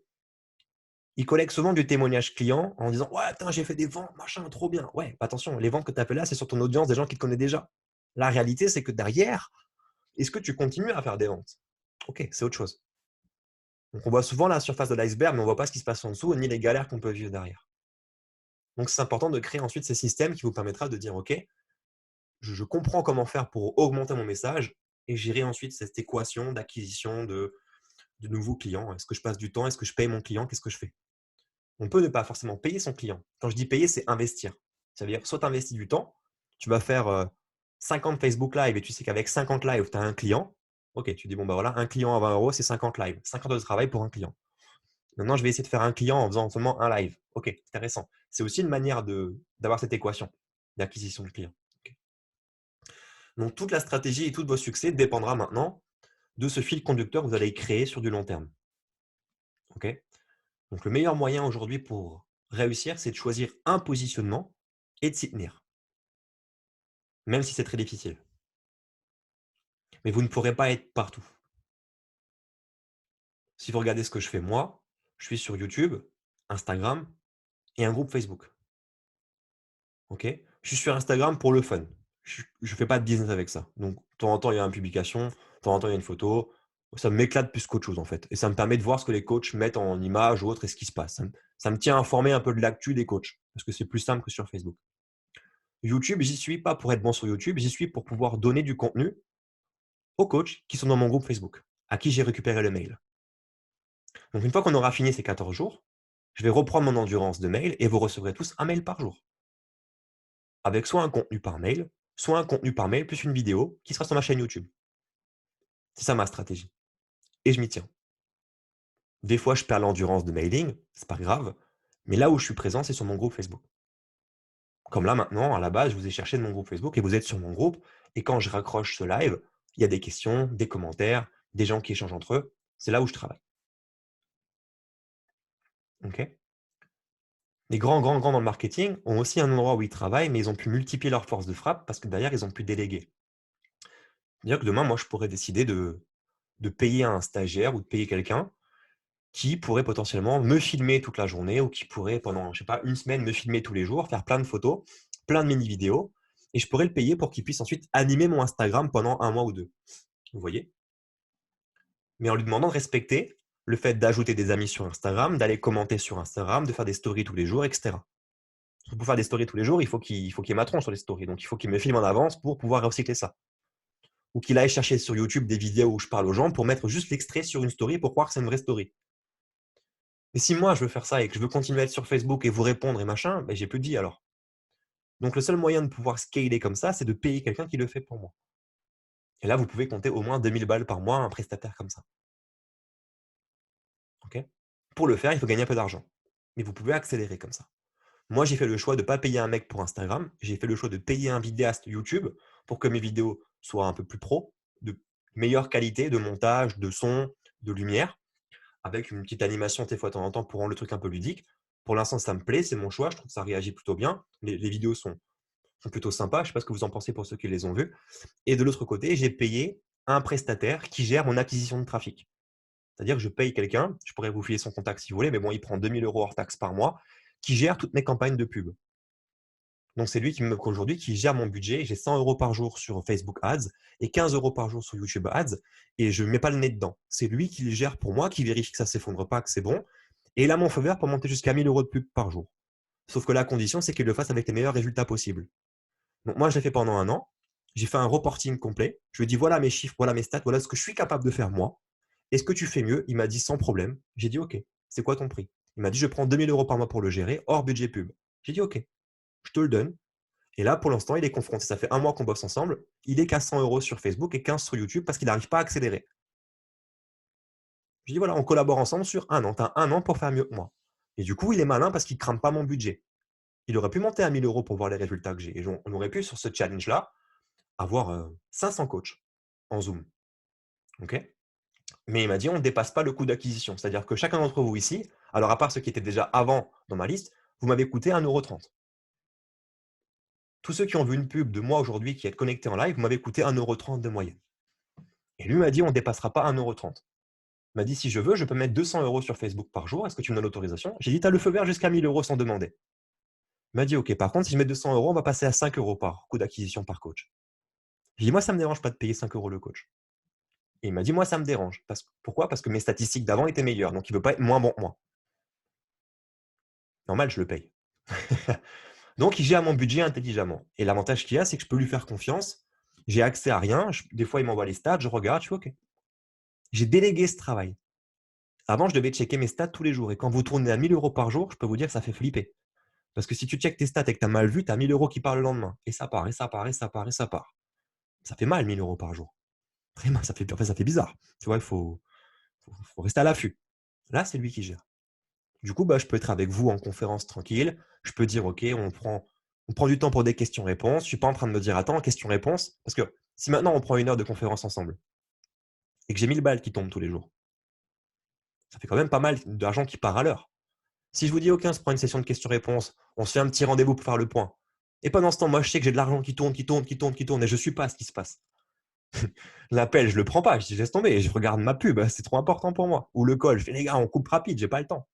Ils collectent souvent du témoignage client en disant ouais, putain, j'ai fait des ventes, machin, trop bien. Ouais, attention, les ventes que tu as fait là, c'est sur ton audience des gens qui te connaissent déjà. La réalité, c'est que derrière, est-ce que tu continues à faire des ventes? Ok, c'est autre chose. Donc, on voit souvent la surface de l'iceberg, mais on ne voit pas ce qui se passe en dessous, ni les galères qu'on peut vivre derrière. Donc, c'est important de créer ensuite ces systèmes qui vous permettra de dire ok, je comprends comment faire pour augmenter mon message et gérer ensuite cette équation d'acquisition de nouveaux clients. Est-ce que je passe du temps? Est-ce que je paye mon client? Qu'est-ce que je fais? On peut ne pas forcément payer son client. Quand je dis payer, c'est investir. Ça veut dire soit tu investis du temps, tu vas faire 50 Facebook Live et tu sais qu'avec 50 lives, tu as un client. Ok, tu dis bon, bah voilà, un client à 20 euros, c'est 50 lives. 50 heures de travail pour un client. Maintenant, je vais essayer de faire un client en faisant seulement un live. Ok, intéressant. C'est aussi une manière d'avoir cette équation d'acquisition de clients. Okay. Donc, toute la stratégie et tous vos succès dépendra maintenant de ce fil conducteur que vous allez créer sur du long terme. Ok. Donc, le meilleur moyen aujourd'hui pour réussir, c'est de choisir un positionnement et de s'y tenir. Même si c'est très difficile. Mais vous ne pourrez pas être partout. Si vous regardez ce que je fais moi, je suis sur YouTube, Instagram et un groupe Facebook. Ok? Je suis sur Instagram pour le fun. Je ne fais pas de business avec ça. Donc, de temps en temps, il y a une publication, de temps en temps, il y a une photo. Ça m'éclate plus qu'autre chose, en fait. Et ça me permet de voir ce que les coachs mettent en image ou autre et ce qui se passe. Ça me tient informé un peu de l'actu des coachs. Parce que c'est plus simple que sur Facebook. YouTube, j'y suis pas pour être bon sur YouTube, j'y suis pour pouvoir donner du contenu aux coachs qui sont dans mon groupe Facebook, à qui j'ai récupéré le mail. Donc, une fois qu'on aura fini ces 14 jours, je vais reprendre mon endurance de mail et vous recevrez tous un mail par jour. Avec soit un contenu par mail, soit un contenu par mail plus une vidéo qui sera sur ma chaîne YouTube. C'est ça ma stratégie. Et je m'y tiens. Des fois, je perds l'endurance de mailing, c'est pas grave, mais là où je suis présent, c'est sur mon groupe Facebook. Comme là maintenant, à la base, je vous ai cherché de mon groupe Facebook et vous êtes sur mon groupe. Et quand je raccroche ce live, il y a des questions, des commentaires, des gens qui échangent entre eux. C'est là où je travaille. Ok. Les grands dans le marketing ont aussi un endroit où ils travaillent, mais ils ont pu multiplier leur force de frappe parce que derrière, ils ont pu déléguer. C'est-à-dire que demain, moi, je pourrais décider de payer un stagiaire ou de payer quelqu'un qui pourrait potentiellement me filmer toute la journée ou qui pourrait, pendant, je sais pas, une semaine, me filmer tous les jours, faire plein de photos, plein de mini-vidéos, et je pourrais le payer pour qu'il puisse ensuite animer mon Instagram pendant 1 mois ou 2. Vous voyez? Mais en lui demandant de respecter le fait d'ajouter des amis sur Instagram, d'aller commenter sur Instagram, de faire des stories tous les jours, etc. Pour faire des stories tous les jours, il faut qu'il y ait ma tronche sur les stories. Donc, il faut qu'il me filme en avance pour pouvoir recycler ça. Ou qu'il aille chercher sur YouTube des vidéos où je parle aux gens pour mettre juste l'extrait sur une story pour croire que c'est une vraie story. Mais si moi, je veux faire ça et que je veux continuer à être sur Facebook et vous répondre et machin, ben, j'ai plus de vie alors. Donc, le seul moyen de pouvoir scaler comme ça, c'est de payer quelqu'un qui le fait pour moi. Et là, vous pouvez compter au moins 2000 balles par mois un prestataire comme ça. Okay. Pour le faire, il faut gagner un peu d'argent. Mais vous pouvez accélérer comme ça. Moi, j'ai fait le choix de ne pas payer un mec pour Instagram. J'ai fait le choix de payer un vidéaste YouTube pour que mes vidéos soient un peu plus pro, de meilleure qualité de montage, de son, de lumière, avec une petite animation des fois de temps en temps pour rendre le truc un peu ludique. Pour l'instant, ça me plaît, c'est mon choix. Je trouve que ça réagit plutôt bien. Les vidéos sont plutôt sympas. Je ne sais pas ce que vous en pensez pour ceux qui les ont vues. Et de l'autre côté, j'ai payé un prestataire qui gère mon acquisition de trafic. C'est-à-dire que je paye quelqu'un, je pourrais vous filer son contact si vous voulez, mais bon, il prend 2000 € hors taxe par mois, qui gère toutes mes campagnes de pub. Donc, c'est lui aujourd'hui qui gère mon budget. J'ai 100 € par jour sur Facebook Ads et 15 € par jour sur YouTube Ads et je ne mets pas le nez dedans. C'est lui qui le gère pour moi, qui vérifie que ça ne s'effondre pas, que c'est bon. Et il a mon feu vert pour monter jusqu'à 1000 € de pub par jour. Sauf que la condition, c'est qu'il le fasse avec les meilleurs résultats possibles. Donc, moi, je l'ai fait pendant 1 an. J'ai fait un reporting complet. Je lui ai dit voilà mes chiffres, voilà mes stats, voilà ce que je suis capable de faire moi. Est-ce que tu fais mieux? Il m'a dit sans problème. J'ai dit OK. C'est quoi ton prix? Il m'a dit je prends 2000 € par mois pour le gérer, hors budget pub. J'ai dit OK. Je te le donne. Et là, pour l'instant, il est confronté. Ça fait 1 mois qu'on bosse ensemble. Il est qu'à 100 € sur Facebook et 15 sur YouTube parce qu'il n'arrive pas à accélérer. Je dis voilà, on collabore ensemble sur 1 an. Tu as 1 an pour faire mieux que moi. Et du coup, il est malin parce qu'il ne crame pas mon budget. Il aurait pu monter à 1000 € pour voir les résultats que j'ai. Et on aurait pu, sur ce challenge-là, avoir 500 coachs en Zoom. OK? Mais il m'a dit on ne dépasse pas le coût d'acquisition. C'est-à-dire que chacun d'entre vous ici Alors, à part ceux qui étaient déjà avant dans ma liste, vous m'avez coûté 1,30 €. Tous ceux qui ont vu une pub de moi aujourd'hui qui est connecté en live, vous m'avez coûté 1,30 € de moyenne. Et lui m'a dit, on ne dépassera pas 1,30 €. Il m'a dit, si je veux, je peux mettre 200 € sur Facebook par jour. Est-ce que tu me donnes l'autorisation? J'ai dit, tu as le feu vert jusqu'à 1 000 € sans demander. Il m'a dit, OK, par contre, si je mets 200 €, on va passer à 5 € par coût d'acquisition par coach. J'ai dit, moi, ça ne me dérange pas de payer 5 € le coach. Et il m'a dit, moi, ça me dérange. Pourquoi? Parce que mes statistiques d'avant étaient meilleures. Donc, il ne veut pas être moins bon que moi. Normal, je le paye. Donc, il gère mon budget intelligemment. Et l'avantage qu'il y a, c'est que je peux lui faire confiance. J'ai accès à rien. Des fois, il m'envoie les stats, je regarde, je fais OK. J'ai délégué ce travail. Avant, je devais checker mes stats tous les jours. Et quand vous tournez à 1 000 € par jour, je peux vous dire que ça fait flipper. Parce que si tu checkes tes stats et que tu as mal vu, tu as 1 000 € qui partent le lendemain. Et ça part, et ça part, et ça part, et ça part. Ça fait mal, 1 000 € par jour. Vraiment, ça fait bizarre. Tu vois, il faut rester à l'affût. Là, c'est lui qui gère. Du coup, je peux être avec vous en conférence tranquille. Je peux dire, OK, on prend du temps pour des questions-réponses. Je ne suis pas en train de me dire, attends, question-réponse. Parce que si maintenant on prend 1 heure de conférence ensemble et que j'ai 1000 balles qui tombent tous les jours, ça fait quand même pas mal d'argent qui part à l'heure. Si je vous dis, OK, on se prend une session de questions-réponses, on se fait un petit rendez-vous pour faire le point. Et pendant ce temps, moi, je sais que j'ai de l'argent qui tourne et je ne suis pas à ce qui se passe. L'appel, je ne le prends pas. Je dis, laisse tomber. Je regarde ma pub. C'est trop important pour moi. Ou le call. Je fais, les gars, on coupe rapide. Je n'ai pas le temps.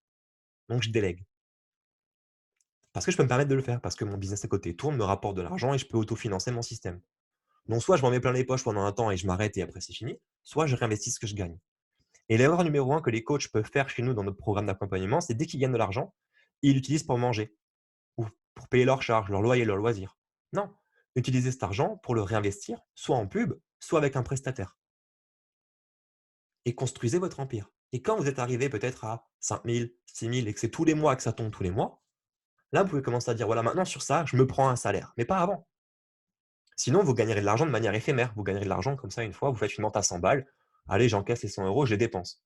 Donc, je délègue. Parce que je peux me permettre de le faire. Parce que mon business à côté tourne, me rapporte de l'argent et je peux autofinancer mon système. Donc, soit je m'en mets plein les poches pendant un temps et je m'arrête et après, c'est fini. Soit je réinvestis ce que je gagne. Et l'erreur numéro 1 que les coachs peuvent faire chez nous dans notre programme d'accompagnement, c'est dès qu'ils gagnent de l'argent, ils l'utilisent pour manger ou pour payer leurs charges, leur loyer, leurs loisirs. Non, utilisez cet argent pour le réinvestir, soit en pub, soit avec un prestataire. Et construisez votre empire. Et quand vous êtes arrivé peut-être à 5 000, 6 000 et que c'est tous les mois que ça tombe tous les mois, là, vous pouvez commencer à dire, voilà, maintenant sur ça, je me prends un salaire. Mais pas avant. Sinon, vous gagnerez de l'argent de manière éphémère. Vous gagnerez de l'argent comme ça une fois, vous faites une vente à 100 balles. Allez, j'encaisse les 100 €, je les dépense.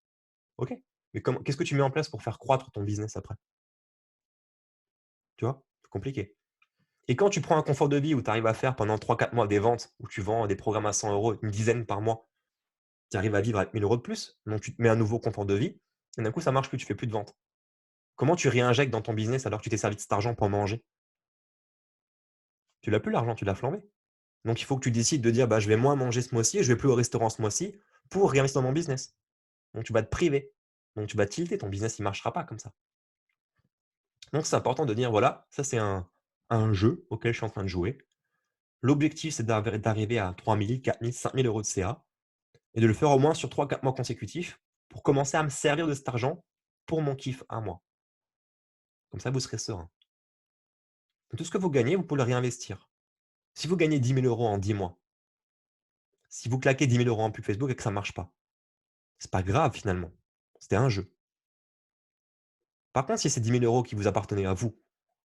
OK. Mais qu'est-ce que tu mets en place pour faire croître ton business après? Tu vois? C'est compliqué. Et quand tu prends un confort de vie où tu arrives à faire pendant 3-4 mois des ventes, où tu vends des programmes à 100 €, une dizaine par mois, tu arrives à vivre avec 1 000 € de plus, donc tu te mets un nouveau confort de vie, et d'un coup, ça marche plus, tu fais plus de ventes. Comment tu réinjectes dans ton business alors que tu t'es servi de cet argent pour manger? Tu l'as plus l'argent, tu l'as flambé. Donc il faut que tu décides de dire, je vais moins manger ce mois-ci et je vais plus au restaurant ce mois-ci pour réinvestir dans mon business. Donc tu vas te priver. Donc tu vas tilter, ton business, il ne marchera pas comme ça. Donc c'est important de dire, voilà, ça c'est un jeu auquel je suis en train de jouer. L'objectif, c'est d'arriver à 3 000, 4 000, 5 000 € de CA et de le faire au moins sur 3-4 mois consécutifs pour commencer à me servir de cet argent pour mon kiff à moi. Comme ça, vous serez serein. Tout ce que vous gagnez, vous pouvez le réinvestir. Si vous gagnez 10 000 € en 10 mois, si vous claquez 10 000 € en pub Facebook et que ça ne marche pas, c'est pas grave finalement. C'était un jeu. Par contre, si c'est 10 000 € qui vous appartenaient à vous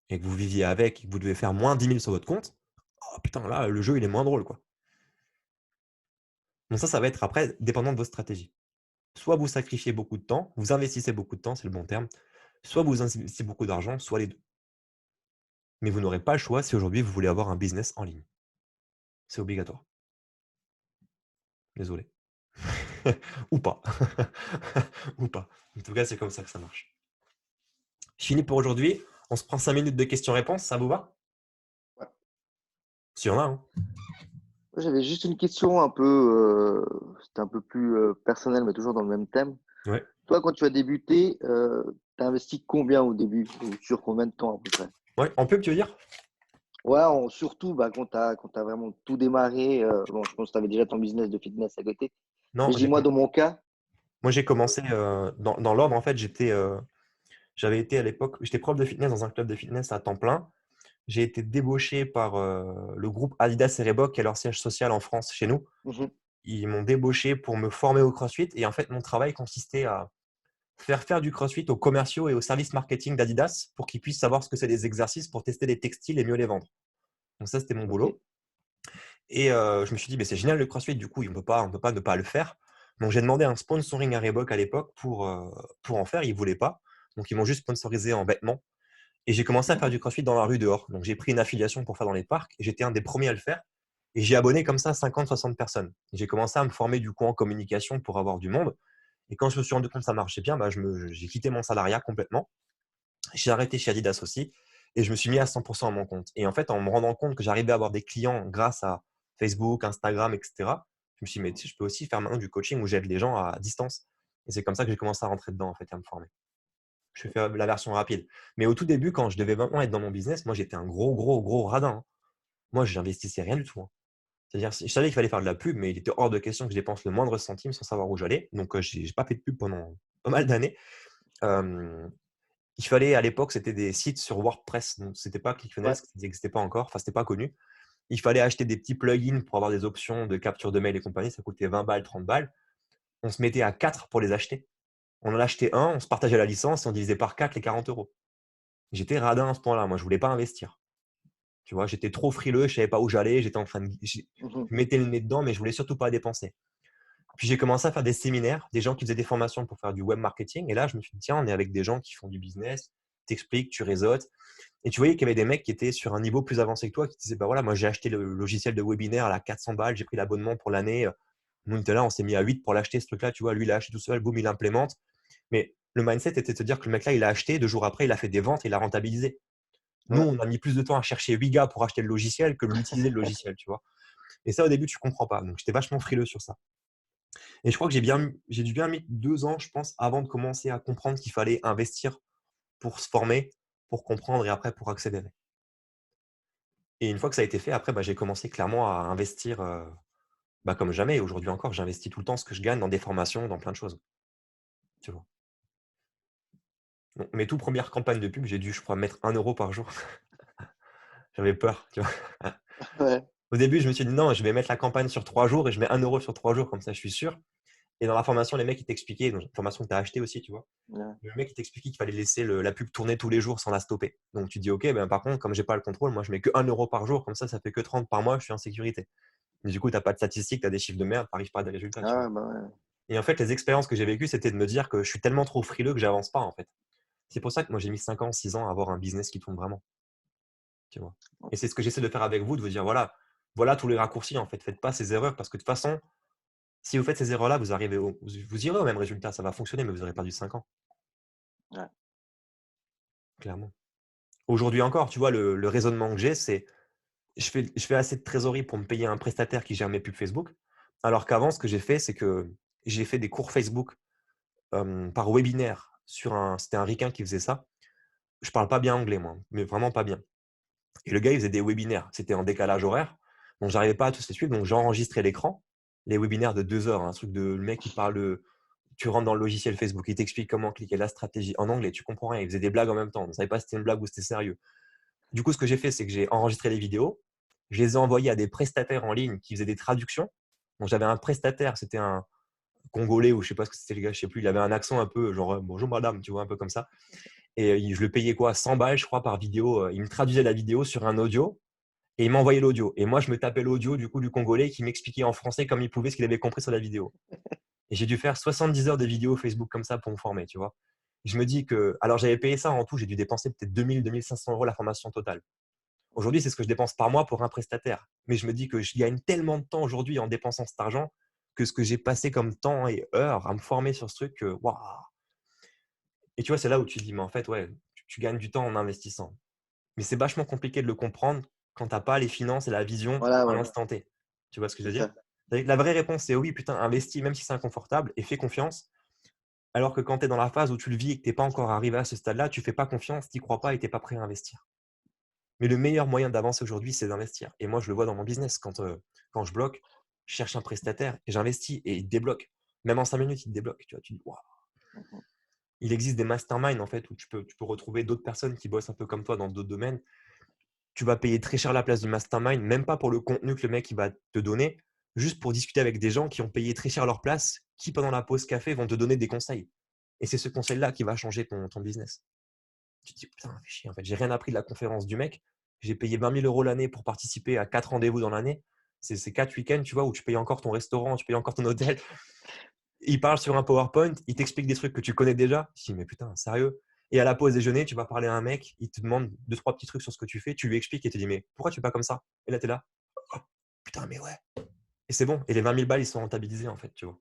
et que vous viviez avec et que vous devez faire moins 10 000 sur votre compte, oh putain, là, le jeu, il est moins drôle, quoi. Donc ça va être après dépendant de vos stratégies. Soit vous sacrifiez beaucoup de temps, vous investissez beaucoup de temps, c'est le bon terme, soit vous investissez beaucoup d'argent, soit les deux. Mais vous n'aurez pas le choix si aujourd'hui vous voulez avoir un business en ligne. C'est obligatoire. Désolé. Ou pas. Ou pas. En tout cas, c'est comme ça que ça marche. Je finis pour aujourd'hui. On se prend 5 minutes de questions-réponses, ça vous va? Ouais. Si on a, hein. J'avais juste une question c'était un peu plus personnel, mais toujours dans le même thème. Ouais. Toi, quand tu as débuté, tu as investi combien au début? Ou sur combien de temps à peu près? Ouais, en pub, tu veux dire? Ouais, surtout quand tu as vraiment tout démarré. Bon, je pense que tu avais déjà ton business de fitness à côté. Non, Mais je dis, moi, dans mon cas, moi j'ai commencé dans l'ordre, en fait, j'avais été à l'époque, j'étais prof de fitness dans un club de fitness à temps plein. J'ai été débauché par le groupe Adidas et Reebok, qui est leur siège social en France, chez nous. Ils m'ont débauché pour me former au CrossFit. Et en fait, mon travail consistait à faire du CrossFit aux commerciaux et aux services marketing d'Adidas pour qu'ils puissent savoir ce que c'est des exercices pour tester les textiles et mieux les vendre. Donc ça, c'était mon boulot. Et je me suis dit, c'est génial le CrossFit, du coup, on ne peut pas ne pas le faire. Donc j'ai demandé un sponsoring à Reebok à l'époque pour en faire. Ils ne voulaient pas. Donc ils m'ont juste sponsorisé en vêtements. Et j'ai commencé à faire du CrossFit dans la rue dehors. Donc j'ai pris une affiliation pour faire dans les parcs. Et j'étais un des premiers à le faire. Et j'ai abonné comme ça 50-60 personnes. J'ai commencé à me former du coup en communication pour avoir du monde. Et quand je me suis rendu compte que ça marchait bien, bah, j'ai quitté mon salariat complètement. J'ai arrêté chez Adidas aussi et je me suis mis à 100% à mon compte. Et en fait, en me rendant compte que j'arrivais à avoir des clients grâce à Facebook, Instagram, etc., je me suis dit, mais tu sais, je peux aussi faire maintenant du coaching où j'aide les gens à distance. Et c'est comme ça que j'ai commencé à rentrer dedans en fait, et à me former. Je fais la version rapide. Mais au tout début, quand je devais vraiment être dans mon business, moi, j'étais un gros radin, hein. Moi, je n'investissais rien du tout, hein. C'est-à-dire, je savais qu'il fallait faire de la pub, mais il était hors de question que je dépense le moindre centime sans savoir où j'allais. Donc, je n'ai pas fait de pub pendant pas mal d'années. Euh, il fallait, à l'époque, c'était des sites sur WordPress. Donc, c'était pas ClickFunnels, ça n'existait pas encore. Enfin, c'était pas connu. Il fallait acheter des petits plugins pour avoir des options de capture de mail et compagnie. Ça coûtait 20 balles, 30 balles. On se mettait à 4 pour les acheter. On en achetait un, on se partageait la licence et on divisait par 4 les 40 euros. J'étais radin à ce point-là. Moi, je voulais pas investir. Tu vois, j'étais trop frileux, je savais pas où j'allais. J'étais en train de, je mettais le nez dedans, mais je voulais surtout pas dépenser. Puis j'ai commencé à faire des séminaires, des gens qui faisaient des formations pour faire du web marketing. Et là, je me suis dit, tiens, on est avec des gens qui font du business, t'expliques, tu réseautes. Et tu voyais qu'il y avait des mecs qui étaient sur un niveau plus avancé que toi, qui disaient, bah voilà, moi j'ai acheté le logiciel de webinaire à 400 balles, j'ai pris l'abonnement pour l'année. Nous, on était là, on s'est mis à 8 pour l'acheter, ce truc-là, tu vois, lui, il a acheté tout seul, boum, il l'implémente. Mais le mindset était de se dire que le mec là, il a acheté, 2 jours après, il a fait des ventes et il a rentabilisé. Nous, on a mis plus de temps à chercher 8 gars pour acheter le logiciel que l'utiliser le logiciel, tu vois. Et ça, au début, tu comprends pas. Donc, j'étais vachement frileux sur ça. Et je crois que j'ai dû bien mis 2 ans, je pense, avant de commencer à comprendre qu'il fallait investir pour se former, pour comprendre et après pour accélérer. Et une fois que ça a été fait, après, bah, j'ai commencé clairement à investir comme jamais. Aujourd'hui encore, j'investis tout le temps ce que je gagne dans des formations, dans plein de choses. Tu vois. Donc, mes toutes premières campagnes de pub, j'ai dû, je crois, mettre 1 euro par jour. J'avais peur, tu vois. Ouais. Au début, je me suis dit non, je vais mettre la campagne sur 3 jours et je mets 1 euro sur 3 jours, comme ça je suis sûr. Et dans la formation, les mecs, ils t'expliquaient, donc la formation que tu as achetée aussi, tu vois, Ouais. le mec, il t'expliquait qu'il fallait laisser la pub tourner tous les jours sans la stopper. Donc tu dis, ok, ben, par contre, comme j'ai pas le contrôle, moi je mets que 1 euro par jour, comme ça fait que 30 par mois, je suis en sécurité. Mais du coup, tu n'as pas de statistiques, tu as des chiffres de merde, tu n'arrives pas à des résultats. Tu vois. Ah, bah ouais. Et en fait, les expériences que j'ai vécues, c'était de me dire que je suis tellement trop frileux que j'avance pas, en fait. C'est pour ça que moi, j'ai mis 5 ans, 6 ans à avoir un business qui tourne vraiment. Tu vois. Et c'est ce que j'essaie de faire avec vous, de vous dire, voilà tous les raccourcis, en fait. Faites pas ces erreurs, parce que de toute façon, si vous faites ces erreurs-là, vous irez au même résultat. Ça va fonctionner, mais vous aurez perdu 5 ans. Ouais. Clairement. Aujourd'hui encore, tu vois, le raisonnement que j'ai, c'est je fais assez de trésorerie pour me payer un prestataire qui gère mes pubs Facebook. Alors qu'avant, ce que j'ai fait, c'est que j'ai fait des cours Facebook par webinaire c'était un ricain qui faisait ça. Je parle pas bien anglais, moi, mais vraiment pas bien. Et le gars, il faisait des webinaires. C'était en décalage horaire. Donc, j'arrivais pas à tous les suivre. Donc, j'enregistrais l'écran. Les webinaires de 2 heures, un truc de le mec qui parle. Tu rentres dans le logiciel Facebook, il t'explique comment cliquer la stratégie en anglais. Tu comprends rien. Il faisait des blagues en même temps. On ne savait pas si c'était une blague ou si c'était sérieux. Du coup, ce que j'ai fait, c'est que j'ai enregistré les vidéos. Je les ai envoyées à des prestataires en ligne qui faisaient des traductions. Donc, j'avais un prestataire, c'était un Congolais ou je sais pas ce que c'était le gars, je sais plus. Il avait un accent un peu genre bonjour madame, tu vois, un peu comme ça. Et je le payais quoi 100 balles, je crois, par vidéo. Il me traduisait la vidéo sur un audio et il m'envoyait l'audio. Et moi, je me tapais l'audio du coup du Congolais qui m'expliquait en français comme il pouvait ce qu'il avait compris sur la vidéo. Et j'ai dû faire 70 heures de vidéos Facebook comme ça pour me former, tu vois. Je me dis que, alors j'avais payé ça en tout, j'ai dû dépenser peut-être 2000, 2500 euros la formation totale. Aujourd'hui, c'est ce que je dépense par mois pour un prestataire. Mais je me dis que je gagne tellement de temps aujourd'hui en dépensant cet argent que ce que j'ai passé comme temps et heures à me former sur ce truc, waouh. Et tu vois, c'est là où tu dis, mais en fait, ouais, tu gagnes du temps en investissant. Mais c'est vachement compliqué de le comprendre quand tu n'as pas les finances et la vision Voilà, à ouais. l'instant T. Tu vois ce que je veux C'est dire? ça. La vraie réponse, c'est oui, putain, investis, même si c'est inconfortable, et fais confiance. Alors que quand tu es dans la phase où tu le vis et que tu n'es pas encore arrivé à ce stade-là, tu ne fais pas confiance, tu n'y crois pas et tu n'es pas prêt à investir. Mais le meilleur moyen d'avancer aujourd'hui, c'est d'investir. Et moi, je le vois dans mon business. Quand je bloque, je cherche un prestataire et j'investis et il débloque. Même en 5 minutes, il débloque. Tu vois, tu dis, waouh. Il existe des masterminds en fait où tu peux retrouver d'autres personnes qui bossent un peu comme toi dans d'autres domaines. Tu vas payer très cher la place du mastermind, même pas pour le contenu que le mec il va te donner, juste pour discuter avec des gens qui ont payé très cher leur place, qui pendant la pause café vont te donner des conseils. Et c'est ce conseil-là qui va changer ton business. Tu te dis, putain, fais chier, en fait, j'ai rien appris de la conférence du mec. J'ai payé 20 000 euros l'année pour participer à 4 rendez-vous dans l'année. C'est 4 week-ends, tu vois, où tu payes encore ton restaurant, tu payes encore ton hôtel. Il parle sur un PowerPoint, il t'explique des trucs que tu connais déjà. Je dis, mais putain, sérieux? Et à la pause déjeuner, tu vas parler à un mec, il te demande 2-3 petits trucs sur ce que tu fais, tu lui expliques et tu te dis, mais pourquoi tu fais pas comme ça? Et là, tu es là, oh, putain, mais ouais. Et c'est bon. Et les 20 000 balles, ils sont rentabilisés, en fait, tu vois.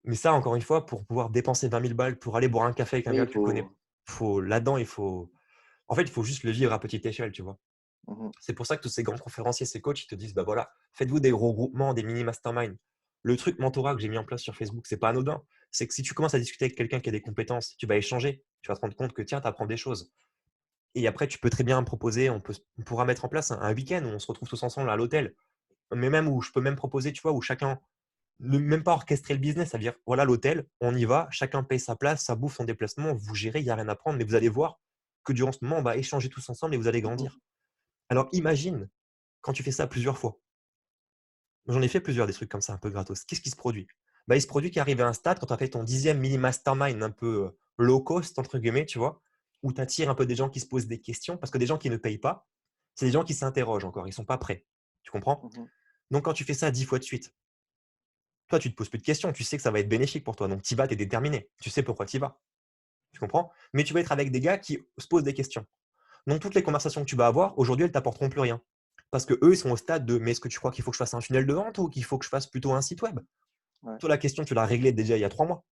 Mais ça, encore une fois, pour pouvoir dépenser 20 000 balles pour aller boire un café avec un Oui, gars il que tu connais, faut. là-dedans, en fait, il faut juste le vivre à petite échelle, tu vois. Mhm. C'est pour ça que tous ces grands conférenciers, ces coachs, ils te disent, bah voilà, faites-vous des regroupements, des mini masterminds. Le truc mentorat que j'ai mis en place sur Facebook, c'est pas anodin. C'est que si tu commences à discuter avec quelqu'un qui a des compétences, tu vas échanger, tu vas te rendre compte que tiens, tu apprends des choses. Et après, tu peux très bien proposer, on pourra mettre en place un week-end où on se retrouve tous ensemble à l'hôtel. Mais même où je peux même proposer, tu vois, où chacun, même pas orchestrer le business, c'est-à-dire, voilà l'hôtel, on y va, chacun paye sa place, sa bouffe, son déplacement, vous gérez, il n'y a rien à prendre, mais vous allez voir que durant ce moment, on va échanger tous ensemble et vous allez Mhm. grandir. Alors imagine quand tu fais ça plusieurs fois. J'en ai fait plusieurs des trucs comme ça, un peu gratos. Qu'est-ce qui se produit? Bah, il se produit qu'arrivé à un stade, quand tu as fait ton 10e mini mastermind un peu low cost, entre guillemets, tu vois, où tu attires un peu des gens qui se posent des questions, parce que des gens qui ne payent pas, c'est des gens qui s'interrogent encore, ils ne sont pas prêts. Tu comprends? Mhm. Donc quand tu fais ça 10 fois de suite, toi, tu te poses plus de questions, tu sais que ça va être bénéfique pour toi. Donc tu y vas, tu es déterminé. Tu sais pourquoi tu y vas. Tu comprends? Mais tu vas être avec des gars qui se posent des questions. Donc toutes les conversations que tu vas avoir, aujourd'hui, elles t'apporteront plus rien. Parce que eux, ils sont au stade de mais est-ce que tu crois qu'il faut que je fasse un tunnel de vente ou qu'il faut que je fasse plutôt un site web? Ouais. Toi, la question, tu l'as réglée déjà il y a 3 mois.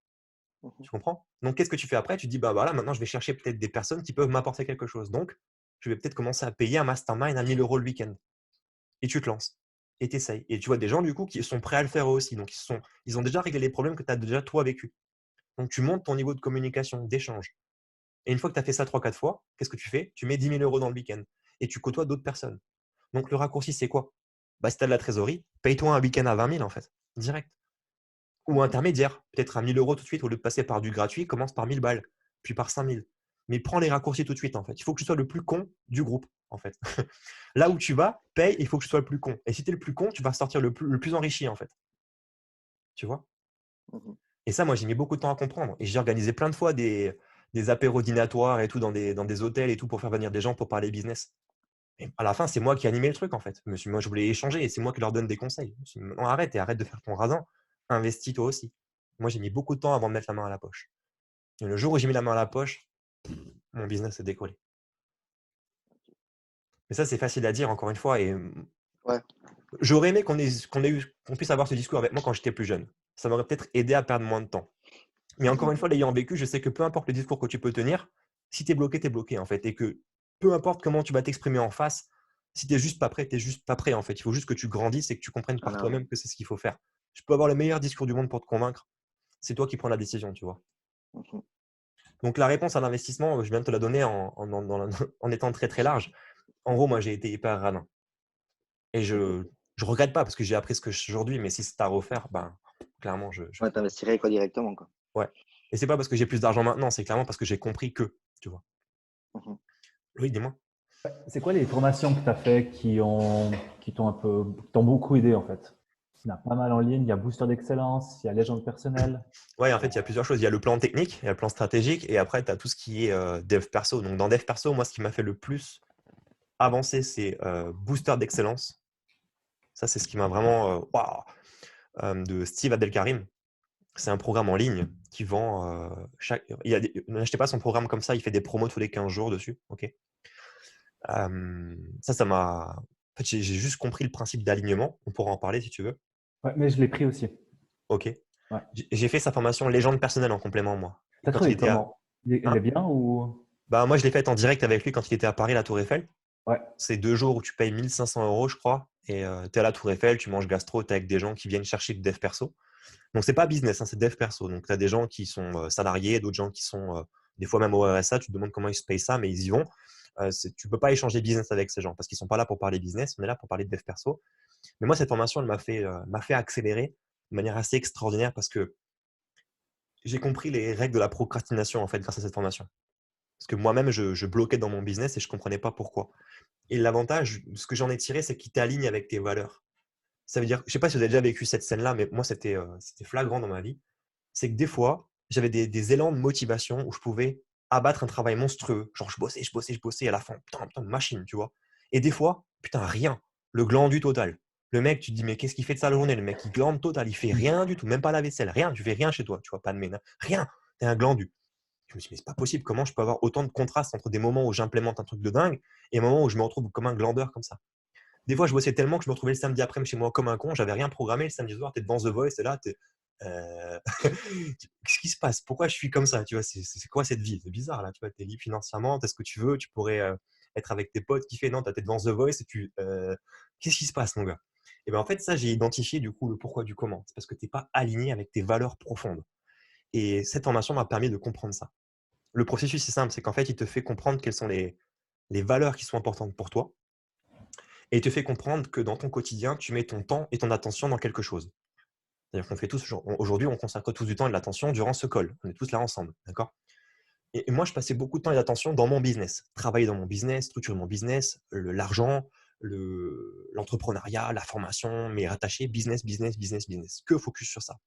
Mhm. Tu comprends? Donc qu'est-ce que tu fais après? Tu te dis bah voilà, maintenant je vais chercher peut-être des personnes qui peuvent m'apporter quelque chose. Donc, je vais peut-être commencer à payer un mastermind à 1 000 € le week-end. Et tu te lances. Et tu essayes. Et tu vois des gens du coup qui sont prêts à le faire eux aussi. Donc ils ont déjà réglé les problèmes que tu as déjà toi vécu. Donc tu montes ton niveau de communication, d'échange. Et une fois que tu as fait ça 3-4 fois, qu'est-ce que tu fais? Tu mets 10 000 € dans le week-end et tu côtoies d'autres personnes. Donc le raccourci, c'est quoi? Bah, si tu as de la trésorerie, paye-toi un week-end à 20 000 en fait, direct. Ou intermédiaire, peut-être à 1 000 € tout de suite, au lieu de passer par du gratuit, commence par 1 000 balles, puis par 5 000. Mais prends les raccourcis tout de suite en fait. Il faut que tu sois le plus con du groupe en fait. Là où tu vas, paye, il faut que tu sois le plus con. Et si tu es le plus con, tu vas sortir le plus enrichi en fait. Tu vois? Mhm. Et ça, moi, j'ai mis beaucoup de temps à comprendre. Et j'ai organisé plein de fois des apéros dînatoires et tout dans des hôtels et tout pour faire venir des gens pour parler business. Et à la fin, c'est moi qui animais le truc en fait. Moi, je voulais échanger et c'est moi qui leur donne des conseils. Je me suis dit, non, arrête et arrête de faire ton radin. Investis toi aussi. Moi, j'ai mis beaucoup de temps avant de mettre la main à la poche. Et le jour où j'ai mis la main à la poche, mon business s'est décollé. Mais ça, c'est facile à dire encore une fois. Et Ouais. j'aurais aimé qu'on puisse avoir ce discours avec moi quand j'étais plus jeune. Ça m'aurait peut-être aidé à perdre moins de temps. Mais encore une fois, l'ayant vécu, je sais que peu importe le discours que tu peux tenir, si tu es bloqué en fait. Et que peu importe comment tu vas t'exprimer en face, si tu n'es juste pas prêt, tu n'es juste pas prêt en fait. Il faut juste que tu grandisses et que tu comprennes par Alors, toi-même que c'est ce qu'il faut faire. Je peux avoir le meilleur discours du monde pour te convaincre. C'est toi qui prends la décision, tu vois. mhm. Donc la réponse à l'investissement, je viens de te la donner en étant très très large. En gros, moi, j'ai été hyper radin. Et je ne regrette pas parce que j'ai appris ce que je suis aujourd'hui. Mais si c'est à refaire, ben, clairement, je Ouais, ferai. t'investirais quoi directement, quoi. Ouais. Et c'est pas parce que j'ai plus d'argent maintenant, c'est clairement parce que j'ai compris que, tu vois. Mhm. Oui, dis-moi. C'est quoi les formations que tu as fait qui t'ont beaucoup aidé en fait? Il y en a pas mal en ligne, il y a Booster d'excellence, il y a Légende personnelle. Ouais, en fait, il y a plusieurs choses. Il y a le plan technique, il y a le plan stratégique, et après, tu as tout ce qui est dev perso. Donc, dans dev perso, moi, ce qui m'a fait le plus avancer, c'est Booster d'excellence. Ça, c'est ce qui m'a vraiment. Waouh, de Steve Abdelkarim. C'est un programme en ligne qui vend n'achetez pas son programme comme ça, il fait des promos tous les 15 jours dessus. Ok. Ça m'a. En fait, j'ai juste compris le principe d'alignement. On pourra en parler si tu veux. Ouais, mais je l'ai pris aussi. Ok. Ouais. J'ai fait sa formation légende personnelle en complément, moi. T'as Quand il trouvé était à. comment? Il est Hein? bien ou? Bah, moi, je l'ai faite en direct avec lui quand il était à Paris, la Tour Eiffel. Ouais. C'est 2 jours où tu payes 1 500 €, je crois. Et tu es à la Tour Eiffel, tu manges gastro, tu es avec des gens qui viennent chercher du dev perso. Donc, c'est pas business, hein, c'est dev perso. Donc, tu as des gens qui sont salariés, d'autres gens qui sont des fois même au RSA. Tu te demandes comment ils se payent ça, mais ils y vont. Tu peux pas échanger business avec ces gens parce qu'ils sont pas là pour parler business, on est là pour parler de dev perso. Mais moi, cette formation, elle m'a fait accélérer de manière assez extraordinaire parce que j'ai compris les règles de la procrastination en fait grâce à cette formation. Parce que moi-même, je bloquais dans mon business et je ne comprenais pas pourquoi. Et l'avantage, ce que j'en ai tiré, c'est qu'il t'aligne avec tes valeurs. Ça veut dire, je ne sais pas si vous avez déjà vécu cette scène-là, mais moi, c'était flagrant dans ma vie. C'est que des fois, j'avais des élans de motivation où je pouvais abattre un travail monstrueux. Genre, je bossais, et à la fin, putain, machine, tu vois. Et des fois, putain, rien. Le glandu total. Le mec, tu te dis, mais qu'est-ce qu'il fait de sa journée? Le mec, il glande total, il fait rien du tout, même pas la vaisselle, rien. Tu fais rien chez toi, tu vois, pas de ménage, rien. T'es un glandu. Je me suis dit, mais c'est pas possible, comment je peux avoir autant de contrastes entre des moments où j'implémente un truc de dingue et des moments où je me retrouve comme un glandeur comme ça. Des fois, je bossais tellement que je me retrouvais le samedi après chez moi comme un con, j'avais rien programmé. Le samedi soir, tu es devant The Voice et là, Qu'est-ce qui se passe? Pourquoi je suis comme ça? Tu vois, c'est quoi cette vie? C'est bizarre là, tu vois, tu es libre financièrement, tu as ce que tu veux, tu pourrais être avec tes potes, kiffer. Non, tu es devant The Voice et qu'est-ce qui se passe, mon gars? Et bien en fait, ça, j'ai identifié du coup le pourquoi du comment. C'est parce que tu n'es pas aligné avec tes valeurs profondes. Et cette formation m'a permis de comprendre ça. Le processus est simple, c'est qu'en fait, il te fait comprendre quelles sont les valeurs qui sont importantes pour toi et il te fait comprendre que dans ton quotidien, tu mets ton temps et ton attention dans quelque chose. C'est-à-dire qu'on fait tous, aujourd'hui, on consacre tous du temps et de l'attention durant ce call. On est tous là ensemble, d'accord? Et moi, je passais beaucoup de temps et d'attention dans mon business. Travailler dans mon business, structurer mon business, l'argent, l'entrepreneuriat, la formation, mes rattachés, business, business, business, business. Que focus sur ça.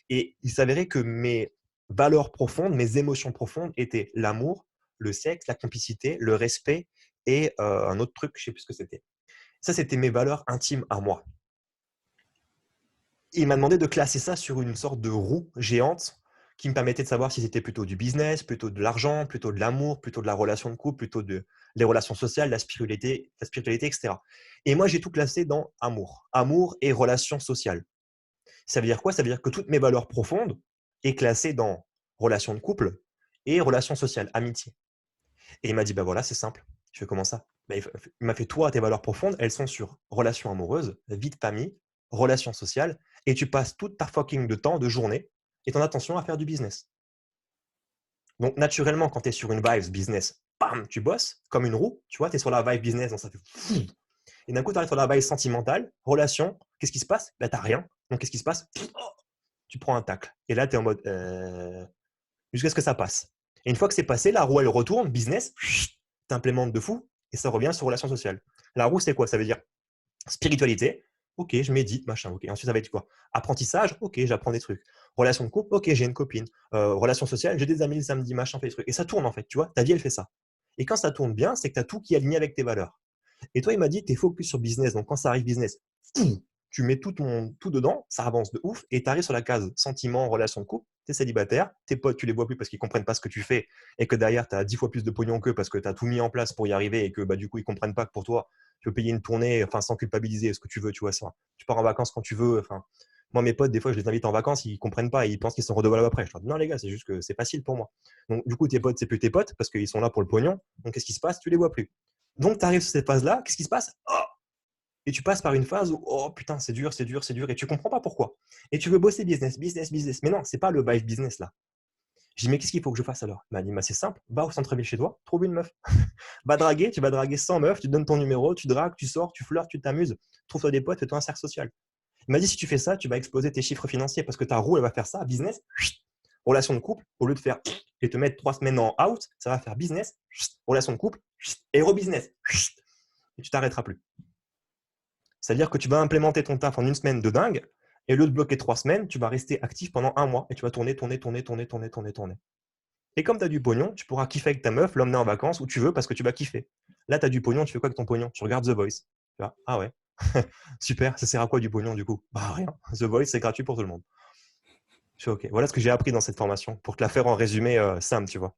Et il s'avérait que mes valeurs profondes, mes émotions profondes étaient l'amour, le sexe, la complicité, le respect et un autre truc, je ne sais plus ce que c'était. Ça, c'était mes valeurs intimes à moi. Il m'a demandé de classer ça sur une sorte de roue géante qui me permettait de savoir si c'était plutôt du business, plutôt de l'argent, plutôt de l'amour, plutôt de la relation de couple, plutôt les relations sociales, la spiritualité, etc. Et moi, j'ai tout classé dans amour. Amour et relations sociales. Ça veut dire quoi? Ça veut dire que toutes mes valeurs profondes est classées dans relations de couple et relations sociales, amitié. Et il m'a dit, bah voilà, c'est simple. Je fais comment ça? Bah, il m'a fait, toi, tes valeurs profondes, elles sont sur relations amoureuses, vie de famille, relations sociales, et tu passes toute ta fucking de temps, de journée, et ton attention à faire du business. Donc, naturellement, quand tu es sur une vibe business, bam, tu bosses comme une roue, tu vois, tu es sur la vibe business, donc ça fait fou. Et d'un coup, tu arrives sur la vibe sentimentale, relation, qu'est-ce qui se passe? Bah, t'as rien. Donc, qu'est-ce qui se passe? Tu prends un tacle. Et là, tu es en mode jusqu'à ce que ça passe. Et une fois que c'est passé, la roue, elle retourne, business, t'implémentes de fou, et ça revient sur relations sociales. La roue, c'est quoi? Ça veut dire spiritualité, ok, je médite, machin, ok. Ensuite, ça va être quoi? Apprentissage, ok, j'apprends des trucs. Relation de couple, ok, j'ai une copine. Relation sociale, j'ai des amis le samedi, machin, fait des trucs. Et ça tourne en fait, tu vois, ta vie, elle fait ça. Et quand ça tourne bien, c'est que tu as tout qui est aligné avec tes valeurs. Et toi, il m'a dit, tu es focus sur business. Donc, quand ça arrive business, tu mets tout dedans, ça avance de ouf, et tu arrives sur la case sentiment, relation de couple, tu es célibataire, tes potes, tu les vois plus parce qu'ils ne comprennent pas ce que tu fais, et que derrière, tu as 10 fois plus de pognon qu'eux parce que tu as tout mis en place pour y arriver, et que bah, du coup, ils ne comprennent pas que pour toi, tu peux payer une tournée sans culpabiliser, ce que tu veux, tu vois ça. Tu pars en vacances quand tu veux. Moi, mes potes, des fois, je les invite en vacances, ils ne comprennent pas, ils pensent qu'ils sont redevables après. Je leur dis, non, les gars, c'est juste que c'est facile pour moi. Donc, du coup, tes potes, c'est plus tes potes parce qu'ils sont là pour le pognon. Donc, qu'est-ce qui se passe? Tu les vois plus. Donc, tu arrives sur cette phase-là, qu'est-ce qui se passe? Et tu passes par une phase où, oh putain, c'est dur, c'est dur, c'est dur, et tu comprends pas pourquoi. Et tu veux bosser business, business, business. Mais non, c'est pas le vibe business là. J'ai dit, mais qu'est-ce qu'il faut que je fasse alors? Il m'a dit, bah, c'est simple, va au centre-ville chez toi, trouve une meuf. Va draguer, tu vas draguer 100 meufs, tu donnes ton numéro, tu dragues, tu sors, tu flirtes, tu t'amuses, trouve-toi des potes, fais-toi un cercle social. Il m'a dit, si tu fais ça, tu vas exploser tes chiffres financiers parce que ta roue, elle va faire ça, business, relation de couple, au lieu de faire et te mettre 3 semaines en out, ça va faire business, relation de couple, et business. Et tu t'arrêteras plus. C'est-à-dire que tu vas implémenter ton taf en une semaine de dingue, et au lieu de bloquer 3 semaines, tu vas rester actif pendant un mois et tu vas tourner. Et comme tu as du pognon, tu pourras kiffer avec ta meuf, l'emmener en vacances où tu veux parce que tu vas kiffer. Là, tu as du pognon, tu fais quoi avec ton pognon? Tu regardes The Voice. Tu vois, ah ouais, super, ça sert à quoi du pognon du coup? Bah rien, The Voice, c'est gratuit pour tout le monde. Je fais ok, voilà ce que j'ai appris dans cette formation, pour te la faire en résumé simple, tu vois.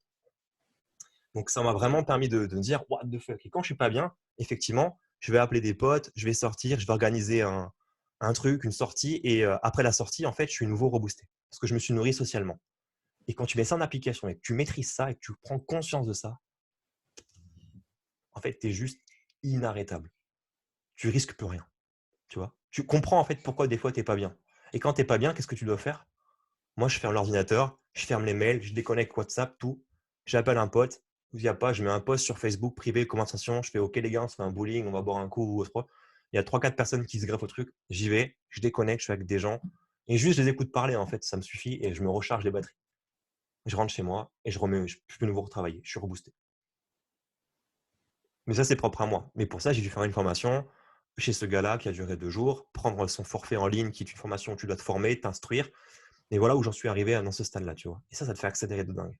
Donc ça m'a vraiment permis de me dire, what the fuck. Et quand je suis pas bien, effectivement, je vais appeler des potes, je vais sortir, je vais organiser un truc, une sortie, et après la sortie, en fait, je suis nouveau reboosté parce que je me suis nourri socialement. Et quand tu mets ça en application et que tu maîtrises ça et que tu prends conscience de ça, en fait, tu es juste inarrêtable. Tu risques plus rien. Tu vois? Tu comprends en fait pourquoi des fois tu n'es pas bien. Et quand tu n'es pas bien, qu'est-ce que tu dois faire? Moi, je ferme l'ordinateur, je ferme les mails, je déconnecte WhatsApp, tout. J'appelle un pote. Il n'y a pas, je mets un post sur Facebook privé, conversation. Je fais OK, les gars, on se fait un bowling, on va boire un coup ou autre. Il y a 3-4 personnes qui se greffent au truc. J'y vais, je déconnecte, je suis avec des gens. Et juste, je les écoute parler, en fait, ça me suffit et je me recharge les batteries. Je rentre chez moi et je peux nouveau retravailler. Je suis reboosté. Mais ça, c'est propre à moi. Mais pour ça, j'ai dû faire une formation chez ce gars-là qui a duré 2 jours, prendre son forfait en ligne qui est une formation où tu dois te former, t'instruire. Et voilà où j'en suis arrivé dans ce stade-là, tu vois. Et ça te fait accélérer de dingue.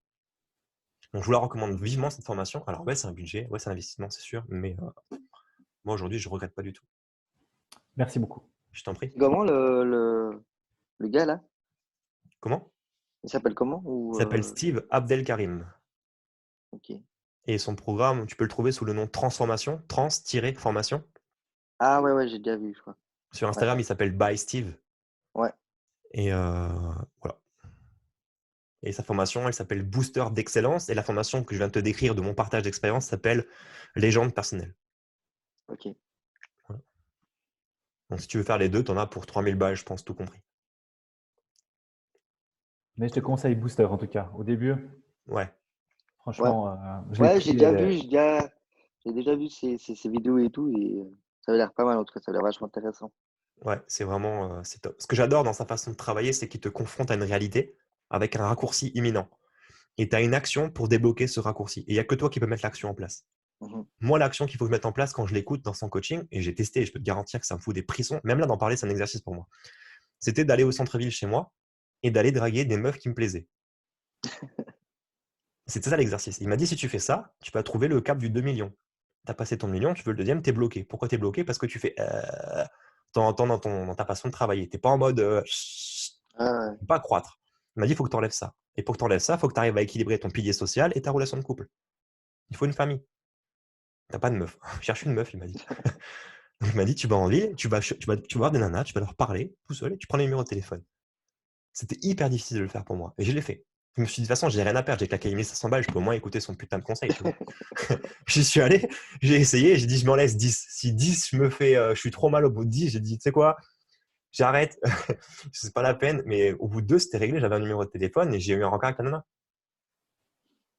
Donc, je vous la recommande vivement, cette formation. Alors, ouais, c'est un budget, ouais, c'est un investissement, c'est sûr. Mais moi, aujourd'hui, je ne regrette pas du tout. Merci beaucoup. Je t'en prie. Comment le gars là? Comment? Il s'appelle comment Il s'appelle Steve Abdelkarim. Ok. Et son programme, tu peux le trouver sous le nom Transformation, trans-formation. Ah ouais, j'ai déjà vu, je crois. Sur Instagram, il s'appelle By Steve. Ouais. Et Et sa formation, elle s'appelle Booster d'excellence. Et la formation que je viens de te décrire de mon partage d'expérience s'appelle Légende personnelle. Ok. Voilà. Donc, si tu veux faire les deux, tu en as pour 3000 balles, je pense, tout compris. Mais je te conseille Booster en tout cas. Au début, Ouais. franchement, je l'ai Ouais, pris. j'ai déjà vu ces vidéos et tout, et ça avait l'air pas mal en tout cas, ça avait l'air vachement intéressant. Ouais, c'est vraiment c'est top. Ce que j'adore dans sa façon de travailler, c'est qu'il te confronte à une réalité avec un raccourci imminent. Et tu as une action pour débloquer ce raccourci. Et il n'y a que toi qui peux mettre l'action en place. Mhm. Moi, l'action qu'il faut mettre en place quand je l'écoute dans son coaching, et j'ai testé, et je peux te garantir que ça me fout des frissons, même là d'en parler, c'est un exercice pour moi. C'était d'aller au centre-ville chez moi et d'aller draguer des meufs qui me plaisaient. C'était ça l'exercice. Il m'a dit, si tu fais ça, tu vas trouver le cap du 2 millions. Tu as passé ton million, tu veux le deuxième, tu es bloqué. Pourquoi tu es bloqué? Parce que tu fais de temps en temps dans ta façon de travailler. Tu n'es pas en mode Ah, pas croître. Il m'a dit, il faut que tu enlèves ça. Et pour que tu enlèves ça, il faut que tu arrives à équilibrer ton pilier social et ta relation de couple. Il faut une famille. T'as pas de meuf. Cherche une meuf, il m'a dit. Donc, il m'a dit, tu vas en ville, tu vas voir des nanas, tu vas leur parler tout seul et tu prends les numéros de téléphone. C'était hyper difficile de le faire pour moi. Et je l'ai fait. Je me suis dit, de toute façon, j'ai rien à perdre. J'ai claqué 1500 balles, je peux au moins écouter son putain de conseil, tu vois. J'y suis allé, j'ai essayé, j'ai dit, je m'en laisse 10. Si 10, je suis trop mal au bout de 10, j'ai dit, tu sais quoi, j'arrête. C'est pas la peine. Mais au bout de 2, c'était réglé. J'avais un numéro de téléphone et j'ai eu un rencard avec la nana.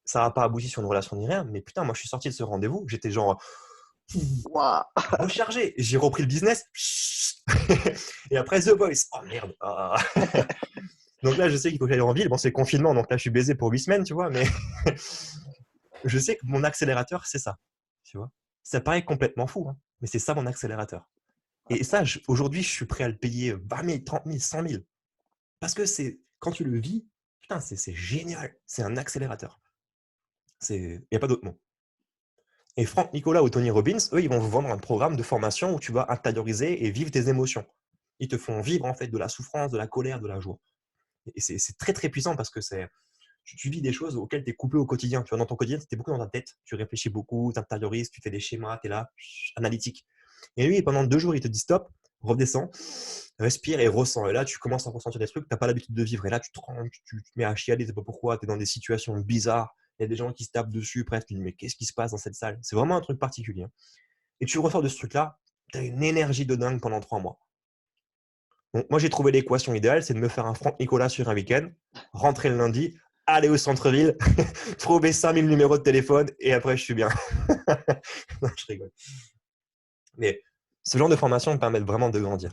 Ça n'a pas abouti sur une relation ni rien. Mais putain, moi, je suis sorti de ce rendez-vous. J'étais genre Waouh. rechargé. J'ai repris le business. Et après, The Voice. Oh merde. Ah. Donc là, je sais qu'il faut que j'aille en ville. Bon, c'est le confinement, donc là, je suis baisé pour 8 semaines, tu vois. Mais je sais que mon accélérateur, c'est ça. Tu vois. Ça paraît complètement fou, hein, mais c'est ça mon accélérateur. Et ça, aujourd'hui, je suis prêt à le payer 20 000, 30 000, 100 000. Parce que quand tu le vis, putain, c'est génial. C'est un accélérateur. Il n'y a pas d'autre mot. Et Franck Nicolas ou Tony Robbins, eux, ils vont vous vendre un programme de formation où tu vas intérioriser et vivre tes émotions. Ils te font vivre en fait de la souffrance, de la colère, de la joie. Et c'est très très puissant parce que tu vis des choses auxquelles tu es coupé au quotidien. Tu vois, dans ton quotidien, tu es beaucoup dans ta tête, tu réfléchis beaucoup, tu intériorises, tu fais des schémas, tu es là, analytique. Et lui, pendant 2 jours, il te dit stop, redescends, respire et ressens. Et là, tu commences à ressentir des trucs que tu n'as pas l'habitude de vivre. Et là, tu te mets à chialer, tu ne sais pas pourquoi, tu es dans des situations bizarres. Il y a des gens qui se tapent dessus presque. Tu te dis, mais qu'est-ce qui se passe dans cette salle? C'est vraiment un truc particulier. Et tu ressors de ce truc-là, tu as une énergie de dingue pendant 3 mois. Donc, moi, j'ai trouvé l'équation idéale, c'est de me faire un Franck Nicolas sur un week-end, rentrer le lundi, aller au centre-ville, trouver 5000 numéros de téléphone et après, je suis bien. Non, je rigole. Mais ce genre de formation me permet vraiment de grandir.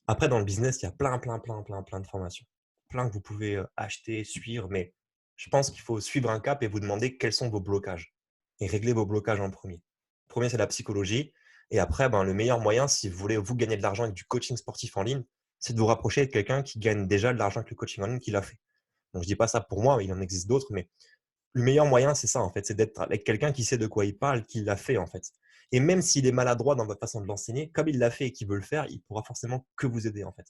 Après, dans le business, il y a plein de formations. Plein que vous pouvez acheter, suivre, mais je pense qu'il faut suivre un cap et vous demander quels sont vos blocages et régler vos blocages en premier. Le premier, c'est la psychologie. Et après, le meilleur moyen, si vous voulez vous gagner de l'argent avec du coaching sportif en ligne, c'est de vous rapprocher de quelqu'un qui gagne déjà de l'argent avec le coaching en ligne, qui l'a fait. Donc, je ne dis pas ça pour moi, il en existe d'autres, mais le meilleur moyen, c'est ça, en fait, c'est d'être avec quelqu'un qui sait de quoi il parle, qui l'a fait, en fait. Et même s'il est maladroit dans votre façon de l'enseigner, comme il l'a fait et qu'il veut le faire, il pourra forcément que vous aider, en fait.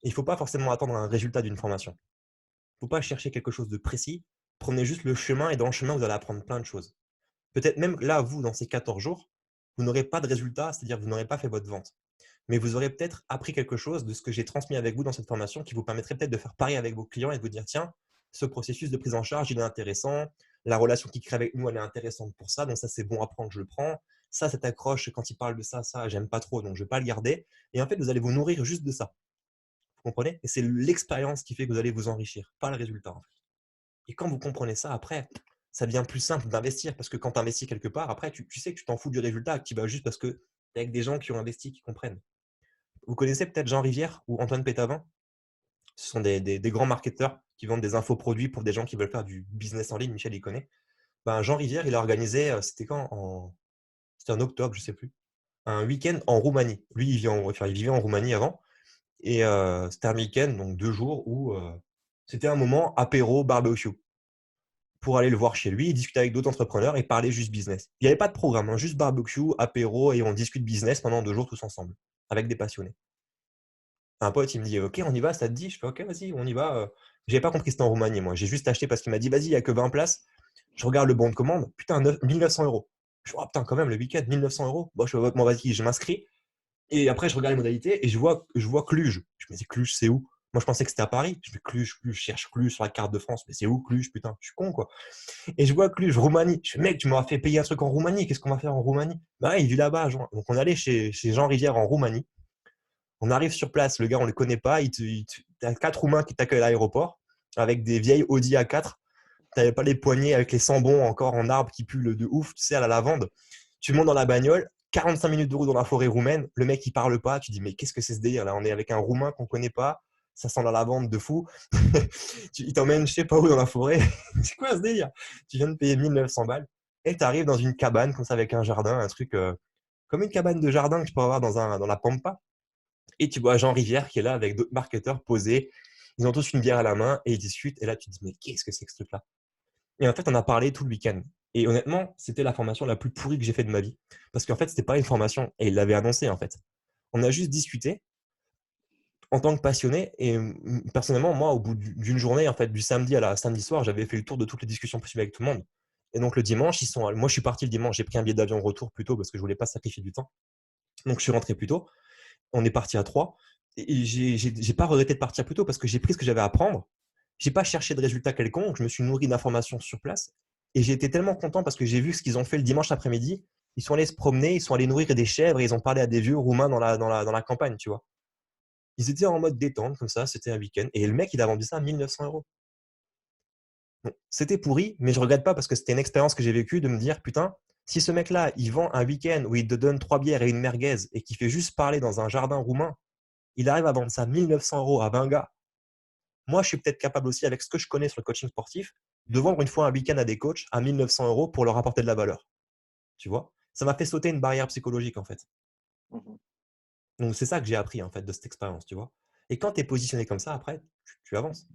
Il ne faut pas forcément attendre un résultat d'une formation. Il ne faut pas chercher quelque chose de précis. Prenez juste le chemin et dans le chemin, vous allez apprendre plein de choses. Peut-être même là, vous, dans ces 14 jours, vous n'aurez pas de résultat, c'est-à-dire que vous n'aurez pas fait votre vente. Mais vous aurez peut-être appris quelque chose de ce que j'ai transmis avec vous dans cette formation qui vous permettrait peut-être de faire pareil avec vos clients et de vous dire, tiens, ce processus de prise en charge, il est intéressant. La relation qu'il crée avec nous, elle est intéressante pour ça. Donc ça, c'est bon à prendre, je le prends. Ça, cette accroche, quand il parle de ça, j'aime pas trop, donc je ne vais pas le garder. Et en fait, vous allez vous nourrir juste de ça. Vous comprenez? Et c'est l'expérience qui fait que vous allez vous enrichir, pas le résultat, en fait. Et quand vous comprenez ça, après, ça devient plus simple d'investir parce que quand tu investis quelque part, après, tu sais que tu t'en fous du résultat, que tu vas juste parce que tu es avec des gens qui ont investi, qui comprennent. Vous connaissez peut-être Jean Rivière ou Antoine Pétavin? Ce sont des grands marketeurs qui vendent des infoproduits pour des gens qui veulent faire du business en ligne. Michel, il connaît. Jean Rivière, il a organisé, c'était quand c'était en octobre, je ne sais plus, un week-end en Roumanie. Lui, il vivait en Roumanie avant. Et c'était un week-end, donc 2 jours, où c'était un moment apéro, barbecue. Pour aller le voir chez lui, discuter avec d'autres entrepreneurs et parler juste business. Il n'y avait pas de programme, hein, juste barbecue, apéro et on discute business pendant 2 jours tous ensemble, avec des passionnés. Un pote, il me dit, ok, on y va, ça te dit? Je fais, ok, vas-y, on y va. J'avais pas compris que c'était en Roumanie, moi. J'ai juste acheté parce qu'il m'a dit, vas-y, il n'y a que 20 places. Je regarde le bon de commande, putain, 1900 euros. Je fais, oh, putain, quand même, le week-end, 1900 euros. Bon, je fais, bon, vas-y, je m'inscris. Et après, je regarde les modalités et je vois Cluj. Je me dis, Cluj, c'est où? Moi, je pensais que c'était à Paris. Je fais Cluj, je cherche Cluj sur la carte de France. Mais c'est où Cluj, putain? Je suis con, quoi. Et je vois Cluj, Roumanie. Je fais, mec, tu m'auras fait payer un truc en Roumanie. Qu'est-ce qu'on va faire en Roumanie? Bah, il vit là-bas. Donc, on allait chez Jean Rivière en Roumanie. On arrive sur place. Le gars, on ne le connaît pas. T'as 4 Roumains qui t'accueillent à l'aéroport avec des vieilles Audi A4. T'avais pas les poignées avec les sambons encore en arbre qui puent de ouf, tu sais, à la lavande. Tu montes dans la bagnole, 45 minutes de route dans la forêt roumaine. Le mec, il parle pas. Tu dis, mais qu'est-ce que c'est ce délire là? On est avec un Roumain qu'on connaît pas. Ça sent la lavande de fou. Il t'emmène, je sais pas où, dans la forêt. C'est quoi ce délire? Tu viens de payer 1900 balles et tu arrives dans une cabane comme ça avec un jardin, un truc comme une cabane de jardin que tu peux avoir dans la pampa. Et tu vois Jean Rivière qui est là avec d'autres marketeurs posés. Ils ont tous une bière à la main et ils discutent. Et là, tu te dis, mais qu'est-ce que c'est que ce truc-là? Et en fait, on a parlé tout le week-end. Et honnêtement, c'était la formation la plus pourrie que j'ai fait de ma vie. Parce qu'en fait, c'était pas une formation. Et il l'avait annoncé, en fait. On a juste discuté en tant que passionné. Et personnellement, moi, au bout d'une journée, en fait, du samedi à la samedi soir, j'avais fait le tour de toutes les discussions possibles avec tout le monde. Et donc, le dimanche, moi, je suis parti le dimanche. J'ai pris un billet d'avion retour plus tôt parce que je voulais pas sacrifier du temps. Donc, je suis rentré plus tôt. On est parti à 3. Et j'ai pas regretté de partir plus tôt parce que j'ai pris ce que j'avais à apprendre. J'ai pas cherché de résultats quelconques. Je me suis nourri d'informations sur place. Et j'ai été tellement content parce que j'ai vu ce qu'ils ont fait le dimanche après-midi. Ils sont allés se promener, ils sont allés nourrir des chèvres et ils ont parlé à des vieux Roumains dans la campagne, tu vois. Ils étaient en mode détente, comme ça, c'était un week-end. Et le mec, il a vendu ça à 1900 euros. Bon, c'était pourri, mais je regrette pas parce que c'était une expérience que j'ai vécue de me dire, putain, si ce mec-là, il vend un week-end où il te donne 3 bières et une merguez et qui fait juste parler dans un jardin roumain, il arrive à vendre ça 1900 euros à 20 gars. Moi, je suis peut-être capable aussi, avec ce que je connais sur le coaching sportif, de vendre une fois un week-end à des coachs à 1900 euros pour leur apporter de la valeur. Tu vois? Ça m'a fait sauter une barrière psychologique, en fait. Mhm. Donc, c'est ça que j'ai appris, en fait, de cette expérience, tu vois? Et quand tu es positionné comme ça, après, tu avances.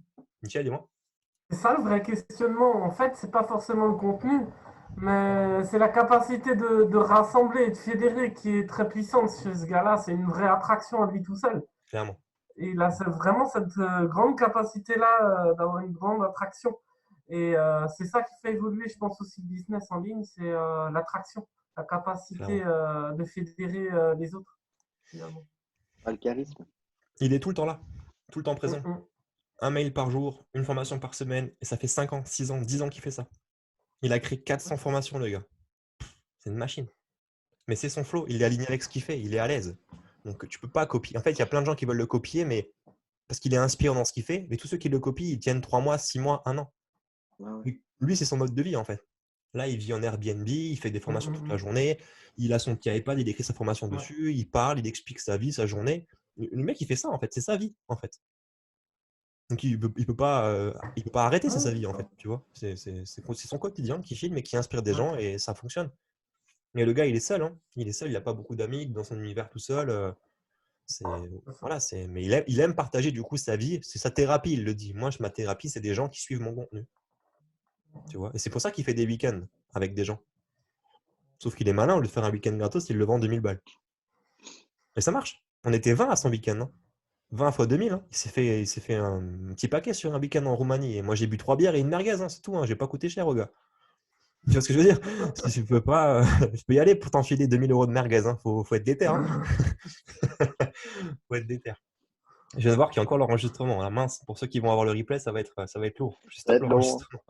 Michel, dis-moi. C'est ça le vrai questionnement. En fait, c'est pas forcément le contenu, mais c'est la capacité de rassembler et de fédérer qui est très puissante chez ce gars-là. C'est une vraie attraction à lui tout seul. Clairement. Et il a vraiment cette grande capacité-là d'avoir une grande attraction. Et c'est ça qui fait évoluer, je pense, aussi le business en ligne, c'est l'attraction, la capacité de fédérer les autres, finalement. Ah, le charisme. Il est tout le temps là, tout le temps présent. Mm, mm. Un mail par jour, une formation par semaine, et ça fait 5 ans, 6 ans, 10 ans qu'il fait ça. Il a créé 400 formations, le gars. C'est une machine. Mais c'est son flow, il est aligné avec ce qu'il fait, il est à l'aise. Donc tu peux pas copier. En fait, il y a plein de gens qui veulent le copier, mais parce qu'il est inspirant dans ce qu'il fait. Mais tous ceux qui le copient, ils tiennent 3 mois, 6 mois, 1 an. Ouais, ouais. Lui, c'est son mode de vie, en fait. Là, il vit en Airbnb, il fait des formations toute la journée, il a son petit iPad, il écrit sa formation dessus, il parle, il explique sa vie, sa journée. Le mec, il fait ça, en fait. C'est sa vie, en fait. Donc, il peut pas arrêter, c'est sa vie, en fait. Tu vois, c'est son quotidien qui filme et qui inspire des gens et ça fonctionne. Mais le gars, il est seul, hein. Il est seul, il n'a pas beaucoup d'amis, dans son univers tout seul. Voilà, mais il aime partager du coup sa vie. C'est sa thérapie, il le dit. Moi, ma thérapie, c'est des gens qui suivent mon contenu. Tu vois, et c'est pour ça qu'il fait des week-ends avec des gens. Sauf qu'il est malin, au lieu de faire un week-end gratos, il le vend 2000 balles. Et ça marche. On était 20 à son week-end. Hein. 20 fois 2000. Hein. Il s'est fait un petit paquet sur un week-end en Roumanie. Et moi, j'ai bu 3 bières et une merguez, hein, c'est tout. Hein. J'ai pas coûté cher au gars. Tu vois ce que je veux dire? Si tu peux pas, je peux y aller pour t'enfiler 2000 euros de merguez. Hein. Faut être déter. Hein. Faut être déter. Je viens de voir qu'il y a encore l'enregistrement. La mince, pour ceux qui vont avoir le replay, ça va être lourd. Juste Ça va après être long. l'enregistrement.